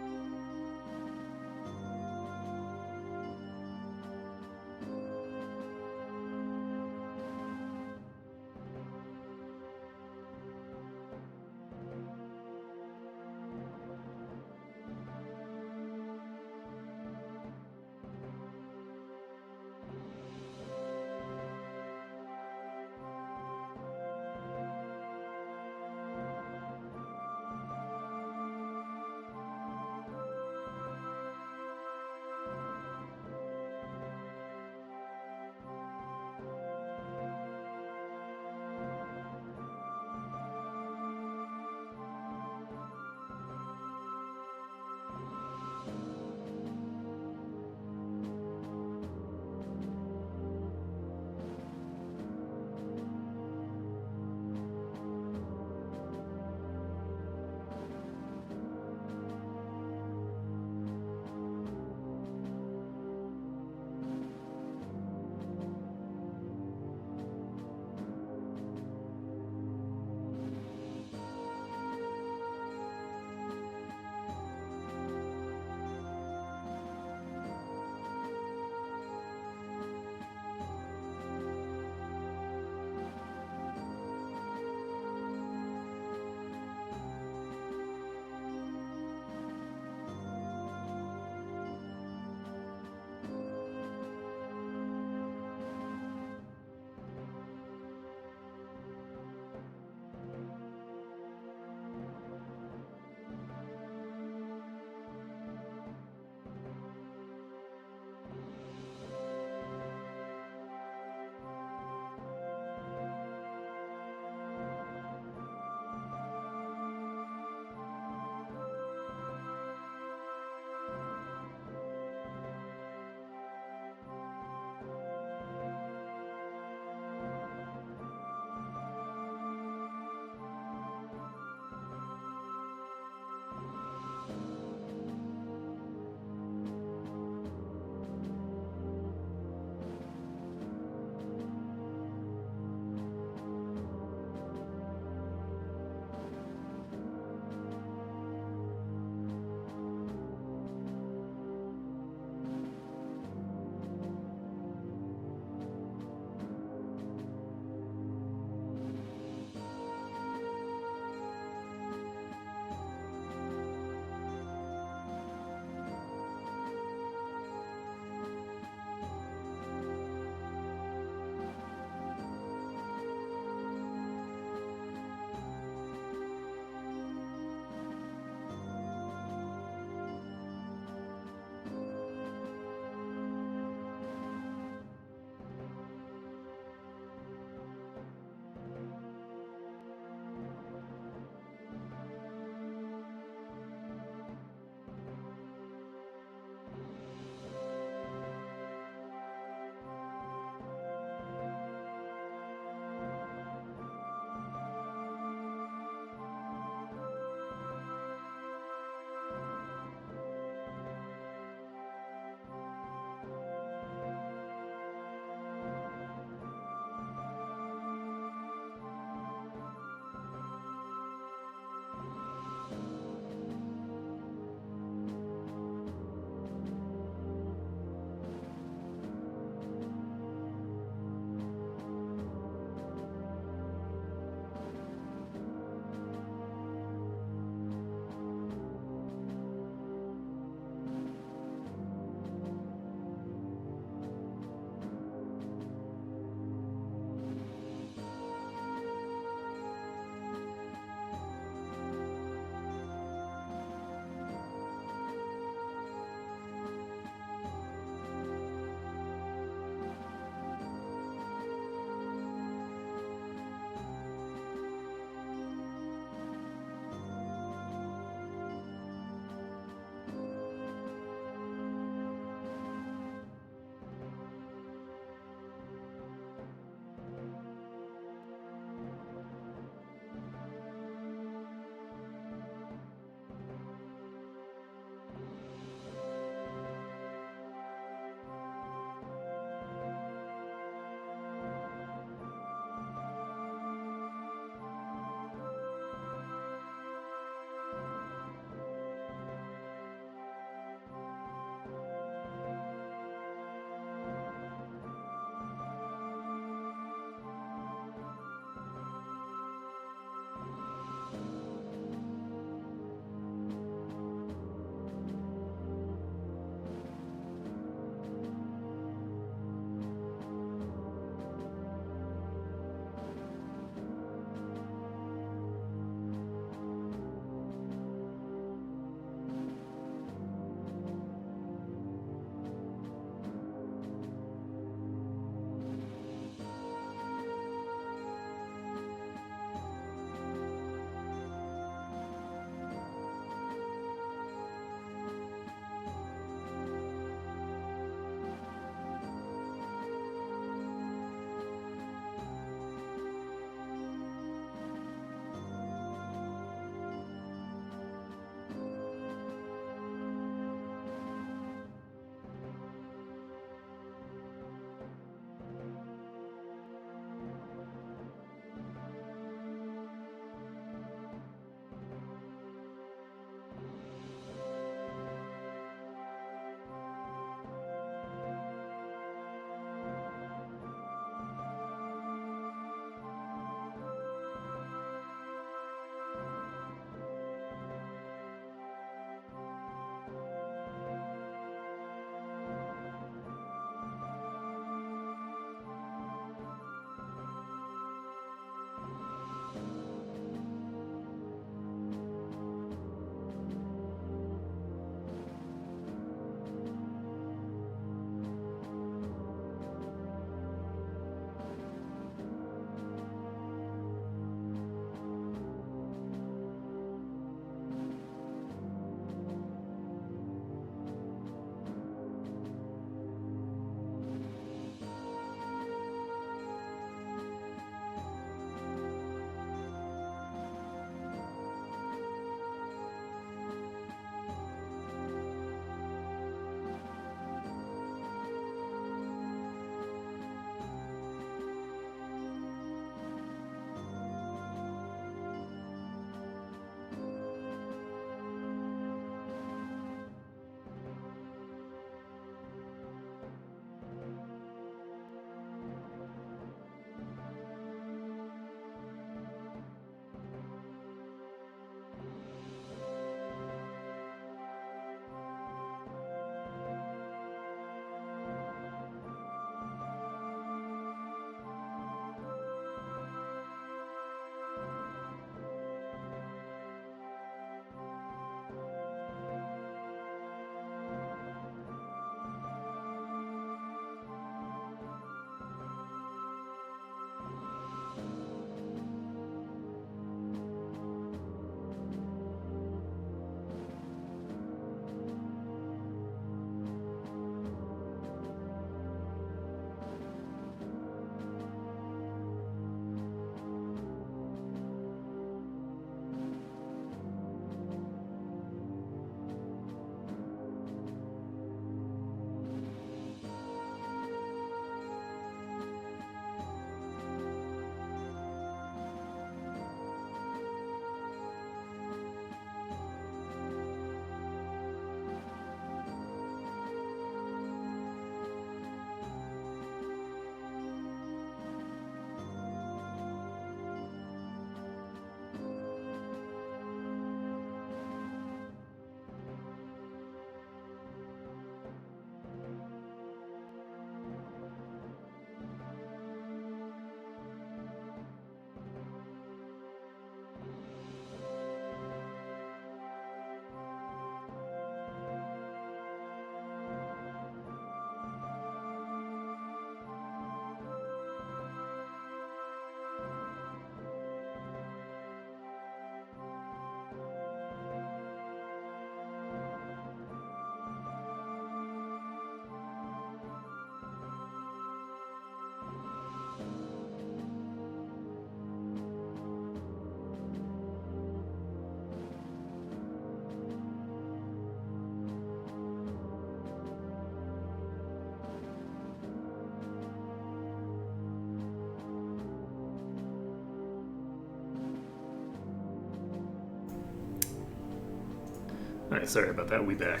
Alright, sorry about that. We back.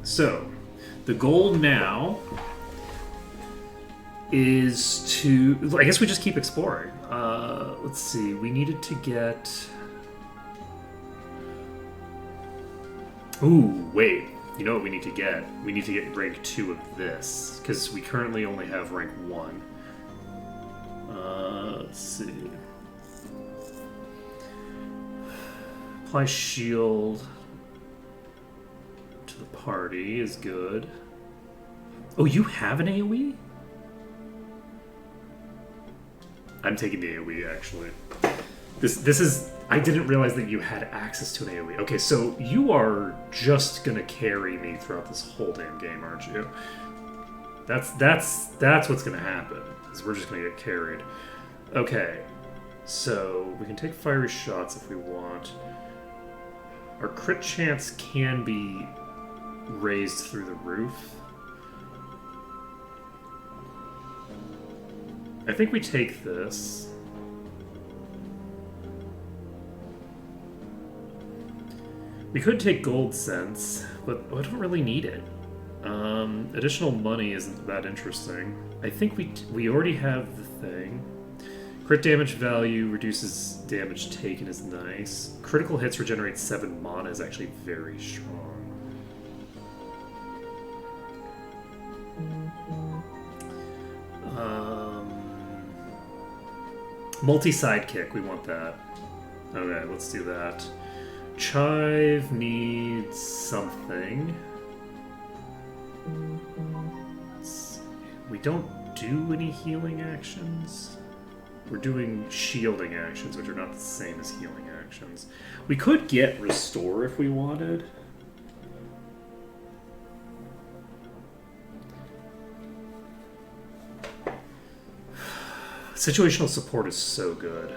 So, the goal now is to... I guess we just keep exploring. Let's see. We needed to get... Ooh, wait. You know what we need to get? We need to get rank 2 of this, because we currently only have rank 1. Let's see. Apply shield to the party is good. Oh, you have an AoE? I'm taking the AoE, actually. This is... I didn't realize that you had access to an AoE. Okay, so you are just gonna carry me throughout this whole damn game, aren't you? That's what's gonna happen. Is we're just gonna get carried. Okay, so we can take fiery shots if we want. Our crit chance can be raised through the roof. I think we take this. We could take gold cents, but I don't really need it. Additional money isn't that interesting. I think we already have the thing. Crit damage value reduces damage taken is nice. Critical hits regenerate 7 mana is actually very strong. Multi-sidekick, we want that. Okay, let's do that. Chive needs something. We don't do any healing actions. We're doing shielding actions, which are not the same as healing actions. We could get restore if we wanted. Situational support is so good.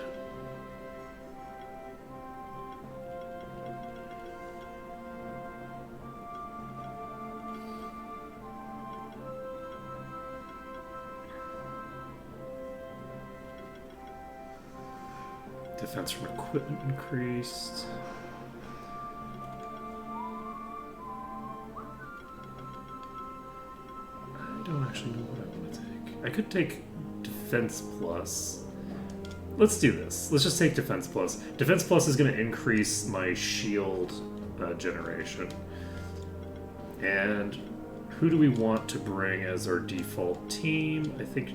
Defense from equipment increased. I don't actually know what I want to take. I could take Defense Plus. Let's do this. Let's just take Defense Plus. Defense Plus is going to increase my shield generation. And who do we want to bring as our default team? I think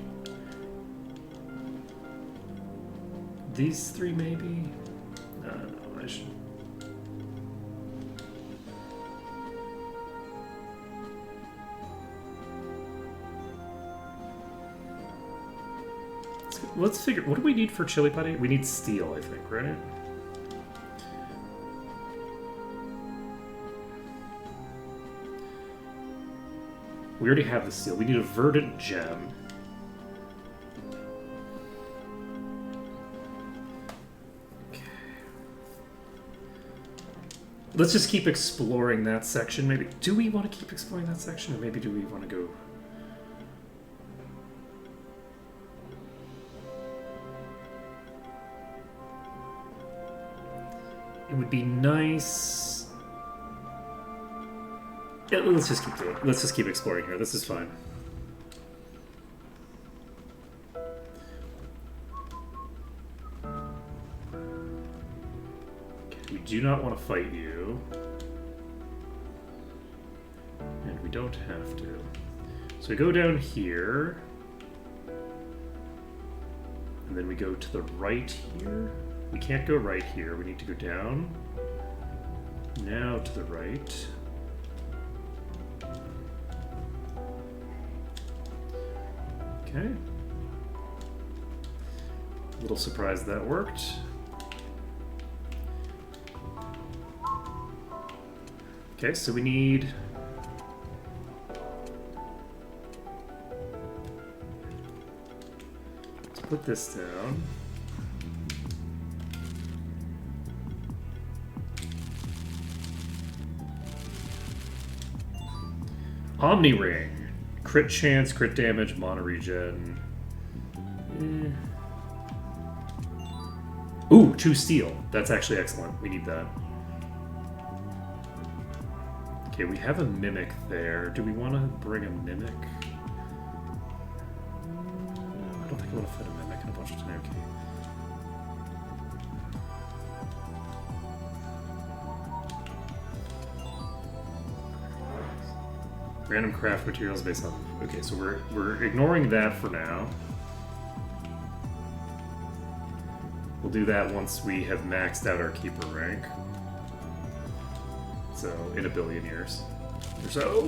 these 3 maybe? I don't know, I should... Let's figure... What do we need for Chili Putty? We need steel, I think, right? We already have the steel. We need a verdant gem. Let's just keep exploring that section. Maybe do we want to keep exploring that section, or maybe do we want to go? It would be nice. Yeah, let's just keep doing it. Let's just keep exploring here. This is fine. We do not want to fight you. And we don't have to. So we go down here. And then we go to the right here. We can't go right here. We need to go down. Now to the right. Okay. A little surprised that worked. Okay, so we need... Let's put this down. Omni Ring. Crit chance, crit damage, mana regen. Ooh, 2 steel. That's actually excellent. We need that. Okay, we have a Mimic there. Do we want to bring a Mimic? I don't think I want to fit a Mimic in a bunch of Tanuki. Random craft materials based on... Okay, so we're ignoring that for now. We'll do that once we have maxed out our Keeper rank. So, in a billion years. Or so...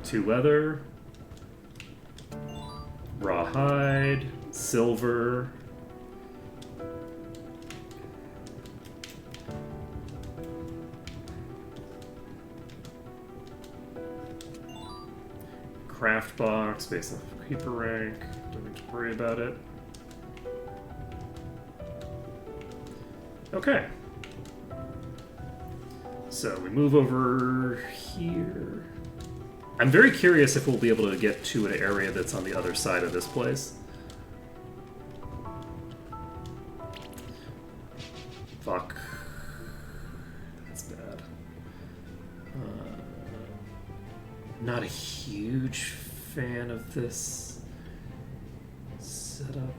2 leather. Rawhide. Silver. Craft box based on Keeper rank. Don't need to worry about it. Okay. So we move over here. I'm very curious if we'll be able to get to an area that's on the other side of this place. Fuck. That's bad. Not a huge fan of this setup.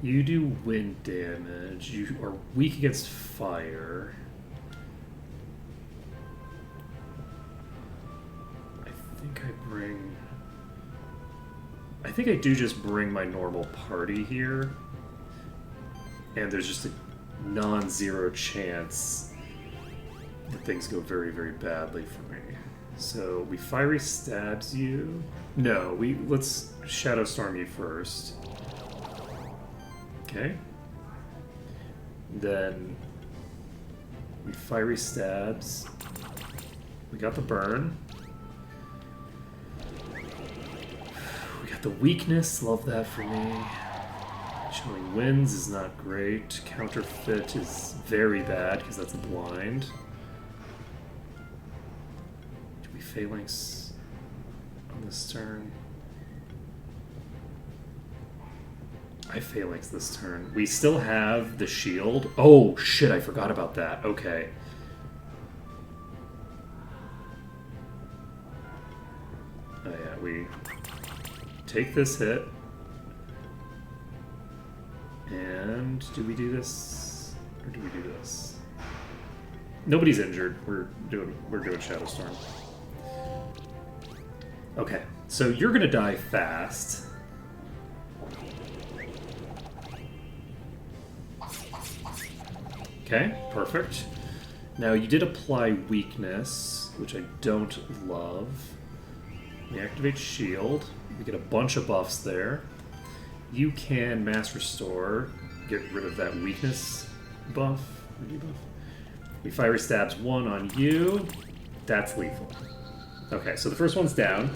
You do wind damage. You are weak against fire. I think I do just bring my normal party here. And there's just a non-zero chance that things go very, very badly for me. So we fiery stabs you. No, let's shadow storm you first. Okay. Then we fiery stabs. We got the burn. We got the weakness. Love that for me. Chilling Winds is not great. Counterfeit is very bad because that's a blind. Do we phalanx on this turn? I phalanx this turn. We still have the shield. Oh shit, I forgot about that. Okay. Oh yeah, we take this hit. And do we do this? Or do we do this? Nobody's injured. We're doing Shadow Storm. Okay, so you're gonna die fast. Okay, perfect. Now you did apply weakness, which I don't love. We activate shield. We get a bunch of buffs there. You can mass restore, get rid of that weakness buff or debuff. We fiery stabs 1 on you. That's lethal. Okay, so the first one's down.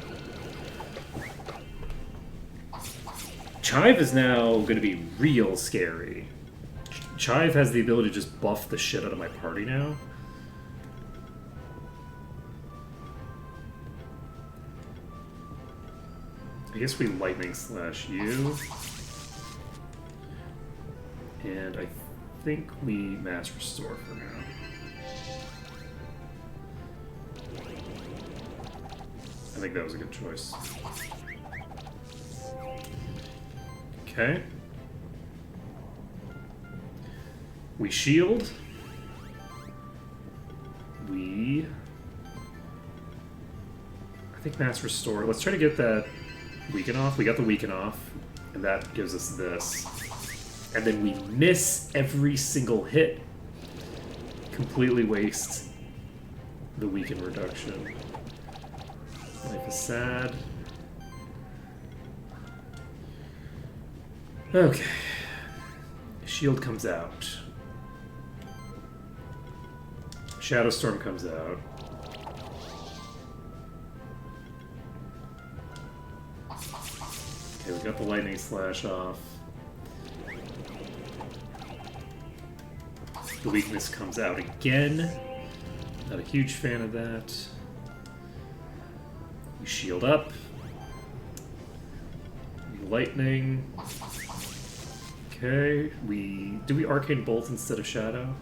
Chive is now going to be real scary. Chive has the ability to just buff the shit out of my party now. I guess we lightning slash you. And I think we mass restore for now. I think that was a good choice. Okay. We shield. I think mass restore. Let's try to get that weaken off. We got the weaken off, and that gives us this. And then we miss every single hit. Completely waste the weaken reduction. Life is sad. Okay. Shield comes out. Shadow Storm comes out. Okay, we got the lightning slash off. The weakness comes out again. Not a huge fan of that. We shield up. We lightning. Okay, do we Arcane Bolt instead of Shadow?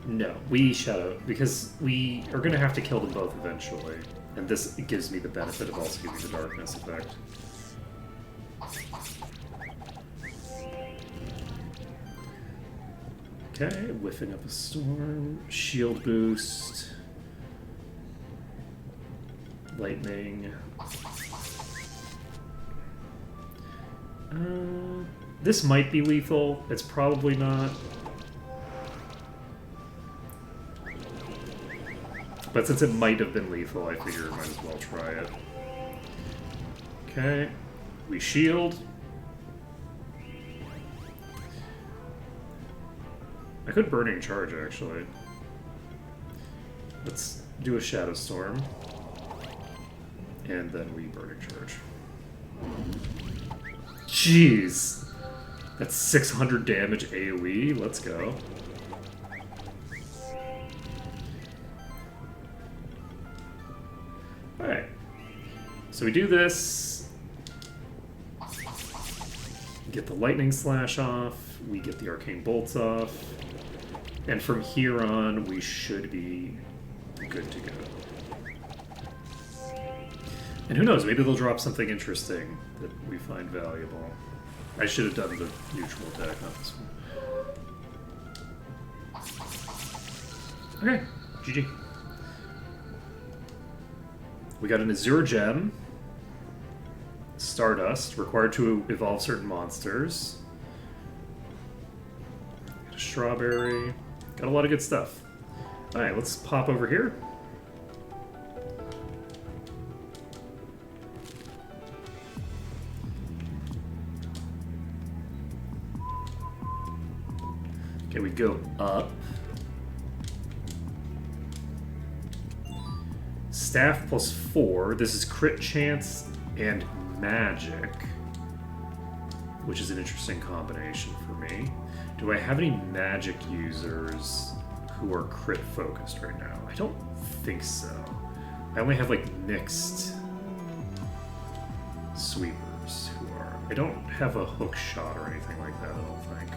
No, we Shadow, because we are going to have to kill them both eventually. And this gives me the benefit of also giving the darkness effect. Okay, whiffing up a storm, shield boost, lightning. This might be lethal. It's probably not. But since it might have been lethal, I figure I might as well try it. Okay. We shield. I could Burning Charge, actually. Let's do a Shadow Storm. And then we Burning Charge. Jeez! That's 600 damage AoE. Let's go. Alright. So we do this. Get the Lightning Slash off. We get the Arcane Bolts off. And from here on, we should be good to go. And who knows, maybe they'll drop something interesting that we find valuable. I should have done the neutral attack, not this one. Okay, GG. We got an Azure Gem. Stardust, required to evolve certain monsters. Got a Strawberry. Got a lot of good stuff. Alright, let's pop over here. Okay, we go up. Staff plus 4. This is crit chance and magic, which is an interesting combination for me. Do I have any magic users who are crit focused right now? I don't think so. I only have like mixed sweepers who are. I don't have a hook shot or anything like that, I don't think.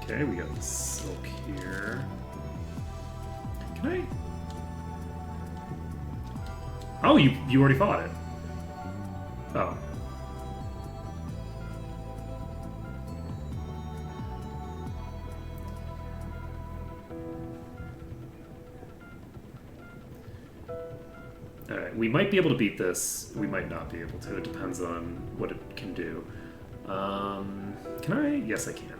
Okay, we got the silk here. Can I? Oh, you already fought it. Oh. Alright, we might be able to beat this. We might not be able to. It depends on what it can do. Can I? Yes, I can.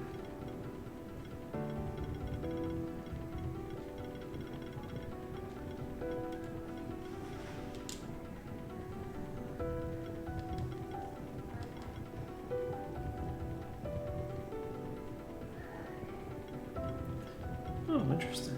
Oh, interesting.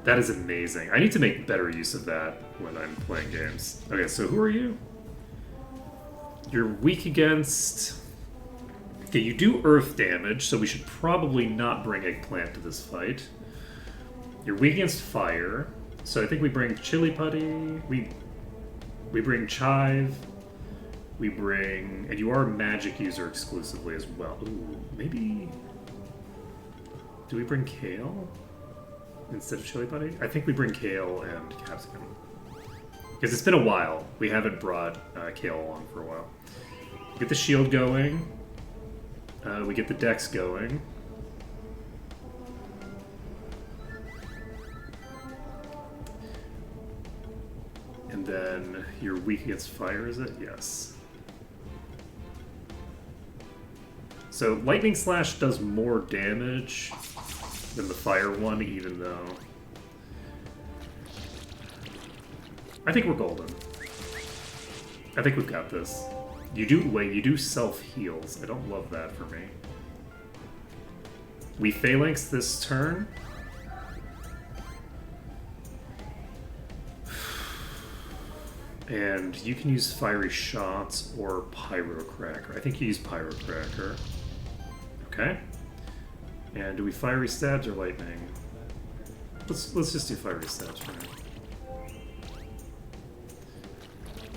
That is amazing. I need to make better use of that when I'm playing games. Okay, so who are you? You're weak against... Okay, you do earth damage, so we should probably not bring Eggplant to this fight. You're weak against fire, so I think we bring Chili Putty, we bring Chive, we bring... And you are a magic user exclusively as well. Ooh, maybe... Do we bring Kale instead of Chili Putty? I think we bring Kale and Capsicum. Because it's been a while. We haven't brought Kale along for a while. Get the shield going. We get the dex going. And then you're weak against fire, is it? Yes. So Lightning Slash does more damage than the fire one, even though... I think we're golden. I think we've got this. You do self-heals. I don't love that for me. We phalanx this turn. And you can use fiery shots or pyrocracker. I think you use pyrocracker. Okay. And do we fiery stabs or lightning? Let's just do fiery stabs for now.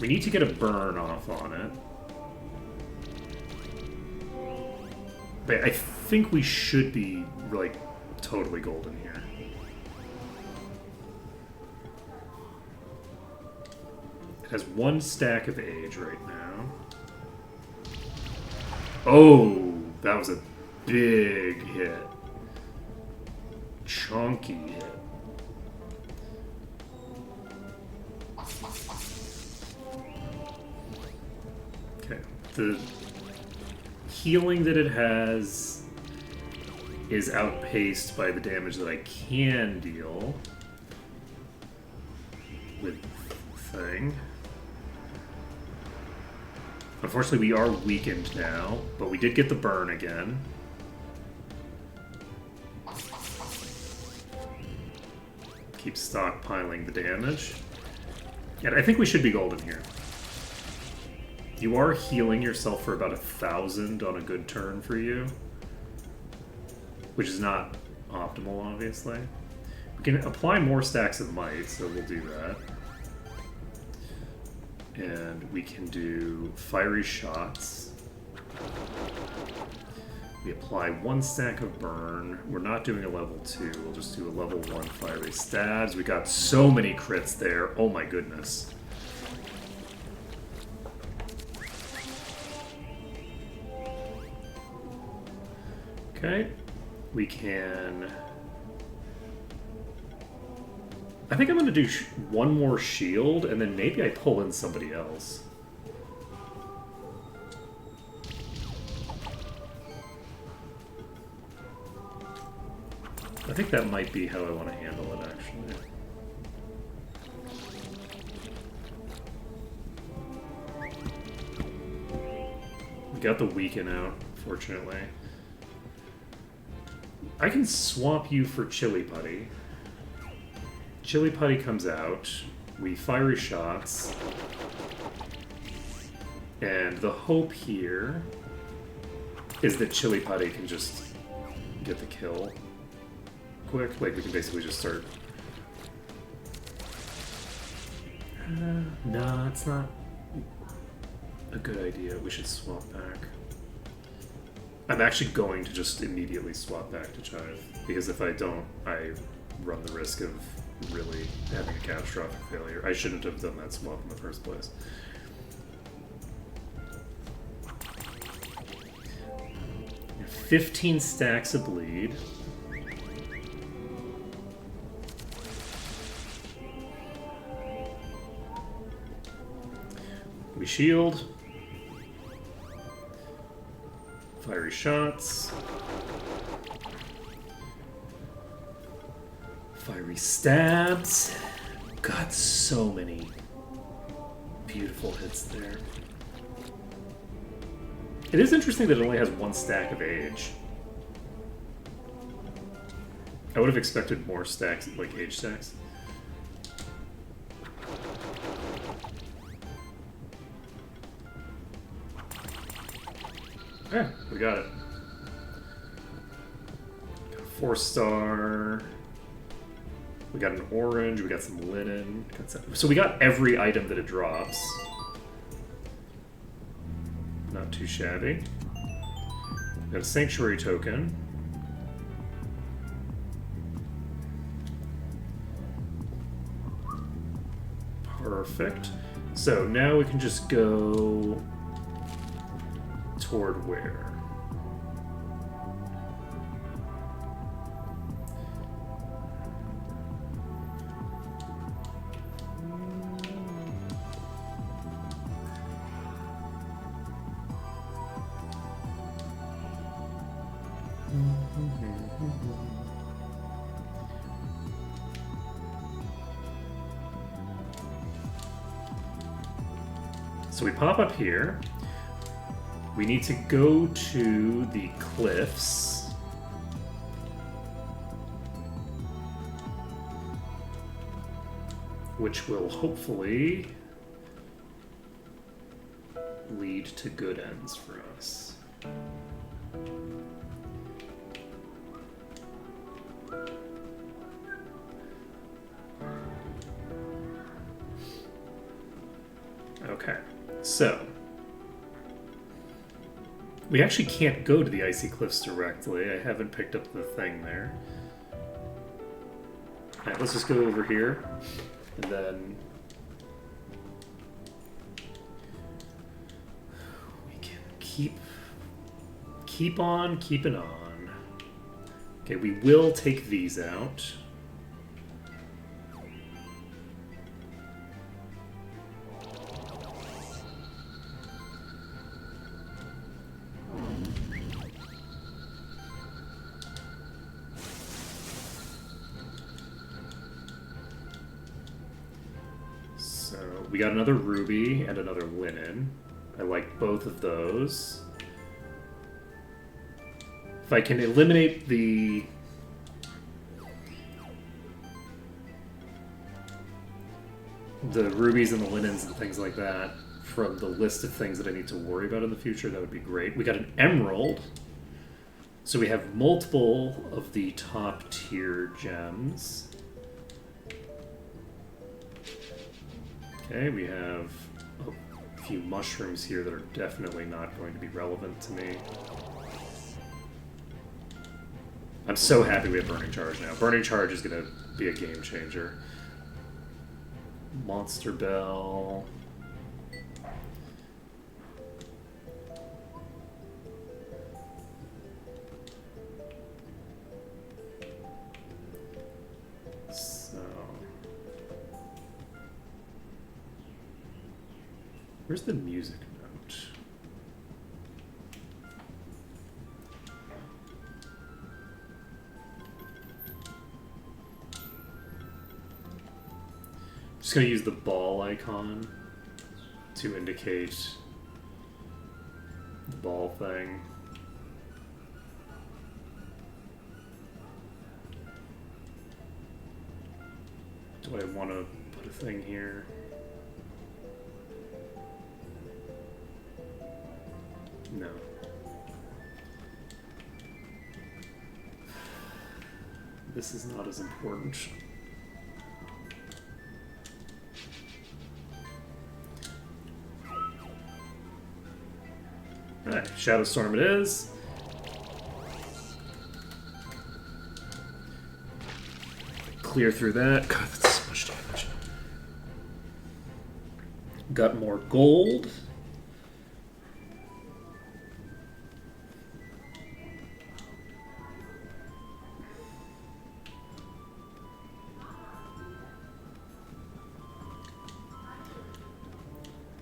We need to get a burn off on it. But I think we should be, like, totally golden here. It has 1 stack of age right now. Oh, that was a big hit. Chunky hit. Okay. The healing that it has is outpaced by the damage that I can deal with the thing. Unfortunately, we are weakened now, but we did get the burn again. Keep stockpiling the damage. And I think we should be golden here. You are healing yourself for about 1,000 on a good turn for you. Which is not optimal, obviously. We can apply more stacks of might, so we'll do that. And we can do fiery shots. We apply 1 stack of burn. We're not doing a level 2. We'll just do a level 1 fiery stabs. We got so many crits there. Oh my goodness. Okay. We can... I think I'm going to do 1 more shield, and then maybe I pull in somebody else. I think that might be how I want to handle it, actually. We got the weaken out, fortunately. I can swap you for Chili Putty. Chili Putty comes out. We fiery shots. And the hope here is that Chili Putty can just get the kill quick. Like, we can basically just start... no, it's not a good idea. We should swap back. I'm actually going to just immediately swap back to Chive, because if I don't, I run the risk of really having a catastrophic failure. I shouldn't have done that swap in the first place. We have 15 stacks of bleed. We shield. Fiery shots. Fiery stabs. Got so many beautiful hits there. It is interesting that it only has 1 stack of age. I would have expected more stacks, like age stacks. Yeah, we got it. Got a 4-star. We got an orange. We got some linen. So we got every item that it drops. Not too shabby. We got a sanctuary token. Perfect. So now we can just go toward where? So we pop up here. We need to go to the cliffs. Which will hopefully lead to good ends for us. Okay, so we actually can't go to the Icy Cliffs directly. I haven't picked up the thing there. Alright, let's just go over here, and then we can keep on keeping on. Okay, we will take these out. We got another ruby and another linen. I like both of those. If I can eliminate the rubies and the linens and things like that from the list of things that I need to worry about in the future, that would be great. We got an emerald. So we have multiple of the top tier gems. Okay, we have a few mushrooms here that are definitely not going to be relevant to me. I'm so happy we have Burning Charge now. Burning Charge is going to be a game changer. Monster Bell. Where's the music note? Just gonna use the ball icon to indicate the ball thing. Do I want to put a thing here? No. This is not as important. Alright, Shadow Storm it is. Clear through that. God, that's so much damage. Got more gold.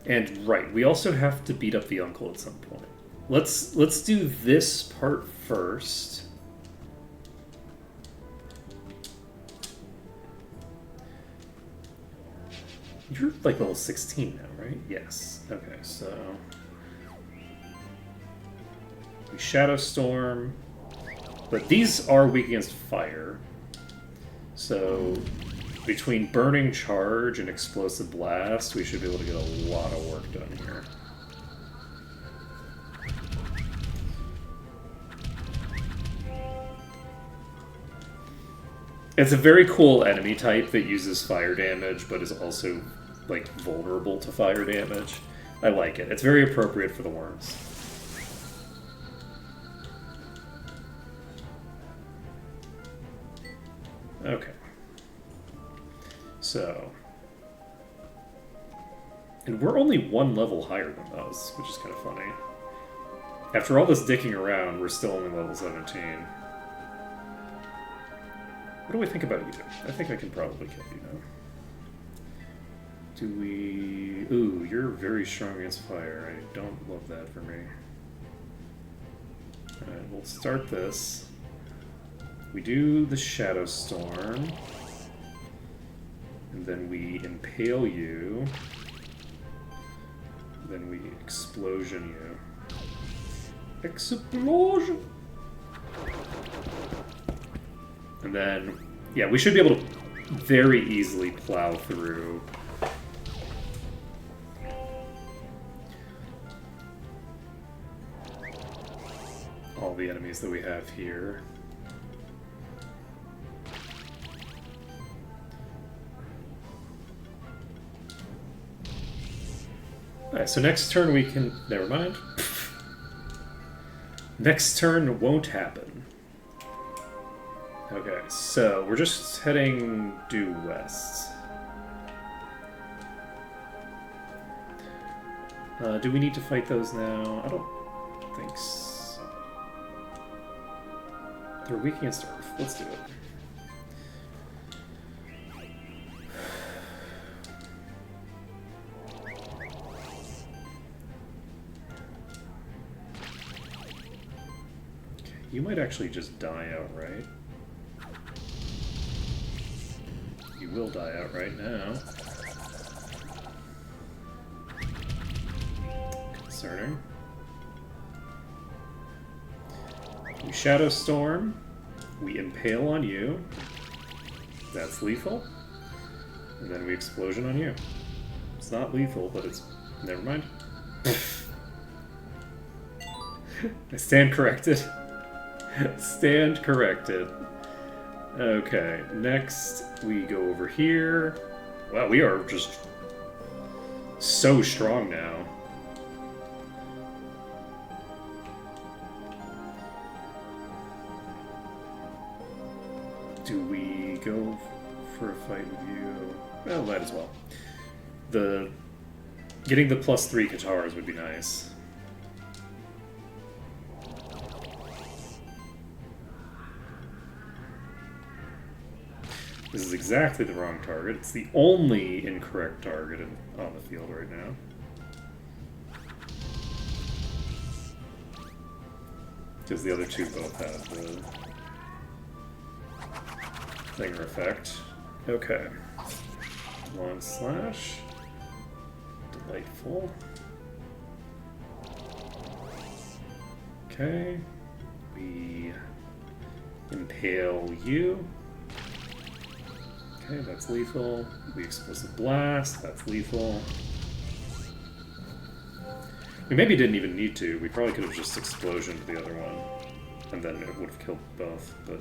And right, we also have to beat up the uncle at some point. Let's do this part first. You're like level 16 now, right? Yes. Okay, so we Shadow Storm, but these are weak against fire. So between Burning Charge and Explosive Blast, we should be able to get a lot of work done here. It's a very cool enemy type that uses fire damage, but is also, like, vulnerable to fire damage. I like it. It's very appropriate for the worms. Okay. So, and we're only one level higher than those, which is kind of funny. After all this dicking around, we're still only level 17. What do we think about you? I think I can probably kill you now. Do we... Ooh, you're very strong against fire. I don't love that for me. Alright, we'll start this. We do the Shadow Storm. And then we impale you. Then we explosion you. Explosion! And then, yeah, we should be able to very easily plow through all the enemies that we have here. Alright, so next turn we can... Never mind. Next turn won't happen. Okay, so we're just heading due west. Do we need to fight those now? I don't think so. They're weak against Earth. Let's do it. Okay, you might actually just die outright. You will die outright now. Concerning. We Shadow Storm. We Impale on you. That's lethal. And then we Explosion on you. It's not lethal, but it's... Never mind. I stand corrected. Stand corrected. Okay, next we go over here. Wow, we are just so strong now. Do we go for a fight with you? Well, might as well. Getting the +3 Katars would be nice. This is exactly the wrong target. It's the only incorrect target on the field right now. Because the other two both have the Thinger effect. Okay. Long slash. Delightful. Okay. We impale you. Okay, that's lethal. We explosive blast. That's lethal. We maybe didn't even need to. We probably could have just explosioned the other one, and then it would have killed both. But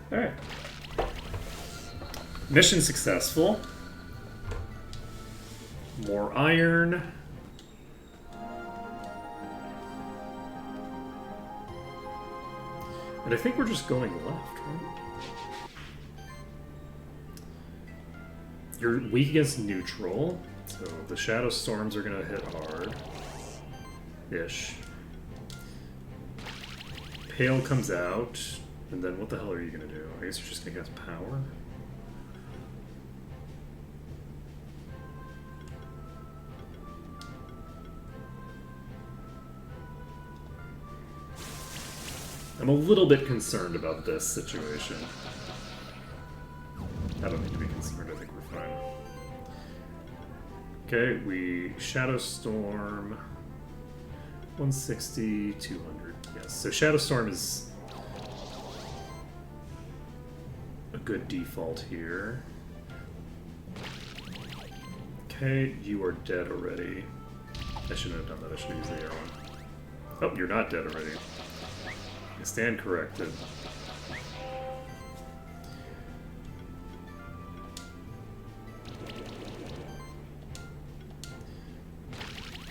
all right, mission successful. More iron. And I think we're just going left, right? You're weak against neutral, so the Shadow Storms are gonna hit hard. Ish. Pale comes out, and then what the hell are you gonna do? I guess you're just gonna cast power? I'm a little bit concerned about this situation. I don't need to be concerned, I think we're fine. Okay, we Shadow Storm 160, 200. Yes, so Shadow Storm is a good default here. Okay, you are dead already. I shouldn't have done that, I should have used the air one. Oh, you're not dead already. I stand corrected.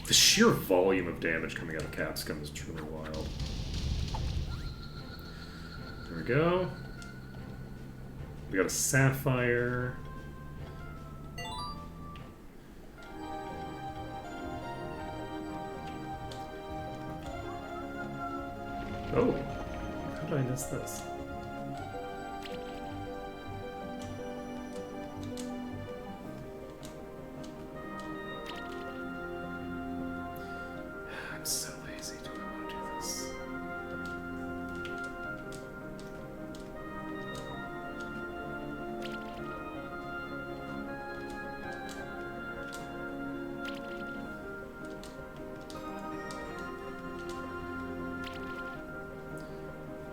The sheer volume of damage coming out of Capscom is truly wild. There we go. We got a Sapphire. Oh, how did I miss this? I'm so lazy. Do I want to do this?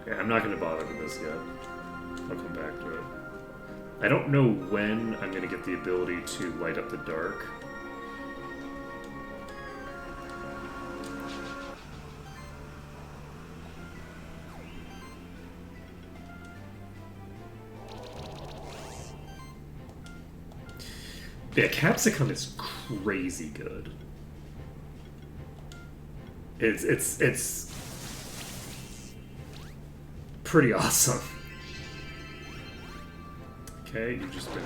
Okay, I'm not going to bother with this yet. I'll come back to it. I don't know when I'm going to get the ability to light up the dark. Yeah, Capsicum is crazy good. It's pretty awesome. Okay, you've just been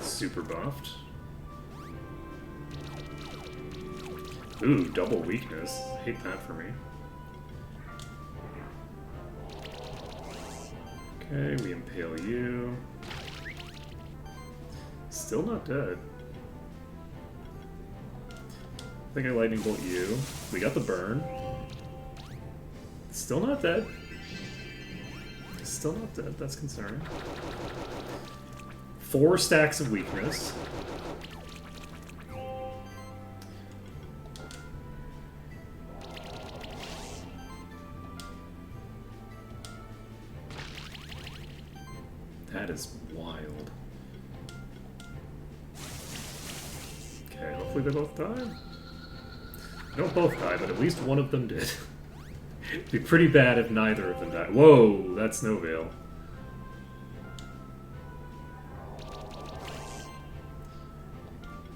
super buffed. Ooh, double weakness. Hate that for me. Okay, we impale you. Still not dead. I think I lightning bolt you. We got the burn. Still not dead. Still not dead. That's concerning. 4 stacks of weakness. That is wild. Okay, hopefully they both die. They don't both die, but at least one of them did. It'd be pretty bad if neither of them died. Whoa, that's no veil.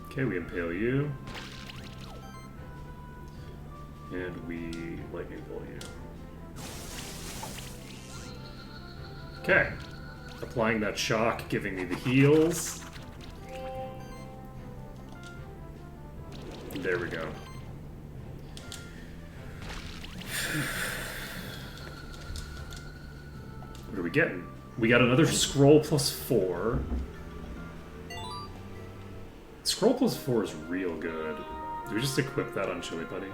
Okay, we impale you. And we lightning bolt you. Okay. Applying that shock, giving me the heals. There we go. What are we getting? We got another scroll plus 4. Scroll plus 4 is real good. Do we just equip that on Chili Buddy?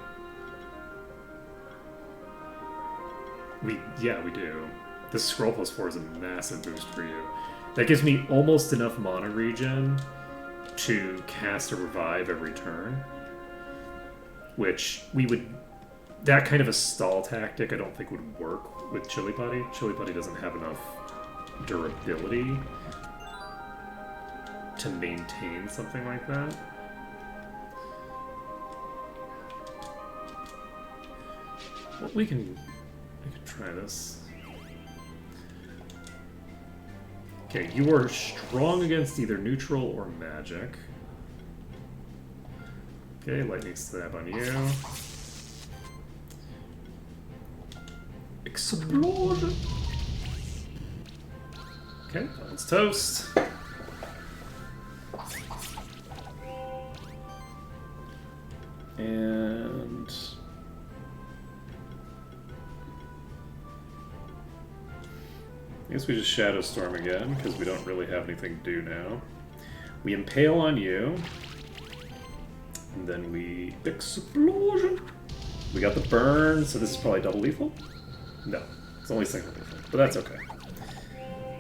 Yeah, we do. This scroll plus 4 is a massive boost for you. That gives me almost enough mana regen to cast a revive every turn. Which we would... That kind of a stall tactic I don't think would work with Chili Buddy. Chili Buddy doesn't have enough durability to maintain something like that. Well, we can try this. Okay, you are strong against either neutral or magic. Okay, lightning stab on you. Explosion! Okay, that one's toast. And... I guess we just Shadow Storm again, because we don't really have anything to do now. We impale on you. And then we... Explosion! We got the burn, so this is probably double lethal? No, it's only single lethal, but that's okay.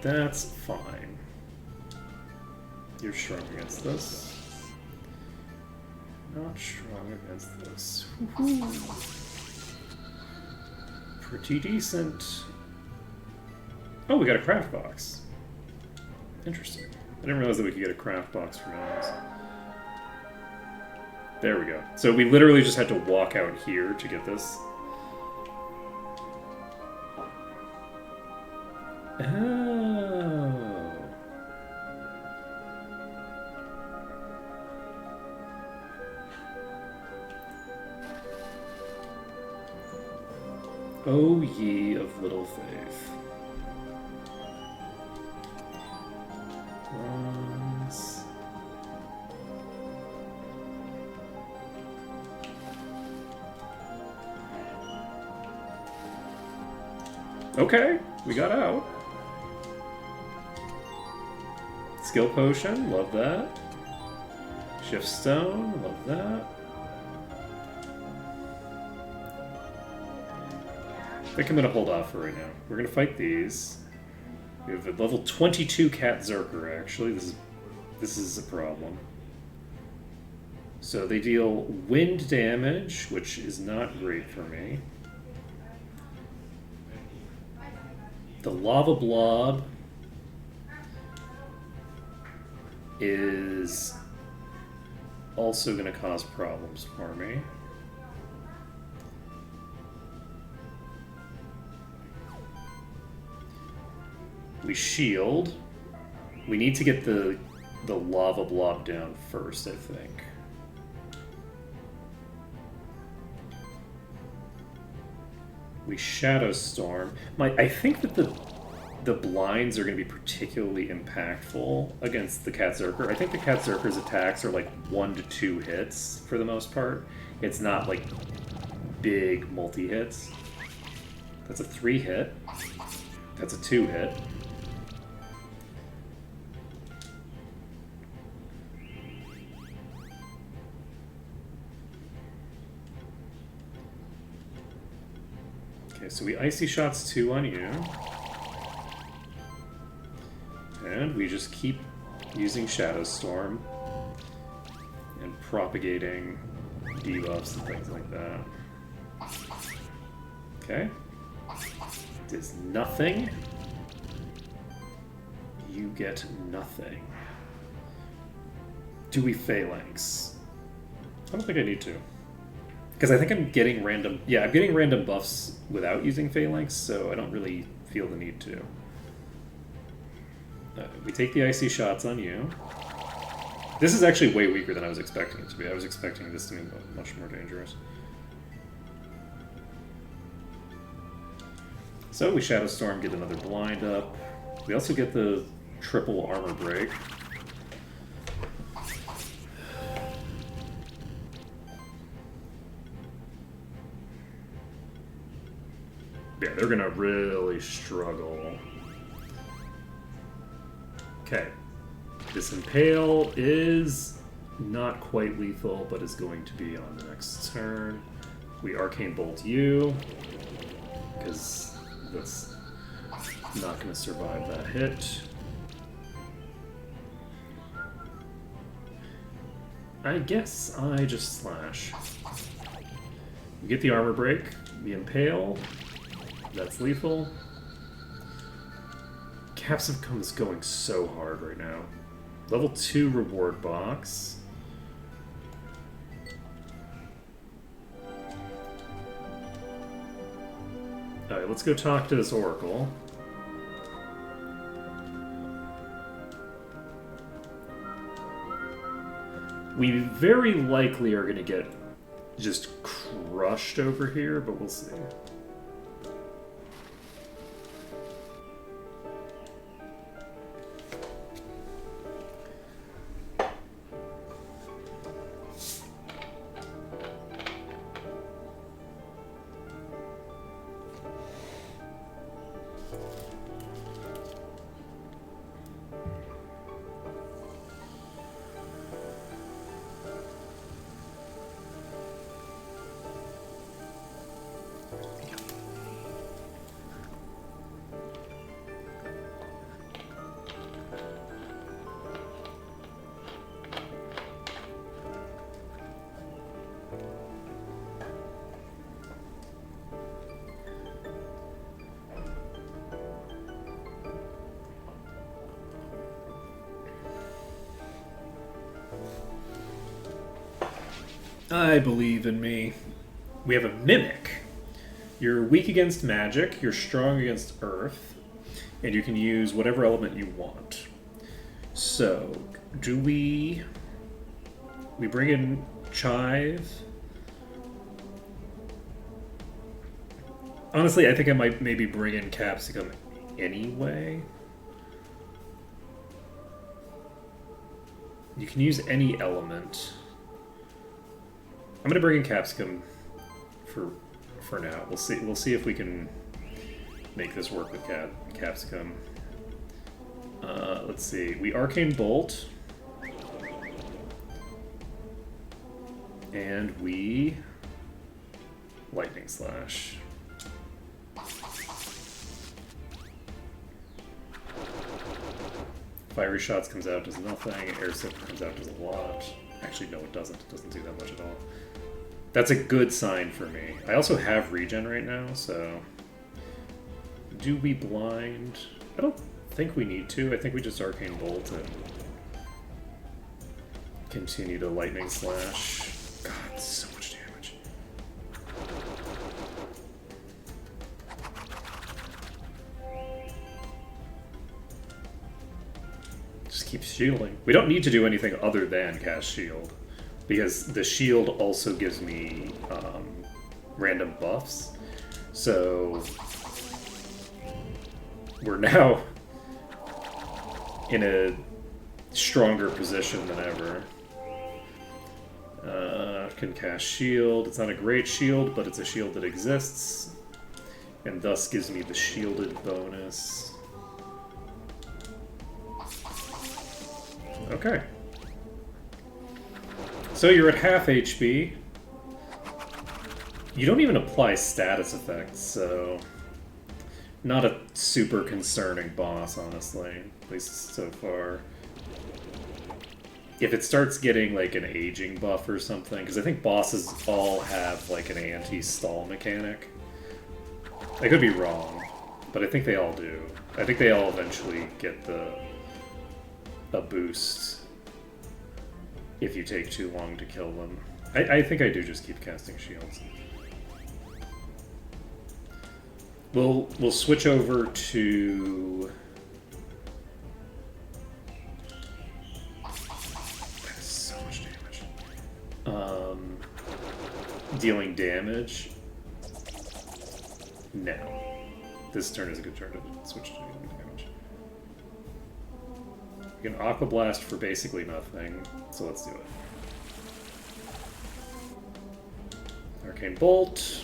That's fine. You're strong against this. Not strong against this. Pretty decent. Oh, we got a craft box. Interesting. I didn't realize that we could get a craft box from enemies. There we go. So we literally just had to walk out here to get this. Oh. O ye of little faith. Once. Okay, we got out. Skill potion, love that. Shift stone, love that. I think I'm gonna hold off for right now. We're gonna fight these. We have a level 22 Cat Zerker, actually. This is a problem. So they deal wind damage, which is not great for me. The Lava Blob is also going to cause problems for me. We shield. We need to get the the lava blob down first, I think. We Shadow Storm. I think that the blinds are going to be particularly impactful against the Cat Zerker. I think the Cat Zerker's attacks are like 1 to 2 hits for the most part. It's not like big multi-hits. That's a 3 hit. That's a 2 hit. Okay, so we Icy Shots 2 on you. And we just keep using Shadow Storm and propagating debuffs and things like that. Okay. Does nothing. You get nothing. Do we Phalanx? I don't think I need to. Because I think I'm getting random... Yeah, I'm getting random buffs without using Phalanx, so I don't really feel the need to. We take the Icy Shots on you. This is actually way weaker than I was expecting it to be. I was expecting this to be much more dangerous. So we Shadow Storm, get another blind up. We also get the triple armor break. Yeah, they're gonna really struggle. Okay. This Impale is not quite lethal, but is going to be on the next turn. We Arcane Bolt you, because that's not going to survive that hit. I guess I just slash. We get the armor break, the Impale, that's lethal. Capsicum is going so hard right now. Level 2 reward box. Alright, let's go talk to this Oracle. We very likely are going to get just crushed over here, but we'll see. I believe in me. We have a Mimic. You're weak against magic, you're strong against earth, and you can use whatever element you want. So, do we bring in Chive? Honestly, I think I might maybe bring in Capsicum anyway. You can use any element. I'm gonna bring in Capsicum for now. We'll see if we can make this work with Capsicum. Let's see. We Arcane Bolt. And we Lightning Slash. Fiery Shots comes out, does nothing. Air Sip comes out, does a lot. Actually, no, it doesn't. It doesn't do that much at all. That's a good sign for me. I also have regen right now, so... Do we blind? I don't think we need to. I think we just Arcane Bolt and continue to Lightning Slash. God, so much damage. Just keep shielding. We don't need to do anything other than cast shield, because the shield also gives me random buffs. So we're now in a stronger position than ever. Can cast shield. It's not a great shield, but it's a shield that exists, and thus gives me the shielded bonus. Okay. So you're at half HP. You don't even apply status effects, so not a super concerning boss, honestly, at least so far. If it starts getting like an aging buff or something, because I think bosses all have like an anti-stall mechanic. I could be wrong, but I think they all do. I think they all eventually get a boost if you take too long to kill them. I think I do just keep casting shields. We'll switch over to... That is so much damage. Dealing damage. Now. This turn is a good turn to switch to dealing damage. You can Aqua Blast for basically nothing, so let's do it. Arcane Bolt.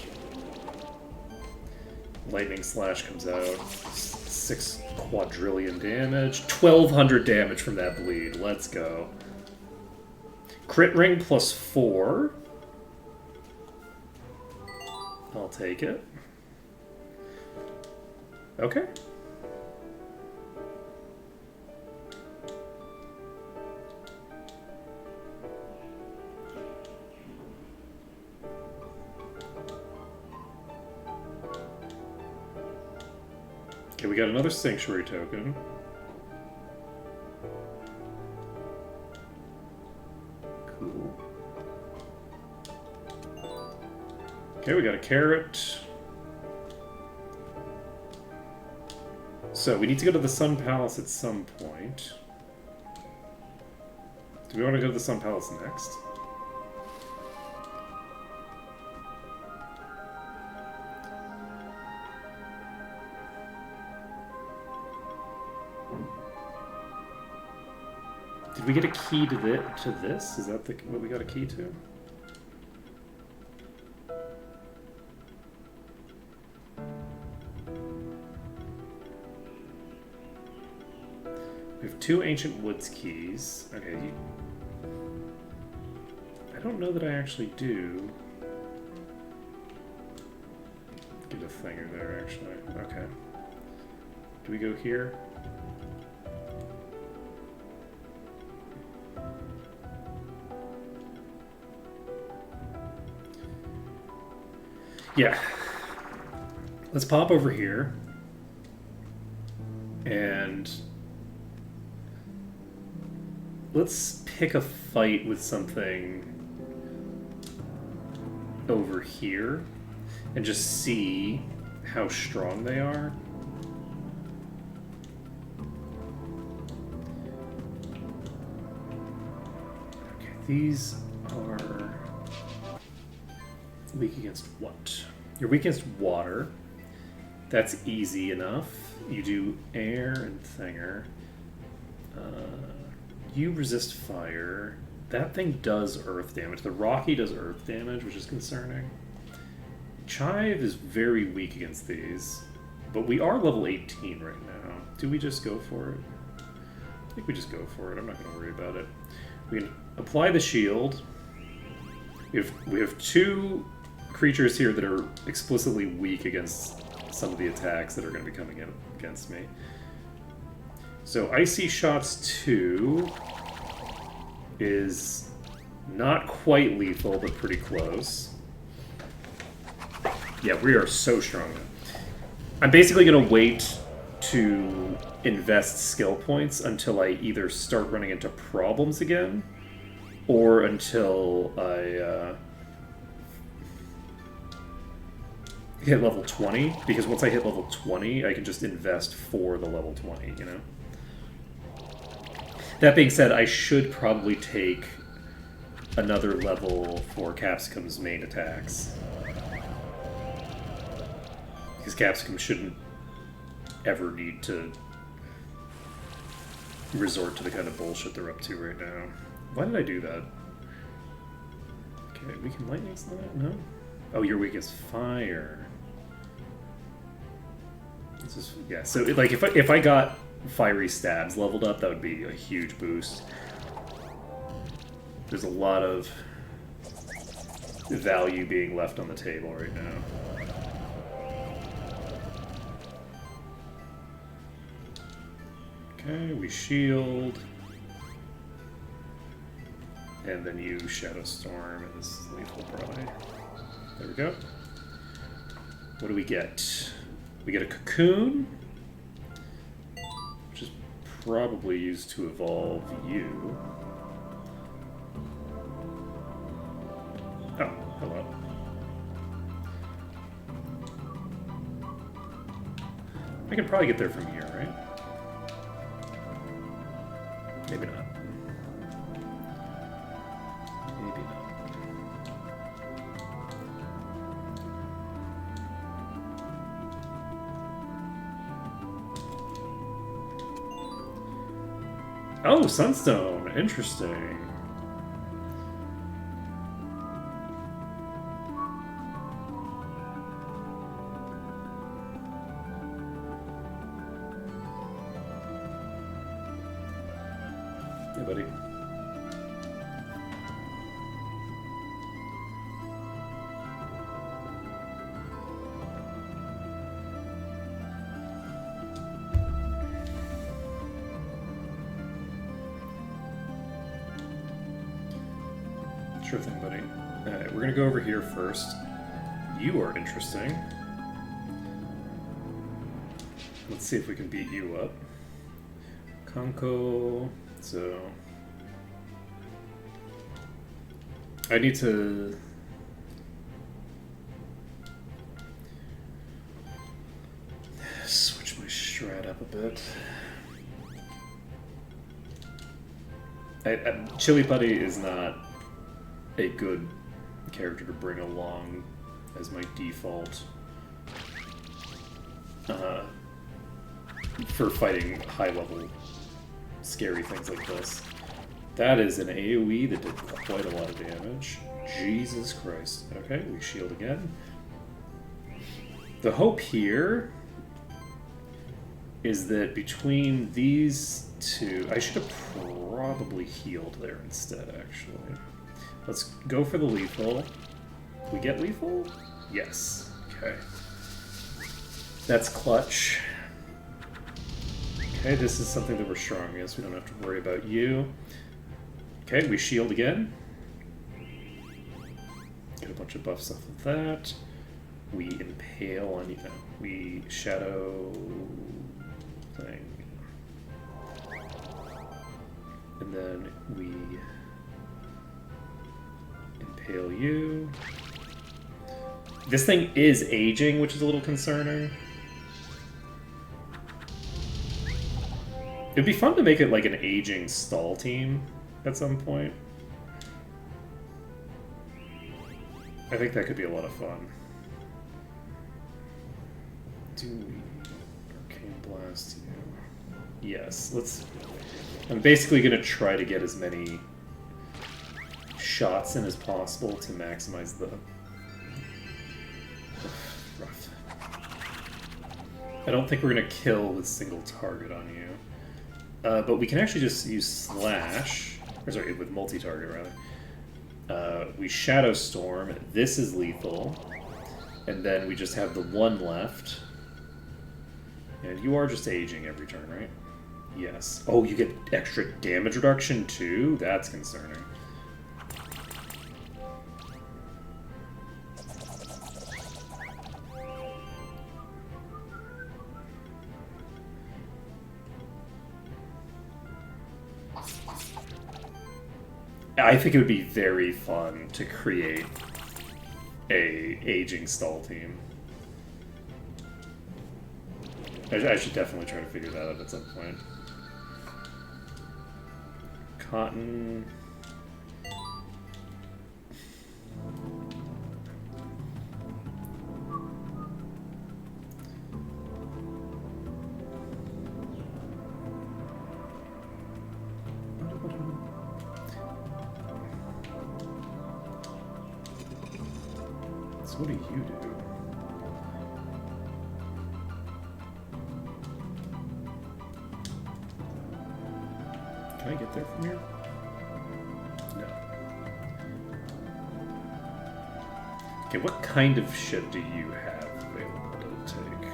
Lightning Slash comes out. 6 quadrillion damage. 1,200 damage from that bleed. Let's go. Crit Ring plus 4. I'll take it. Okay. Okay, we got another Sanctuary token. Cool. Okay, we got a carrot. So, we need to go to the Sun Palace at some point. Do we want to go to the Sun Palace next? Did we get a key to this? Is that what we got a key to? We have 2 Ancient Woods keys. Okay. I don't know that I actually do. Get a thinger there, actually. Okay. Do we go here? Yeah. Let's pop over here. And let's pick a fight with something over here and just see how strong they are. Okay, these are weak against what? You're weak against water. That's easy enough. You do air and thinger. You resist fire. That thing does earth damage. The Rocky does earth damage, which is concerning. Chive is very weak against these. But we are level 18 right now. Do we just go for it? I think we just go for it. I'm not going to worry about it. We can apply the shield. We have 2 creatures here that are explicitly weak against some of the attacks that are going to be coming in against me. So Icy Shots 2 is not quite lethal, but pretty close. Yeah, we are so strong now. I'm basically going to wait to invest skill points until I either start running into problems again, or until I hit level 20, because once I hit level 20, I can just invest for the level 20, you know? That being said, I should probably take another level for Capsicum's main attacks. Because Capsicum shouldn't ever need to resort to the kind of bullshit they're up to right now. Why did I do that? Okay, we can lightning that? No? Oh, your weak is fire. This is, yeah, so like if I got fiery stabs leveled up, that would be a huge boost. There's a lot of value being left on the table right now. Okay, we shield. And then you Shadow Storm, and this is lethal probably. There we go. What do we get? We get a Cocoon, which is probably used to evolve you. Oh, hello. I can probably get there from here, right? Maybe not. Maybe not. Oh, Sunstone. Interesting. Hey, buddy. Sure thing, buddy. Alright, we're gonna go over here first. You are interesting. Let's see if we can beat you up. Konko. So I need to switch my strat up a bit. Chili Putty is not a good character to bring along as my default for fighting high-level scary things like this. That is an AoE that did quite a lot of damage. Jesus Christ. Okay, we shield again. The hope here is that between these two... I should have probably healed there instead, actually. Let's go for the lethal. We get lethal? Yes. Okay. That's clutch. Okay, this is something that we're strong against. We don't have to worry about you. Okay, we shield again. Get a bunch of buffs off of that. We impale on you. No, we shadow thing. And then we impale you. This thing is aging, which is a little concerning. It'd be fun to make it like an aging stall team at some point. I think that could be a lot of fun. Do we Arcane Blast you? Yes, let's... I'm basically going to try to get as many shots in as possible to maximize the... Rough. I don't think we're going to kill with single target on you. But we can actually just use Slash, or sorry, with multi-target rather. We Shadow Storm, this is lethal, and then we just have the one left. And you are just aging every turn, right? Yes. Oh, you get extra damage reduction too? That's concerning. I think it would be very fun to create a aging stall team. I should definitely try to figure that out at some point. Cotton. So what do you do? Can I get there from here? No. Okay, what kind of shit do you have available to take?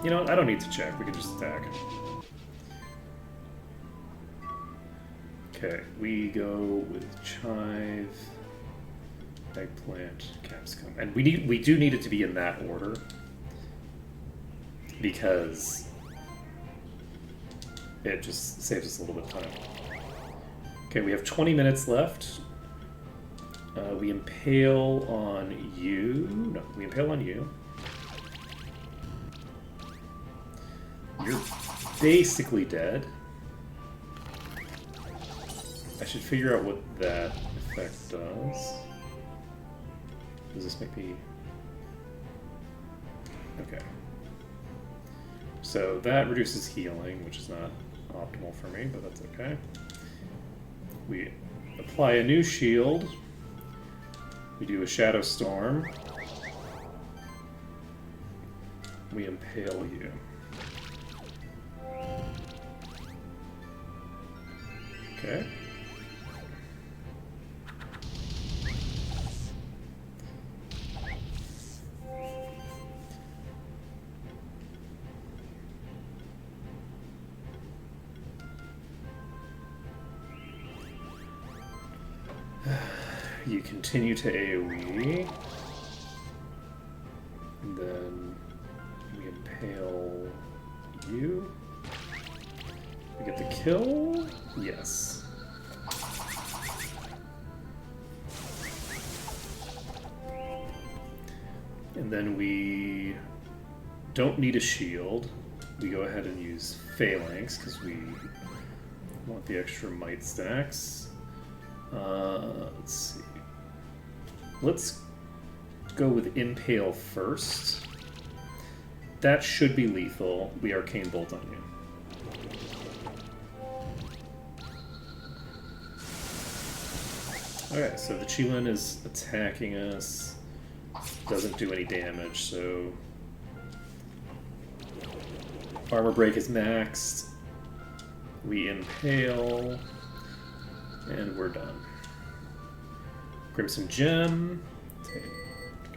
You know, I don't need to check. We can just attack. Okay, we go with chive, eggplant, capsicum, and we do need it to be in that order because it just saves us a little bit of time. Okay, we have 20 minutes left. We impale on you. No, we impale on you. You're basically dead. I should figure out what that effect does. Does this make me... Okay. So that reduces healing, which is not optimal for me, but that's okay. We apply a new shield. We do a Shadow Storm. We impale you. Okay. You continue to AoE, and then we impale you. We get the kill? Yes. And then we don't need a shield. We go ahead and use Phalanx because we want the extra might stacks. Let's see. Let's go with Impale first. That should be lethal. We Arcane Bolt on you. Okay, so the Qilin is attacking us. Doesn't do any damage, so... Armor Break is maxed. We Impale. And we're done. Crimson Gem.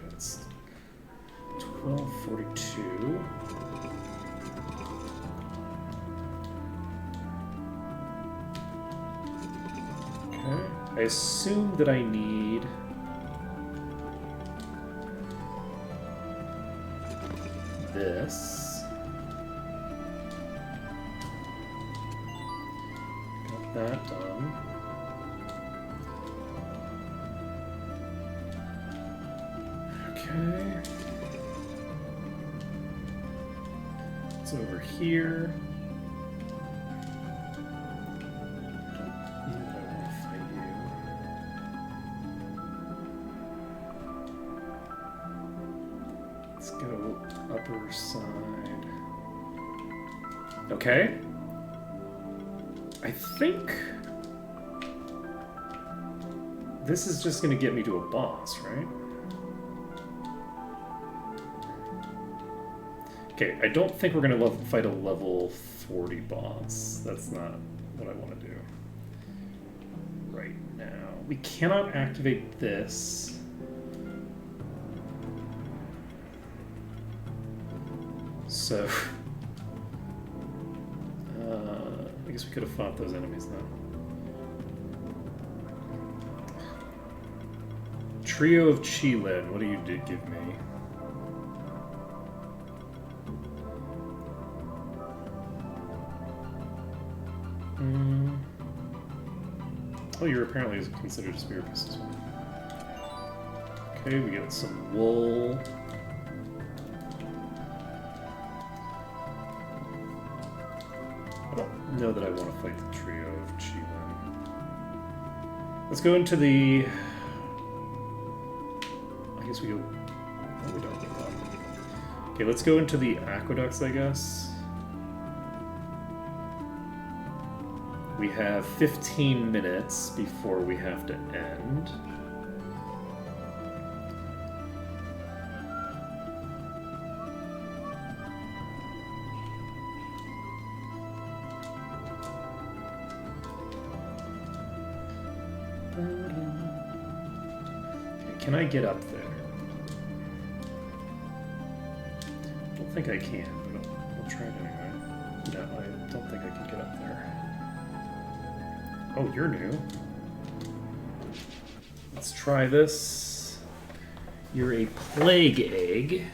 That's 1242. Okay. I assume that I need this. Got that done. Okay. It's over here. Don't know that I want to fight you. Let's go upper side. Okay. I think this is just going to get me to a boss, right? Okay, I don't think we're going to fight a level 40 boss. That's not what I want to do right now. We cannot activate this. So, I guess we could have fought those enemies though. Trio of Qilin, what do you give me? Oh, you're apparently considered a spear pistol. Okay, we get some wool. I don't know that I want to fight the trio of Chi then. Let's go into the... I guess we go... No, we don't go up. Okay, let's go into the aqueducts, I guess. We have 15 minutes before we have to end. Can I get up there? I don't think I can, but I'll try it anyway. No, I don't think I can get up there. Oh, you're new. Let's try this. You're a plague egg.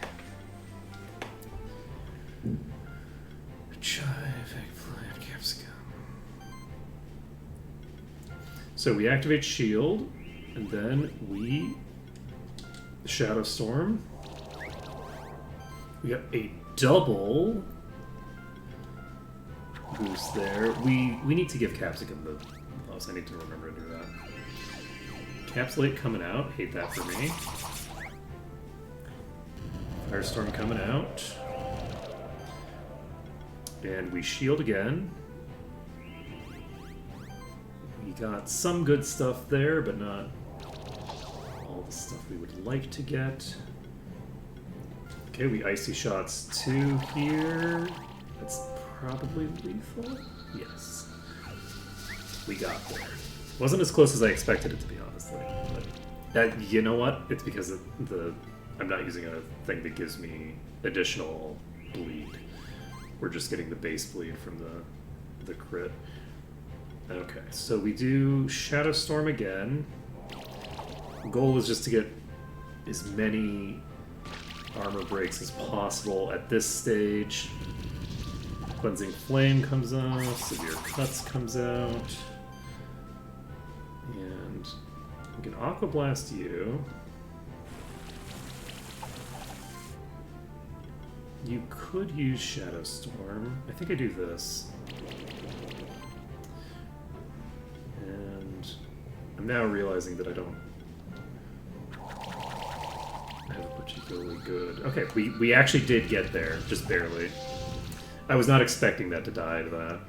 Chive, eggplant, capsicum. So we activate shield, and then we Shadow Storm. We got a double boost there. We need to give Capsicum the plus. I need to remember to do that. Capsulate coming out. Hate that for me. Firestorm coming out. And we shield again. We got some good stuff there, but not all the stuff we would like to get. Okay, we Icy Shots 2 here. That's probably lethal? Yes. We got there. Wasn't as close as I expected it to be, honestly. But that, you know what? It's because of I'm not using a thing that gives me additional bleed. We're just getting the base bleed from the crit. Okay, so we do Shadow Storm again. Goal is just to get as many armor breaks as possible at this stage. Cleansing Flame comes out, Severe Cuts comes out. And we can Aqua Blast you. You could use Shadow Storm. I think I do this. And I'm now realizing that I don't have particularly good... Okay, we actually did get there, just barely. I was not expecting that to die to that.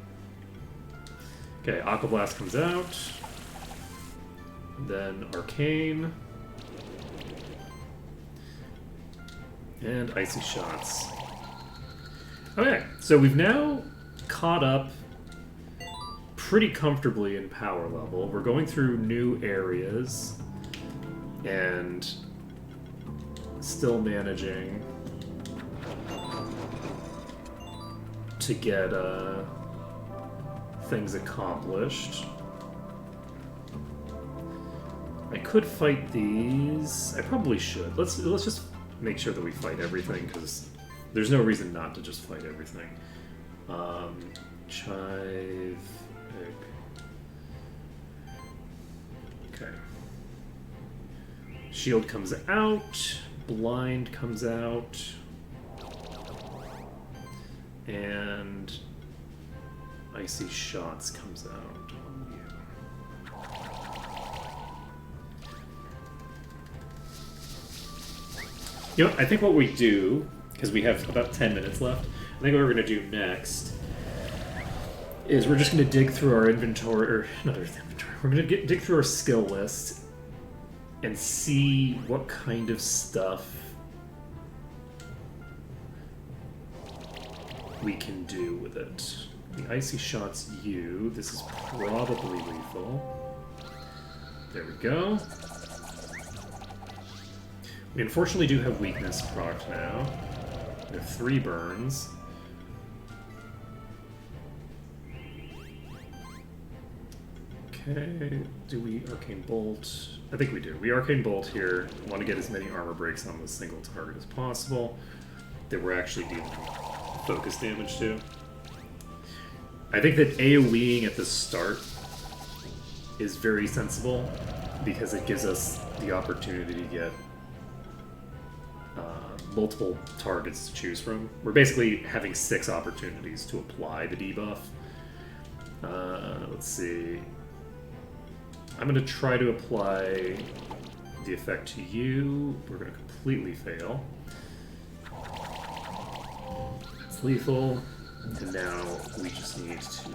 Okay, Aqua Blast comes out. Then Arcane. And Icy Shots. Okay, so we've now caught up pretty comfortably in power level. We're going through new areas and still managing to get things accomplished. I could fight these. I probably should. Let's just make sure that we fight everything, because there's no reason not to just fight everything. Chive, egg. Okay. Shield comes out. Blind comes out. And Icy Shots comes out on you. You know, I think what we do, because we have about 10 minutes left, I think what we're going to do next is we're just going to dig through our inventory, or not our inventory, we're going to dig through our skill list and see what kind of stuff we can do with it. The Icy Shots you. This is probably lethal. There we go. We unfortunately do have weakness proc now. We have 3 burns. Okay, do we Arcane Bolt? I think we do. We Arcane Bolt here. We want to get as many armor breaks on this single target as possible that we're actually dealing focus damage to. I think that AoEing at the start is very sensible because it gives us the opportunity to get multiple targets to choose from. We're basically having 6 opportunities to apply the debuff, Let's see. I'm going to try to apply the effect to you. We're going to completely fail. It's lethal. And now we just need to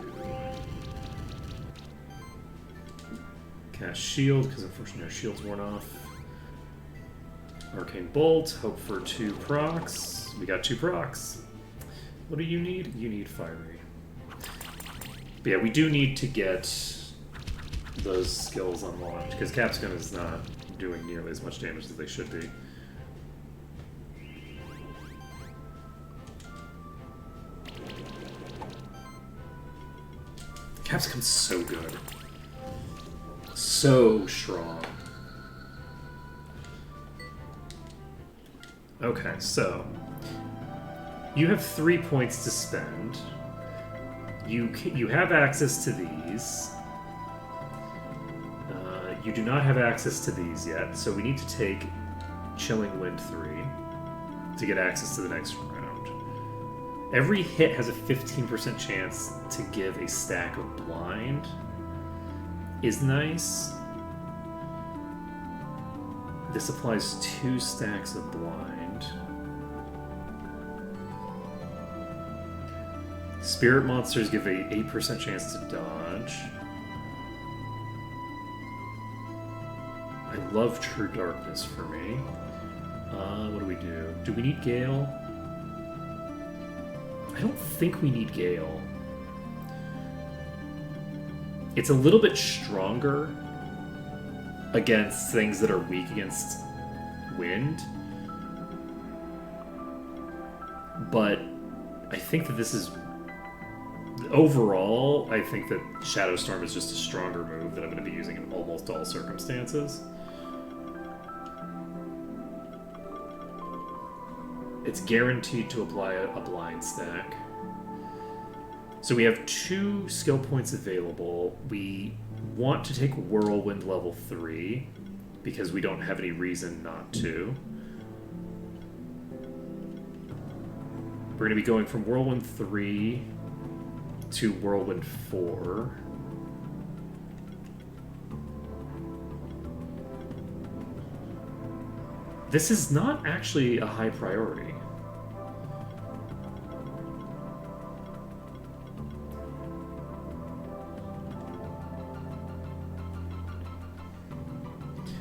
cast shield, because unfortunately our shield's worn off. Arcane Bolt, hope for 2 procs. We got 2 procs. What do you need? You need Fiery. But yeah, we do need to get those skills unlocked, because Capsicum is not doing nearly as much damage as they should be. Capsicum's so good. So strong. Okay, so you have 3 points to spend. You have access to these. You do not have access to these yet, so we need to take Chilling Wind 3 to get access to the next round. Every hit has a 15% chance to give a stack of blind. Is nice. This applies 2 stacks of blind. Spirit monsters give a 8% chance to dodge. I love True Darkness for me. What do we do? Do we need Gale? I don't think we need Gale. It's a little bit stronger against things that are weak against wind. But I think that this is... Overall, I think that Shadow Storm is just a stronger move that I'm going to be using in almost all circumstances. It's guaranteed to apply a blind stack. So we have 2 skill points available. We want to take Whirlwind level 3 because we don't have any reason not to. We're going to be going from Whirlwind 3 to Whirlwind 4. This is not actually a high priority.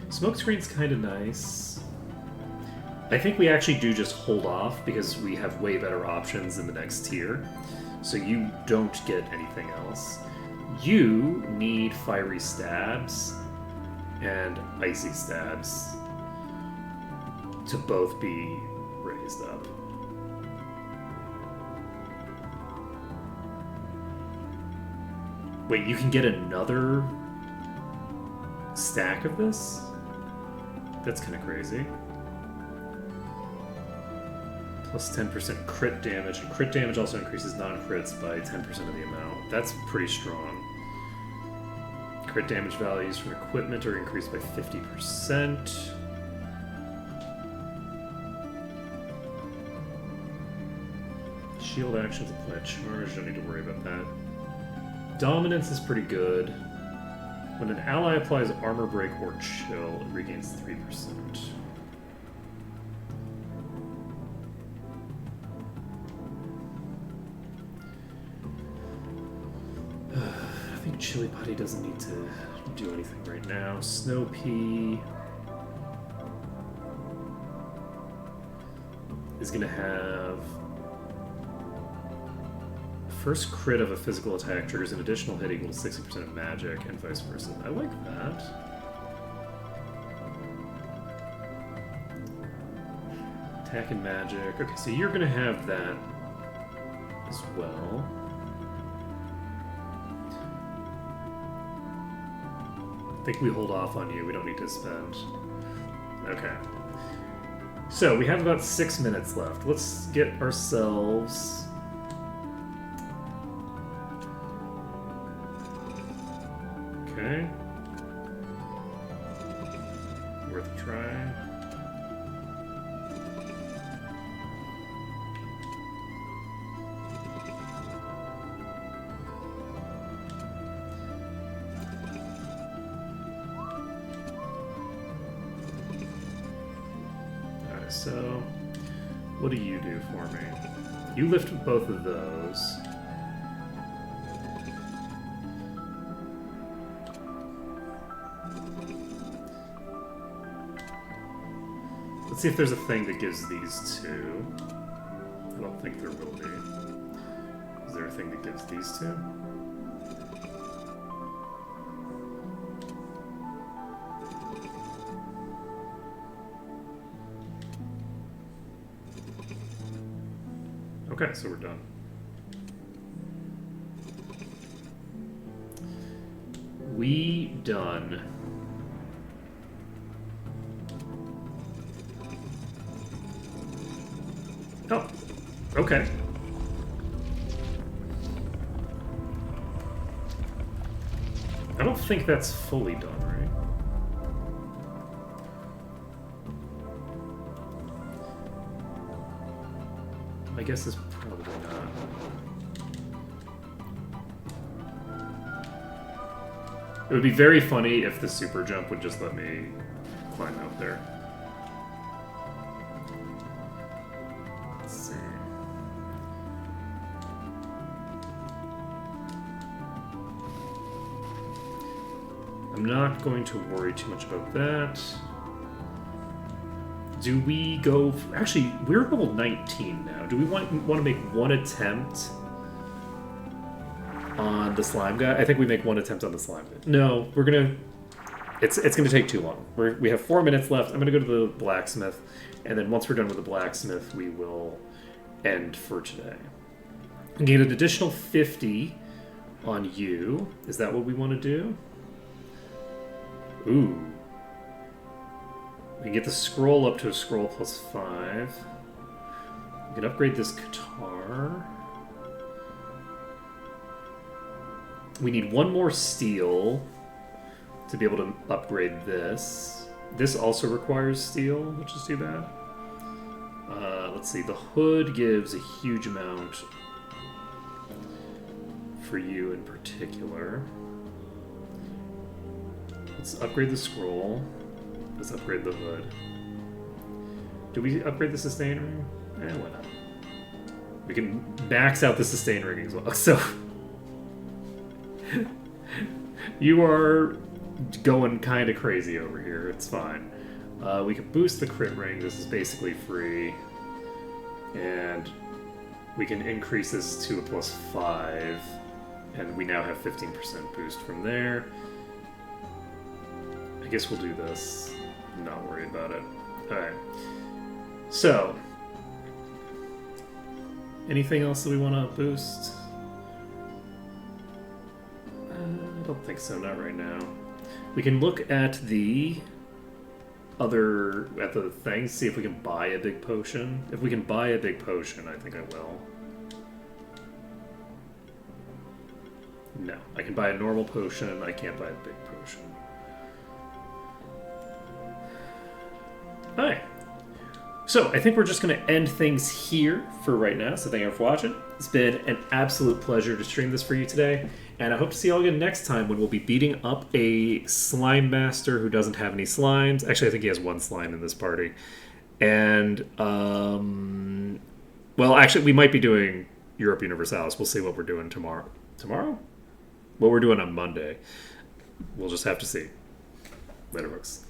Smokescreen's kind of nice. I think we actually do just hold off because we have way better options in the next tier. So you don't get anything else. You need Fiery Stabs and Icy Stabs to both be raised up. Wait, you can get another stack of this? That's kind of crazy. Plus 10% crit damage, and crit damage also increases non-crits by 10% of the amount. That's pretty strong. Crit damage values from equipment are increased by 50%. Shield actions apply charge, don't need to worry about that. Dominance is pretty good. When an ally applies armor break or chill, it regains 3%. I think Chili Putty doesn't need to do anything right now. Snow Pea is going to have... First crit of a physical attack triggers an additional hit equal to 60% of magic, and vice versa. I like that. Attack and magic. Okay, so you're going to have that as well. I think we hold off on you. We don't need to spend. Okay. So we have about 6 minutes left. Let's get ourselves... Okay. Worth a try. so what do you do for me? You lift both of those. Let's see if there's a thing that gives these two. I don't think there will be. Is there a thing that gives these two? Okay, so we're done. We done. Oh, okay. I don't think that's fully done, right? My guess is probably not. It would be very funny if the super jump would just let me climb out there. Let's see. I'm not going to worry too much about that. Do we go... Actually, we're level 19 now. Do we want to make one attempt on the slime guy? I think we make one attempt on the slime guy. No, we're going to... It's going to take too long. We have 4 minutes left. I'm going to go to the blacksmith. And then once we're done with the blacksmith, we will end for today. And get an additional 50 on you. Is that what we want to do? Ooh. We can get the scroll up to a scroll plus 5. We can upgrade this guitar. We need one more steel to be able to upgrade this. This also requires steel, which is too bad. Let's see, the hood gives a huge amount for you in particular. Let's upgrade the scroll. Let's upgrade the hood. Do we upgrade the sustain ring? Why not? We can max out the sustain ring as well. So you are going kind of crazy over here. It's fine. We can boost the crit ring. This is basically free. And we can increase this to a plus 5. And we now have 15% boost from there. I guess we'll do this. I'm not worried about it. Alright. So, anything else that we want to boost? I don't think so, not right now. We can look at the thing, see if we can buy a big potion. If we can buy a big potion, I think I will. No, I can buy a normal potion, I can't buy a big potion. Alright. So, I think we're just going to end things here for right now, so thank you for watching. It's been an absolute pleasure to stream this for you today, and I hope to see you all again next time when we'll be beating up a slime master who doesn't have any slimes. Actually, I think he has one slime in this party. And, well, actually, we might be doing Europe Universalis. We'll see what we're doing tomorrow. Tomorrow? What we're doing on Monday. We'll just have to see. Later, folks.